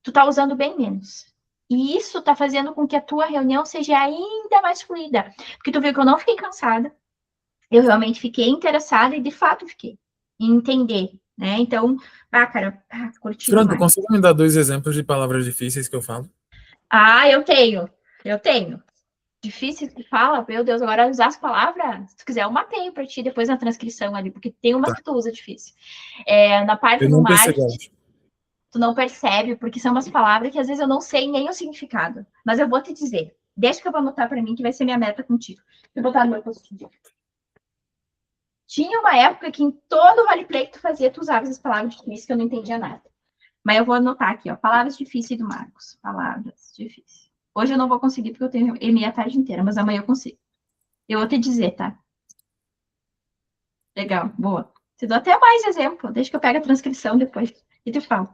tu tá usando bem menos. E isso tá fazendo com que a tua reunião seja ainda mais fluida. Porque tu viu que eu não fiquei cansada, eu realmente fiquei interessada e de fato fiquei em entender, né? Então, cara, curti Fran, tu demais. consegue me dar 2 exemplos de palavras difíceis que eu falo? Ah, eu tenho. Difícil que fala, meu Deus, agora usar as palavras, se tu quiser, eu mapeio para ti depois na transcrição ali, porque tem umas Tá. que tu usa difícil. É, na parte Eu do não percebi, marketing, acho. tu não percebe, porque são umas palavras que às vezes eu não sei nem o significado, mas eu vou te dizer. Deixa que eu vou anotar para mim, que vai ser minha meta contigo. Vou botar no meu postinho. Tinha uma época que em todo o roleplay que tu fazia, tu usava essas palavras difíceis que eu não entendia nada. Mas eu vou anotar aqui, ó. Palavras difíceis do Marcos. Palavras difíceis. Hoje eu não vou conseguir porque eu tenho EMEI a tarde inteira, mas amanhã eu consigo. Eu vou te dizer, tá? Legal, boa. Te dou até mais exemplo. Deixa que eu pegue a transcrição depois e te falo.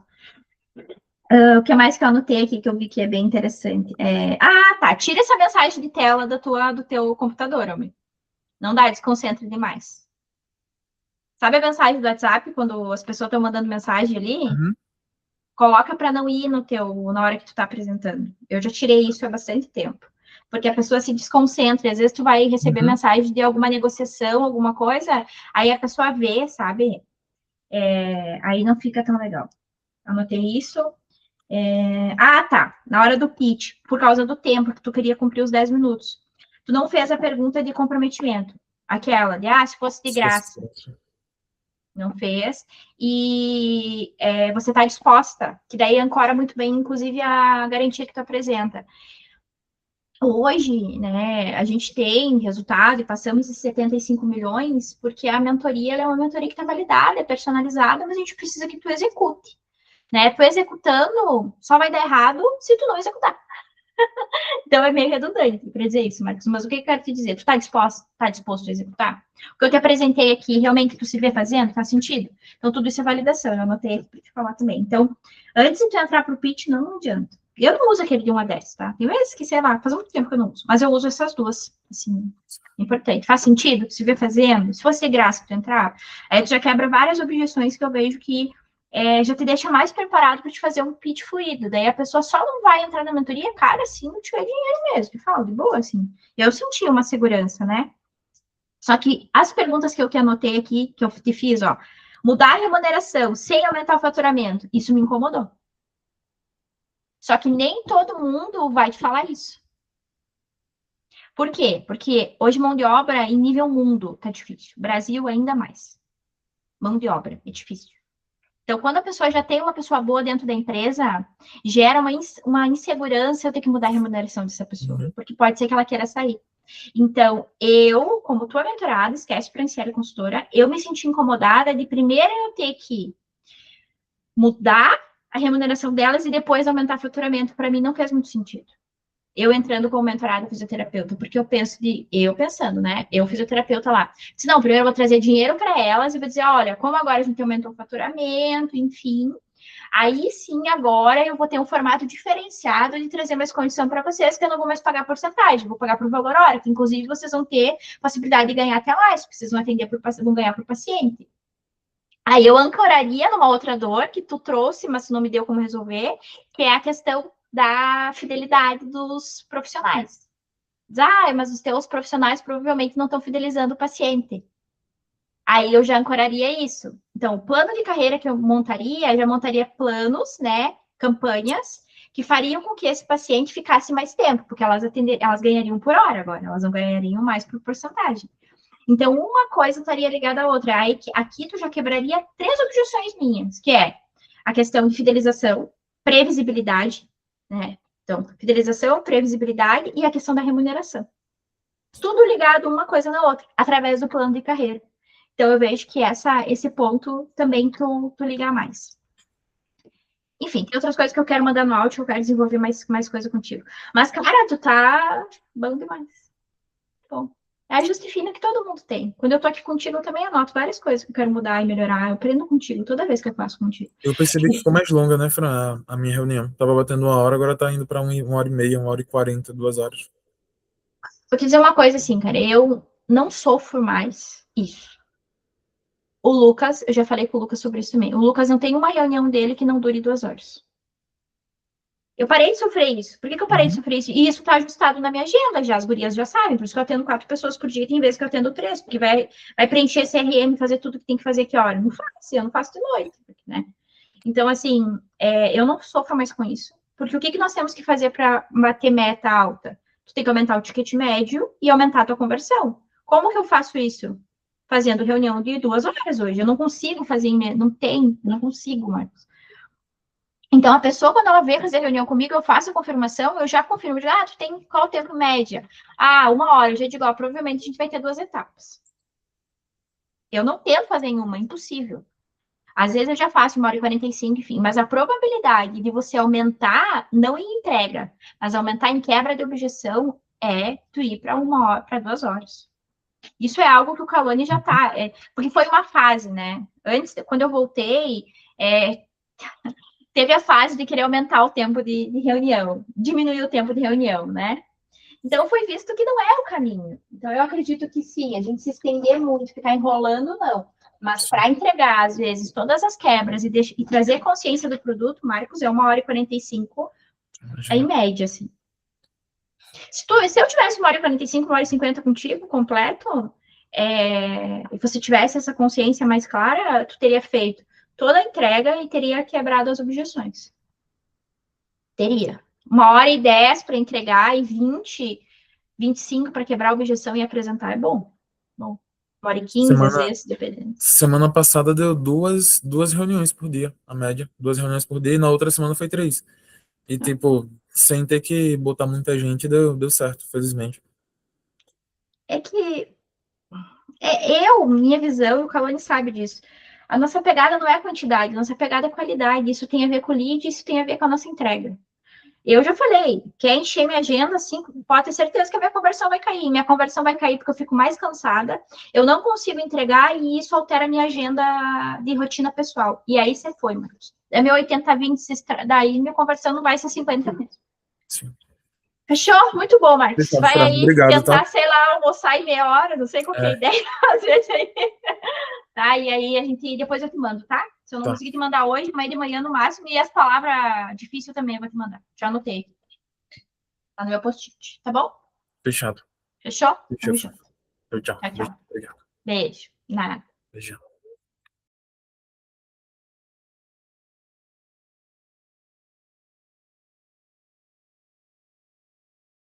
O que mais que eu anotei aqui que eu vi que é bem interessante? Tá. Tira essa mensagem de tela do teu computador, homem. Não dá, desconcentre demais. Sabe a mensagem do WhatsApp, quando as pessoas estão mandando mensagem ali? Uhum. Coloca para não ir na hora que tu está apresentando. Eu já tirei isso há bastante tempo. Porque a pessoa se desconcentra, às vezes tu vai receber Uhum. mensagem de alguma negociação, alguma coisa, aí a pessoa vê, sabe? Aí não fica tão legal. Anotei isso. Tá. Na hora do pitch, por causa do tempo, que tu queria cumprir os 10 minutos. Tu não fez a pergunta de comprometimento. Aquela de, se fosse de Se fosse graça. Não fez. E você está disposta, que daí ancora muito bem, inclusive, a garantia que tu apresenta. Hoje, né, a gente tem resultado e passamos de 75 milhões, porque a mentoria é uma mentoria que está validada, é personalizada, mas a gente precisa que tu execute. Né? Tu executando, só vai dar errado se tu não executar. Então é meio redundante para dizer isso, Marcos. Mas o que eu quero te dizer? Tu tá disposto a executar? O que eu te apresentei aqui, realmente tu se vê fazendo? Faz sentido? Então, tudo isso é validação. Eu anotei aqui para te falar também. Então, antes de tu entrar pro pitch, não adianta. Eu não uso aquele de 1 a 10, tá? Tem vezes que, sei lá, faz muito tempo que eu não uso. Mas eu uso essas duas, assim, importante. Faz sentido? Tu se vê fazendo? Se fosse de graça tu entrar, aí tu já quebra várias objeções que eu vejo que já te deixa mais preparado para te fazer um pitch fluido. Daí a pessoa só não vai entrar na mentoria, cara, assim, não tiver dinheiro mesmo. Eu falo, de boa, assim. Eu senti uma segurança, né? Só que as perguntas que eu anotei aqui, que eu te fiz, ó, mudar a remuneração sem aumentar o faturamento, isso me incomodou. Só que nem todo mundo vai te falar isso. Por quê? Porque hoje mão de obra em nível mundo tá difícil. Brasil ainda mais. Mão de obra é difícil. Então, quando a pessoa já tem uma pessoa boa dentro da empresa, gera uma insegurança eu ter que mudar a remuneração dessa pessoa, Uhum. porque pode ser que ela queira sair. Então, eu, como tua mentorada, esquece Franciele Consultora, eu me senti incomodada de primeiro eu ter que mudar a remuneração delas e depois aumentar o faturamento. Para mim, não fez muito sentido. eu entrando como mentorada fisioterapeuta, porque eu pensando, né? Eu fisioterapeuta lá. Se não, primeiro eu vou trazer dinheiro para elas e vou dizer, olha, como agora a gente aumentou o faturamento, enfim, aí sim, agora eu vou ter um formato diferenciado de trazer mais condição para vocês, que eu não vou mais pagar porcentagem, vou pagar por valor hora, que inclusive vocês vão ter possibilidade de ganhar até mais, porque vocês vão vão ganhar por paciente. Aí eu ancoraria numa outra dor que tu trouxe, mas não me deu como resolver, que é a questão da fidelidade dos profissionais. Mas os teus profissionais provavelmente não estão fidelizando o paciente. Aí eu já ancoraria isso. Então, o plano de carreira que eu já montaria planos, né, campanhas, que fariam com que esse paciente ficasse mais tempo, porque elas ganhariam por hora agora, elas não ganhariam mais por porcentagem. Então, uma coisa estaria ligada à outra. Aí, aqui tu já quebraria 3 objeções minhas, que é a questão de fidelização, previsibilidade, né? Então, fidelização, previsibilidade e a questão da remuneração. Tudo ligado uma coisa na outra, através do plano de carreira. Então, eu vejo que esse ponto também tu liga mais. Enfim, tem outras coisas que eu quero mandar no áudio, eu quero desenvolver mais coisa contigo. Mas, cara, tu tá bom demais. Bom. É a Justifina que todo mundo tem. Quando eu tô aqui contigo, eu também anoto várias coisas que eu quero mudar e melhorar. Eu aprendo contigo toda vez que eu faço contigo. Eu percebi que ficou mais longa, né, Fran, a minha reunião. Tava batendo 1 hora, agora tá indo pra 1 hora e meia, 1 hora e 40, 2 horas. Vou te dizer uma coisa assim, cara. Eu não sofro mais isso. O Lucas, eu já falei com o Lucas sobre isso também. O Lucas não tem uma reunião dele que não dure 2 horas. Eu parei de sofrer isso. Por que eu parei de sofrer isso? E isso tá ajustado na minha agenda já. As gurias já sabem. Por isso que eu atendo 4 pessoas por dia. Tem vezes que eu atendo 3, porque vai preencher CRM, fazer tudo que tem que fazer que hora. Não faço, eu não faço de noite, né? Então, assim, eu não sofro mais com isso. Porque o que nós temos que fazer para bater meta alta? Tu tem que aumentar o ticket médio e aumentar a tua conversão. Como que eu faço isso? Fazendo reunião de 2 horas hoje. Eu não consigo fazer não consigo, Marcos. Então, a pessoa, quando ela vem fazer reunião comigo, eu faço a confirmação, eu já confirmo, tu tem qual o tempo média? 1 hora, eu já digo, provavelmente a gente vai ter 2 etapas. Eu não tento fazer em uma, é impossível. Às vezes eu já faço 1 hora e 45, enfim, mas a probabilidade de você aumentar, não em entrega, mas aumentar em quebra de objeção, é tu ir para 1 hora, para 2 horas. Isso é algo que o Calone já tá, porque foi uma fase, né? Antes, quando eu voltei, teve a fase de querer aumentar o tempo de reunião, diminuir o tempo de reunião, né? Então foi visto que não é o caminho. Então eu acredito que sim, a gente se estender muito, ficar enrolando, não. Mas para entregar, às vezes, todas as quebras e trazer consciência do produto, Marcos, é 1 hora e 45, em média, assim. Se eu tivesse 1 hora e 45, 1 hora e 50 contigo, completo, e você tivesse essa consciência mais clara, tu teria feito toda a entrega e teria quebrado as objeções. Teria. 1 hora e 10 para entregar e 25 para quebrar a objeção e apresentar é bom. Bom. 1 hora e 15, às vezes, dependendo. Semana passada deu duas reuniões por dia, a média. 2 reuniões por dia, e na outra semana foi 3. E, tipo, sem ter que botar muita gente, deu certo, felizmente. É que minha visão, e o Calone sabe disso. A nossa pegada não é a quantidade, a nossa pegada é a qualidade. Isso tem a ver com o lead, isso tem a ver com a nossa entrega. Eu já falei, quer encher minha agenda, assim, pode ter certeza que a minha conversão vai cair. Minha conversão vai cair porque eu fico mais cansada, eu não consigo entregar e isso altera a minha agenda de rotina pessoal. E aí você foi, Marcos. É meu 80-20, daí minha conversão não vai ser 50 mesmo. Sim. Fechou? Muito bom, Marcos. Fechado, Vai Fran. aí Obrigado, tentar, tá? sei lá, almoçar em meia hora, não sei qual que é a ideia, às vezes aí. Tá? E aí depois eu te mando, tá? Se eu não Tá. conseguir te mandar hoje, amanhã de manhã no máximo, e as palavras difíceis também eu vou te mandar. Já anotei. Tá no meu post-it, tá bom? Fechado. Fechou? Fechou, Tamo Fran. junto. Tchau, tchau. Tchau, tchau. Obrigado. Beijo. Nada. Beijão.